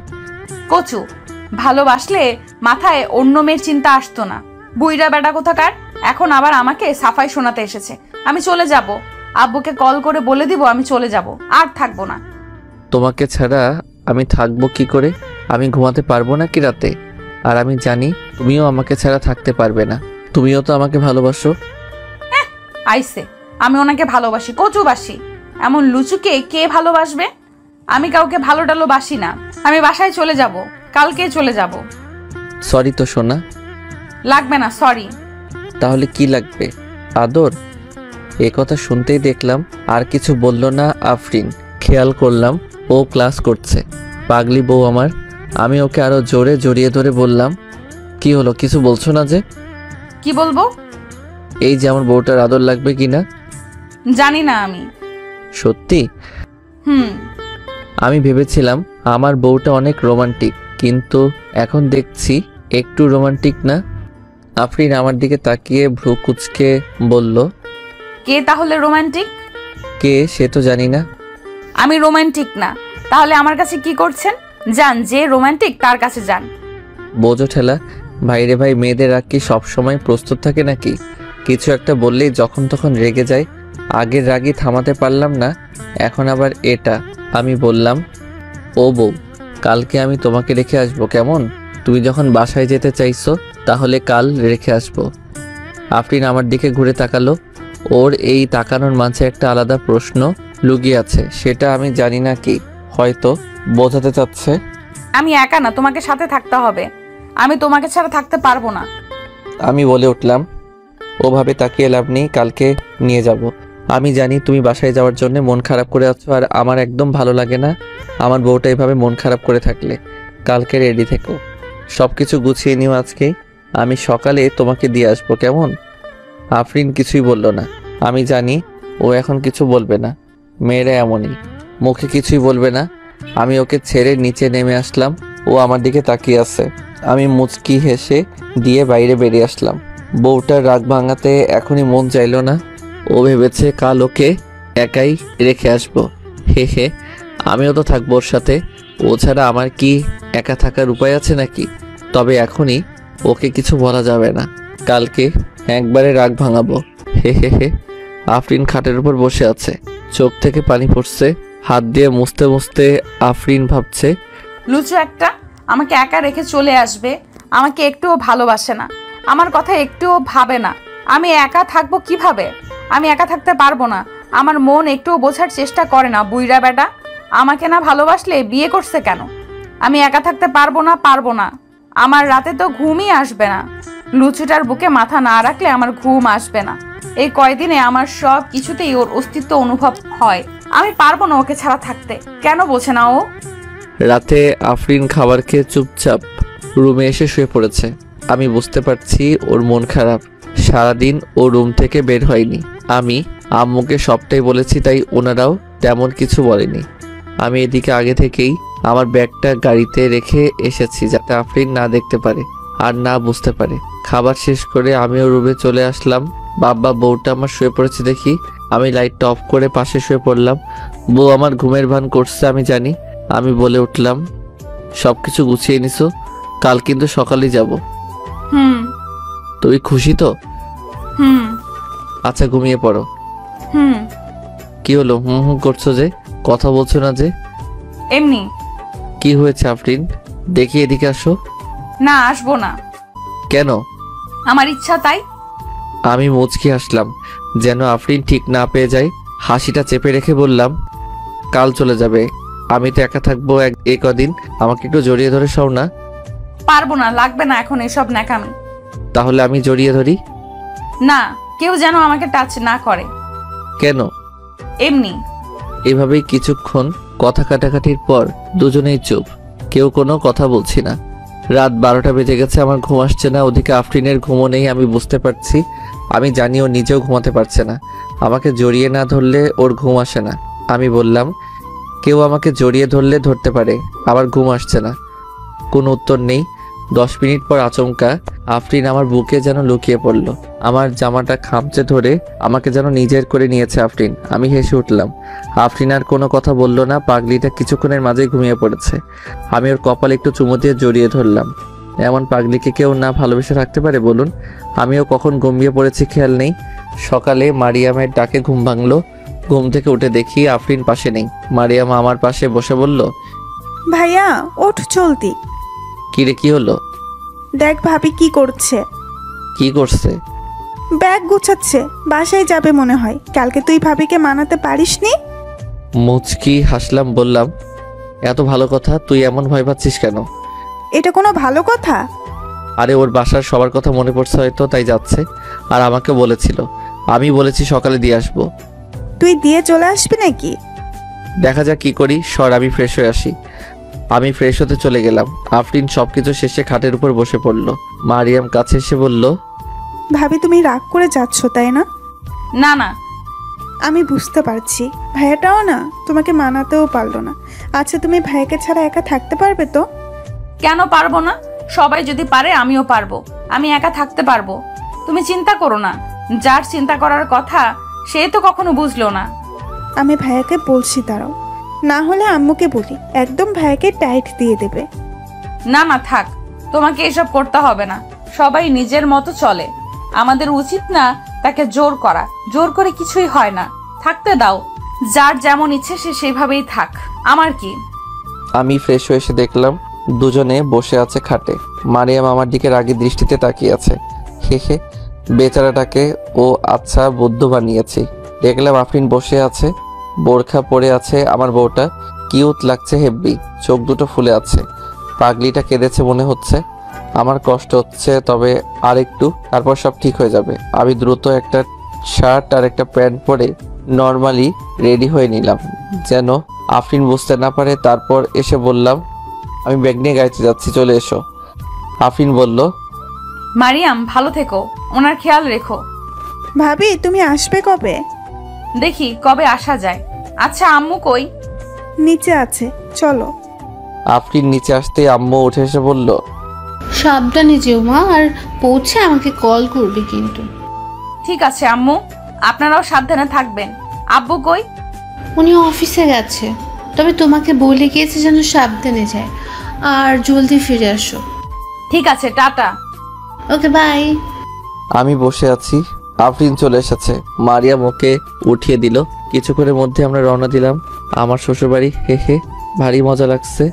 কচু, ভালোবাসলে মাথায় অন্য মেয়ের চিন্তা আসতো না। বুইড়া বেটা কোথাকার এখন আবার আমাকে সাফাই শোনাতে এসেছে। আমি চলে যাব। আব্বুকে কল করে বলে দিব আমি চলে যাব, আর থাকবো না। তোমাকে ছাড়া আমি থাকবো কি করে? আমি ঘুমাতে পারবো না কি রাতে? আর আমি জানি তুমিও আমাকে ছাড়া থাকতে পারবে না। তুমিও তো আমাকে ভালোবাসো। আইসে, আমি ওনাকে ভালোবাসি, কচুবাসি। এমন লুচুকে কে ভালোবাসবে? আমি কাউকে ভালো টালো বাসি না। আমি বাসায় চলে যাব, কালকে চলে যাব। সরি তো সোনা। লাগবে না সরি। তাহলে কি লাগবে? আদর? এ কথা শুনতেই দেখলাম আর কিছু বলল না আফরিন। খেয়াল করলাম ও ক্লাস করছে। পাগলি বউ আমার। আমি ওকে আরো জোরে জড়িয়ে ধরে বললাম, কি হলো, কিছু বলছো না যে? কি বলবো? এই যে আমার বউটার আদর লাগবে কিনা। জানি না আমি। সত্যি? আমি ভেবেছিলাম আমার বউটা অনেক রোমান্টিক, কিন্তু এখন দেখছি একটু রোমান্টিক না। আফরিন আমার দিকে তাকিয়ে ভ্রু কুঁচকে বলল, কে তাহলে রোমান্টিক? কে সে তো জানি না। আমি রোমান্টিক না। তাহলে আমার কাছে কি করছেন? যান, যে রোমান্টিক তার কাছে যান। বোঝো ঠেলা। ভাইরে ভাই, মেয়েদের রাগ কি সবসময় প্রস্তুত থাকে নাকি? কিছু একটা বললেই যখন তখন রেগে যায়। আগের রাগই থামাতে পারলাম না, এখন আবার এটা। আমি বললাম, ও বউ, কালকে আমি তোমাকে রেখে আসবো কেমন? তুমি যখন বাসায় যেতে চাইছো তাহলে কাল রেখে আসবো। আফরিন আমার দিকে ঘুরে তাকালো। ওর এই তাকানোর মাঝে একটা আলাদা প্রশ্ন লুকিয়ে আছে, সেটা আমি জানি না কি। হয়তো বোঝাতে চাচ্ছে আমি একা না, তোমাকে সাথে থাকতে হবে। আমি তোমাকে ছাড়া থাকতে পারবো না। আমি বলে উঠলাম, ওভাবে তাকিয়ে লাভ নেই, কালকে নিয়ে যাব। আমি জানি তুমি বাসায় যাওয়ার জন্য মন খারাপ করে আছো, আর আমার একদম ভালো লাগে না আমার বউটা এভাবে মন খারাপ করে থাকলে। কালকে রেডি থেকো, সব কিছু গুছিয়ে নিও আজকেই। আমি সকালে তোমাকে দিয়ে আসবো কেমন? আফরিন কিছুই বলল না। আমি জানি ও এখন কিছু বলবে না, মেয়েরা এমনই, মুখে কিছুই বলবে না। আমি ওকে ছেড়ে নিচে নেমে আসলাম। ও আমার দিকে তাকিয়ে আছে। আমি মুচকি হেসে দিয়ে বাইরে বেরিয়ে আসলাম। বউটার রাগ ভাঙাতে এখনই মন চাইল না। ও ভেবেছে কাল ওকে একাই রেখে আসবো। হে হে, আমিও তো থাকবো ওর সাথে। ও ছাড়া আমার কি একা থাকার উপায় আছে নাকি? তবে এখনই ওকে কিছু বলা যাবে না, কালকে একবারে রাগ ভাঙাবো। হে হে হে। আফরিন খাটের উপর বসে আছে, চোখ থেকে পানি পড়ছে। হাত দিয়ে মুছতে মুছতে আফরিন ভাবছে, লুচু একটা আমাকে একা রেখে চলে আসবে। আমাকে একটুও ভালোবাসে না, আমার কথা একটুও ভাবে না। আমি একা থাকবো কিভাবে? আমি একা থাকতে পারবো না। আমার মন একটুও বোঝার চেষ্টা করে না। বুইড়া বেটা আমাকে না ভালোবাসলে বিয়ে করছে কেন? আমি একা থাকতে পারবো না। আমার রাতে তো ঘুমই আসবে না। লুচুটার বুকে মাথা না রাখলে আমার ঘুম আসবে না। এই কয়দিনে আমার সব কিছুতেই ওর অস্তিত্ব অনুভব হয়। আমি পারবো না ওকে ছাড়া থাকতে। কেন বোঝে না ও? রাতে আফরিন খাবার খেয়ে চুপচাপ রুমে এসে শুয়ে পড়েছে। আমি বুঝতে পারছি ওর মন খারাপ। সারাদিন ও রুম থেকে বের হয়নি। আমি আম্মুকে সবটাই বলেছি, তাই ওনারাও তেমন কিছু বলেনি। আমি এদিকে আগে থেকেই আমার ব্যাগটা গাড়িতে রেখে এসেছি, যাতে আফরিন না দেখতে পারে আর না বুঝতে পারে। খাবার শেষ করে আমিও রুমে চলে আসলাম। বাবা বউটা আমার শুয়ে পড়েছে দেখি আমি লাইটটা অফ করে পাশে শুয়ে পড়লাম। বউ আমার ঘুমের ভান করছে আমি জানি। আমি বলে উঠলাম, সবকিছু গুছিয়ে নিছো? কাল কিন্তু সকালেই যাব। তুমি খুশি তো? আচ্ছা ঘুমিয়ে পড়ো। কি হলো হুম হুম করছো যে? কথা বলছো না যে? এমনি। কি হয়েছে আফরিন? দেখি এদিকে আসো। না, আসবো না। কেন? আমার ইচ্ছা তাই। আমি মুচকি আসলাম। যেন আফরিন ঠিক না পেয়ে যায়। হাসিটা চেপে রেখে বললাম, কাল চলে যাবে, আমি তো একা থাকবো এই কদিন, আমাকে একটু জড়িয়ে ধরে শোও না। পারবো না, লাগবে না এখন এসব ন্যাকামি। তাহলে আমি জড়িয়ে ধরি? না, কেউ যেন আমাকে টাচ না করে। কেন? এমনি। এভাবেই কিছুক্ষণ কথা কাটাকাটির পর দুজনেই চুপ, কেউ কোনো কথা বলছি না। রাত 12টা বেজে গেছে, আমার ঘুম আসছে না। ওদিকে আফরিনের ঘুমও নেই, আমি বুঝতে পারছি। আমি জানি ও নিজেও ঘুমাতে পারছে না। আমাকে জড়িয়ে না ধরলে ওর ঘুম আসে না। আমি বললাম, কেউ আমাকে জড়িয়ে ধরলে ধরতে পারে, আবার ঘুম আসছে না। কোনো উত্তর নেই। 10 মিনিট পর আচমকা আফরিন আমার বুকে যেন লুকিয়ে পড়ল। আমার জামাটা খামচে ধরে আমাকে যেন নিজের করে নিয়েছে আফরিন। আমি হেসে উঠলাম। আফরিন আর কোনো কথা বলল না। পাগলিটা কিছুক্ষণের মাঝেই ঘুমিয়ে পড়েছে। আমি ওর কপালে একটু চুমু দিয়ে জড়িয়ে ধরলাম। এমন পাগলিকে কেউ না ভালোবেসে রাখতে পারে বলুন? আমিও কখন ঘুমিয়ে পড়েছি খেয়াল নেই। সকালে মারিয়ামের ডাকে ঘুম ভাঙলো। ঘুম থেকে উঠে দেখি আফরিন পাশে নেই। মারিয়াম আমার পাশে বসে বলল, ভাইয়া ওঠ জলদি। কিরে, কি হলো? দেখ ভাবি কি করছে। কি করছে? ব্যাগ গুছাচ্ছে, বাসায় যাবে মনে হয়। কালকে তুই ভাবিকে মানাতে পারিসনি? মুচকি হাসলাম, বললাম, এত ভালো কথা, তুই এমন ভয় পাচ্ছিস কেন? এটা কোনো ভালো কথা? আরে ওর বাসার সবার কথা মনে পড়ছে হয়তো, তাই যাচ্ছে। আর আমাকে বলেছিল, আমি বলেছি সকালে দিয়ে আসবো। তুই দিয়ে চলে আসবি নাকি? দেখা যাক কি করি, সর আমি ফ্রেশ হয়ে আসি। আমি ফ্রেশ হতে চলে গেলাম। আফরিন সবকিছু শেষে খাটের উপর বসে পড়ল। মারিয়াম কাছে এসে বলল, ভাবি তুমি রাগ করে যাচ্ছ তাই না? না না, আমি বুঝতে পারছি। ভাইয়াটাও না তোমাকে মানাতেও পারলো না। আচ্ছা তুমি ভাইয়াকে ছাড়া একা থাকতে পারবে তো? কেন পারবো না? সবাই যদি পারে আমিও পারবো। আমি একা থাকতে পারবো, তুমি চিন্তা করো না। যার চিন্তা করার কথা সে তো কখনো বুঝলো না। আমি ভাইয়াকে বলছি, দাঁড়াও, না হলে আম্মুকে বলি, একদম ভাইয়াকে টাইট দিয়ে দেবে। না না থাক, তোমাকে এসব করতে হবে না। সবাই নিজের মতো চলে, আমাদের উচিত না তাকে জোর করা। জোর করে কিছুই হয় না, থাকতে দাও। যার যেমন ইচ্ছে সে সেভাবেই থাক, আমার কি। আমি ফ্রেশ হয়ে এসে দেখলাম দুজনে বসে আছে খাটে। মারিয়াম আমার দিকে রাগী দৃষ্টিতে তাকিয়ে আছে। হে হে, বেচারাটাকে ও আচ্ছা বুদ্ধ বানিয়েছি। দেখলাম আফরিন বসে আছে, বোরখা পরে আছে। আমার বউটা কিউট লাগছে হেব্বি, চোখ দুটো ফুলে আছে। পাগলিটা কেঁদেছে মনে হচ্ছে। আমার কষ্ট হচ্ছে, তবে আর একটু, তারপর সব ঠিক হয়ে যাবে। আমি দ্রুত একটা শার্ট আর একটা প্যান্ট পরে নর্মালি রেডি হয়ে নিলাম, যেন আফরিন বুঝতে না পারে। তারপর এসে বললাম, আমি ব্যাগ নিয়ে গাড়িতে যাচ্ছি, চলে এসো। আফরিন বলল, মারিয়াম ভালো থেকো, ওনার খেয়াল রেখো। ভাবি তুমি আসবে কবে? দেখি কবে আসা যায়। আচ্ছা আম্মু কই? নিচে আছে, চলো। আফরিন নিচে আসতে আম্মু উঠে এসে বলল, সাবধানে যেও মা, আর পৌঁছে আমাকে কল করবে কিন্তু। ঠিক আছে আম্মু, আপনারাও সাবধানে থাকবেন। আব্বু কই? উনি অফিসে গেছে, তবে তোমাকে বলে গিয়েছে যেন সাবধানে যায় আর জলদি ফিরে আসো। ঠিক আছে, টাটা। Okay bye. আমি বসে আছি, আফরিন চলে এসেছে। মারিয়াম ওকে উঠিয়ে দিল। কিছুক্ষণের মধ্যে আমরা রওনা দিলাম আমার শ্বশুরবাড়ি। হে হে, ভারী মজা লাগছে।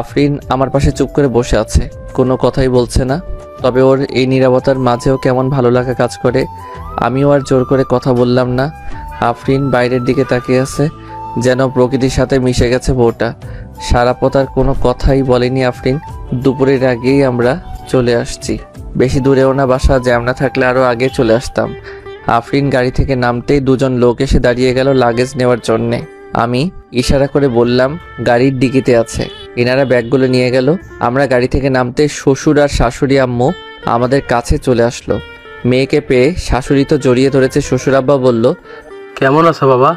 আফরিন আমার পাশে চুপ করে বসে আছে, কোনো কথাই বলছে না। তবে ওর এই নীরবতার মাঝেও কেমন ভালো লাগা কাজ করে। আমিও আর জোর করে কথা বললাম না। আফরিন বাইরের দিকে তাকিয়ে আছে, যেন প্রকৃতির সাথে মিশে গেছে বউটা। সারা পতার কোনো কথাই বলেনি আফরিন। দুপুরের আগেই আমরা চলে আসছি। বেশি দূরেও না বাসা, জ্যাম না থাকলে আরও আগে চলে আসতাম। আফরিন গাড়ি থেকে নামতেই দুজন লোক এসে দাঁড়িয়ে গেল লাগেজ নেওয়ার জন্যে। আমি ইশারা করে বললাম গাড়ির ডিকিতে আছে। এনারা ব্যাগগুলো নিয়ে গেল। আমরা গাড়ি থেকে নামতে শ্বশুর আর শাশুড়ি আম্মু আমাদের কাছে চলে আসলো। মেয়েকে পেয়ে শাশুড়ি তো জড়িয়ে ধরেছে। শ্বশুর আব্বা বলল, কেমন আছো বাবা?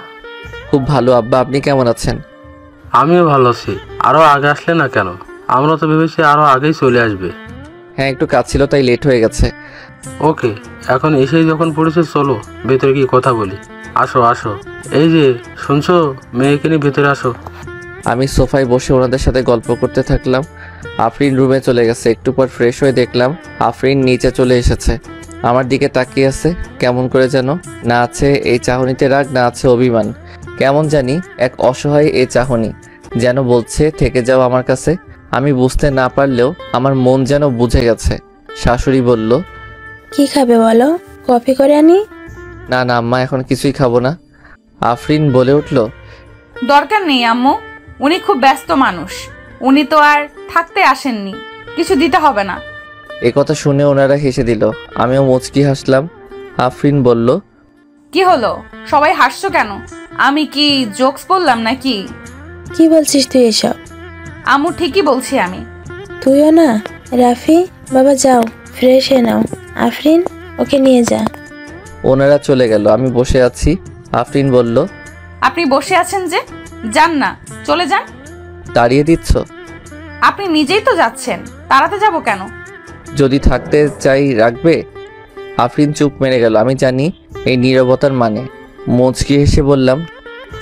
খুব ভালো আব্বা, আপনি কেমন আছেন? আমিও ভালো আছি। আরো আগে আসলে না কেন? আমরা তো ভেবেছি আরো আগেই চলে আসবে। হ্যাঁ, একটু কাজ ছিল তাই লেট হয়ে গেছে। ওকে, এখন এসেই যখন পড়েছে চলো ভেতরে গিয়ে কথা বলি। আসো আসো, এই যে শুনছো, মেয়েকে নিয়ে ভেতরে আসো। আমি সোফায় বসে ওনাদের সাথে গল্প করতে থাকলাম। আফরিন রুমে চলে গেছে। একটু পর ফ্রেশ হয়ে দেখলাম আফরিন নিচে চলে এসেছে। আমার দিকে তাকিয়ে আছে কেমন করে যেন। না আছে এই চাহনিতে রাগ, না আছে অভিমান। কেমন জানি এক অসহায় এই চাহনি, যেন বলছে থেকে যাও আমার কাছে। আমি বুঝতে না পারলেও আমার মন যেন বুঝে গেছে। শাশুড়ি বলল, কি খাবে বলো, কফি করে আনি? না না আম্মা, এখন কিছুই খাবো না। আফরিন বলে উঠল, দরকার নেই আম্মু, উনি খুব ব্যস্ত মানুষ, উনি তো আর থাকতে আসেননি, কিছু দিতে হবে না। এ কথা শুনে ওনারা হেসে দিল, আমিও মুচকি হাসলাম। আফরিন বলল, কি হলো, সবাই হাসছো কেন? আমি কি জোকস বললাম নাকি? কি বলছিস তুই এসব? আম্মু ঠিকই বলছি আমি। তুইও না? রাফি বাবা যাও ফ্রেশ হয়ে নাও, আফরিন ওকে নিয়ে যা। ওনারা চলে গেল, আমি বসে আছি। আফরিন বলল, আপনি বসে আছেন যে, যান না, চলে যান। তাড়িয়ে দিচ্ছ? আপনি নিজেই তো যাচ্ছেন, তাড়াতে যাব কেন? যদি থাকতে চাই রাখবে? আফরিন চুপ মেরে গেল। আমি জানি এই নীরবতার মানে। মুচকি হেসে বললাম,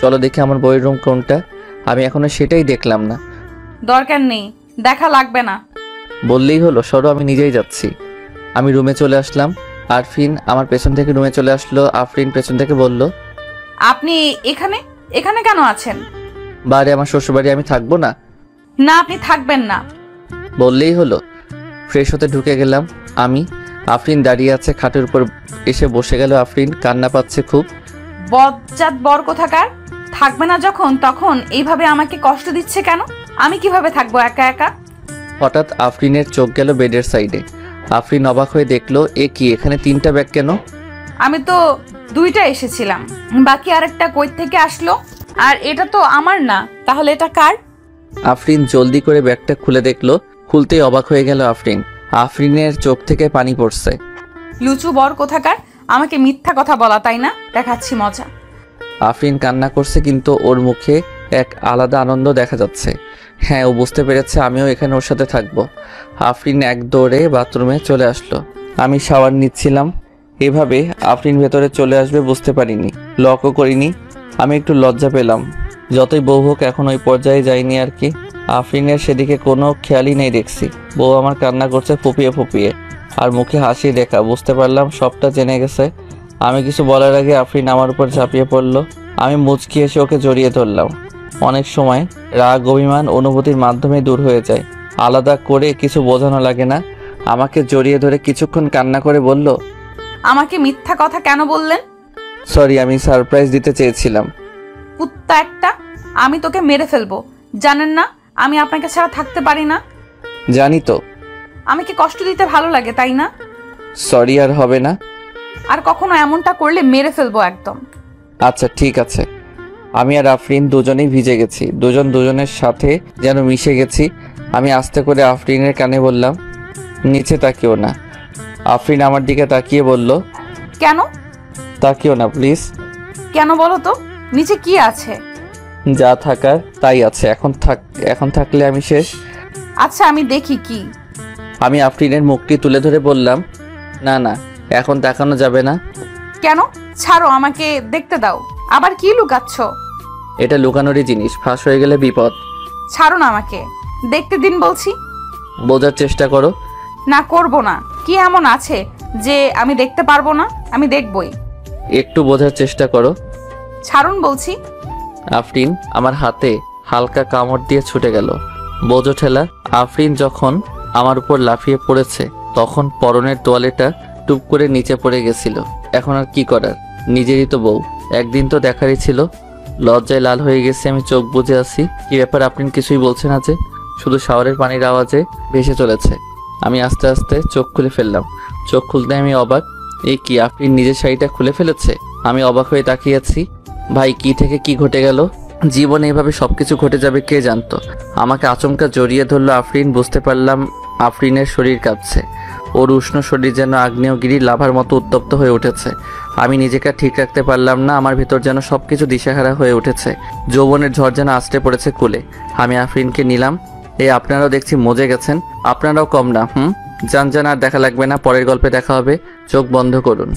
চলো দেখি আমার বইয়ের রুম কোনটা। আমি এখনো সেটাই দেখলাম না। দরকার নেই, দেখা লাগবে না। বললেই হলো, সরো, আমি নিজেই যাচ্ছি। আমি রুমে চলে আসলাম। আরফিন আমার পেছন থেকে রুমে চলে আসলো। আফরিন পেছন থেকে বলল, আপনি এখানে এখানে কেন আছেন? বাড়ি আমার শ্বশুরবাড়ি, আমি থাকবো না? না, আপনি থাকবেন না। বললেই হলো। ফ্রেশ হতে ঢুকে গেলাম আমি। আফরিন দাঁড়িয়ে আছে খাটের উপর, এসে বসে গেল। আফরিন কান্না পাচ্ছে খুব। বজ্জাত বর কোথাকার, থাকবে না যখন তখন এইভাবে আমাকে কষ্ট দিচ্ছে কেন? আমি কিভাবে থাকবো একা একা? হঠাৎ আফরিনের চোখ গেল বেডের সাইডে। আফরিন অবাক হয়ে দেখলো, এ কি, এখানে 3টা ব্যাগ কেন? আমি তো 2টা এসেছিলাম, বাকি আরেকটা কই থেকে আসলো? আর এটা তো আমার না, তাহলে এটা কার? আফরিন জলদি করে ব্যাগটা খুলে দেখলো। খুলতেই অবাক হয়ে গেল আফরিন। আফরিনের চোখ থেকে পানি পড়ছে। লুচু বর কোথাকার, আমাকে মিথ্যা কথা বলা, তাই না? দেখাচ্ছি মজা। আফরিন কান্না করছে, কিন্তু ওর মুখে এক আলাদা আনন্দ দেখা যাচ্ছে। হ্যাঁ, ও বুঝতে পেরেছে আমিও এখানে ওর সাথে থাকবো। আফরিন এক দৌড়ে বাথরুমে চলে আসলো। আমি শাওয়ার নিচ্ছিলাম। এভাবে আফরিন ভেতরে চলে আসবে বুঝতে পারিনি, লকও করিনি। আমি একটু লজ্জা পেলাম। যতই বউ হোক, এখন ওই পর্যায়ে যাইনি আর কি। আফরিনের সেদিকে কোনো খেয়ালই নেই দেখছি। বউ আমার কান্না করছে ফুপিয়ে ফুপিয়ে, আর মুখে হাসি দেখা। বুঝতে পারলাম সবটা জেনে গেছে। আমি কিছু বলার আগে আফরিন আমার উপর ঝাঁপিয়ে পড়লো। আমি মুচকি এসে ওকে জড়িয়ে ধরলাম। অনেক সময় রাগ অভিমান অনুভূতির মাধ্যমে দূর হয়ে যায়, আলাদা করে কিছু বোঝানো লাগে না। আমাকে জড়িয়ে ধরে কিছুক্ষণ কান্না করে বলল, আমাকে মিথ্যা কথা কেন বললেন? সরি, আমি সারপ্রাইজ দিতে চেয়েছিলাম। কুত্তা একটা, আমি তোকে মেরে ফেলবো। জানেন না আমি আপনাকে ছাড়া থাকতে পারি না? জানি তো। আমাকে কষ্ট দিতে ভালো লাগে, তাই না? সরি, আর হবে না। আর কখনো এমনটা করলে মেরে ফেলবো একদম। আচ্ছা ঠিক আছে। আমি আর আফরিন দুজনেই ভিজে গেছি, দুজন দুজনের সাথে যেন মিশে গেছি। আমি আস্তে করে আফরিনের কানে বললাম, নিচে তাকিও না। আফরিন আমার দিকে তাকিয়ে বলল, কেন? তাকিও না প্লিজ। কেন বলো তো, নিচে কি আছে? যা থাকার তাই আছে। এখন থাকলে আমি শেষ। আচ্ছা আমি দেখি কি। আমি আফরিনের মুখটি তুলে ধরে বললাম, না না, এখন তাকানো যাবে না। কেন? ছাড়ো, আমাকে দেখতে দাও। আবার কি লুকাচ্ছ? এটা লুকানোরই জিনিস, ফাঁস হয়ে গেলে বিপদ। ছাড়ো না, আমাকে দেখতে দিন বলছি। বোঝার চেষ্টা করো। না, করব না। কি এমন আছে যে আমি দেখতে পারবো না? আমি দেখবই। একটু বোঝার চেষ্টা করো। ছাড়ুন বলছি। আফরিন আমার হাতে হালকা কামড় দিয়ে ছুটে গেল। বোঝো ঠেলা। আফরিন যখন আমার উপর লাফিয়ে পড়েছে, তখন পরনের তোয়ালেটা টুপ করে নিচে পড়ে গেছিল। এখন আর কি করার, নিজেরই তো বউ, একদিন তো দেখারই ছিল। লজ্জায় লাল হয়ে গেছে, আমি চোখ বুজে আছি। কি ব্যাপার, আফরিন কিছুই বলছে না যে? শুধু শাওয়ারের পানির আওয়াজে ভেসে চলেছে। আমি আস্তে আস্তে চোখ খুলে ফেললাম। চোখ খুলতে আমি অবাক। এই কি, আফরিন নিজের শাড়িটা খুলে ফেলেছে? আমি অবাক হয়ে তাকিয়ে আছি। ভাই, কি থেকে কি ঘটে গেল? জীবনে এভাবে সবকিছু ঘটে যাবে কে জানতো। আমাকে আচমকা জড়িয়ে ধরলো আফরিন। বুঝতে পারলাম আফরিনের শরীর কাঁপছে। ওর উষ্ণ শরীর যেন আগ্নেয়গিরির লাভার মতো উত্তপ্ত হয়ে উঠেছে। আমি নিজেকে ঠিক রাখতে পারলাম না। আমার ভিতর যেন সবকিছু দিশাহারা হয়ে উঠেছে। যৌবনের ঝড় যেন আছড়ে পড়েছে কুলে। আমি আফরিনকে নিলাম। আপনারাও দেখছি মজে গেছেন। আপনারাও কম না। যান, আর দেখা লাগবে না। পরের গল্পে দেখা হবে। চোখ বন্ধ করুন।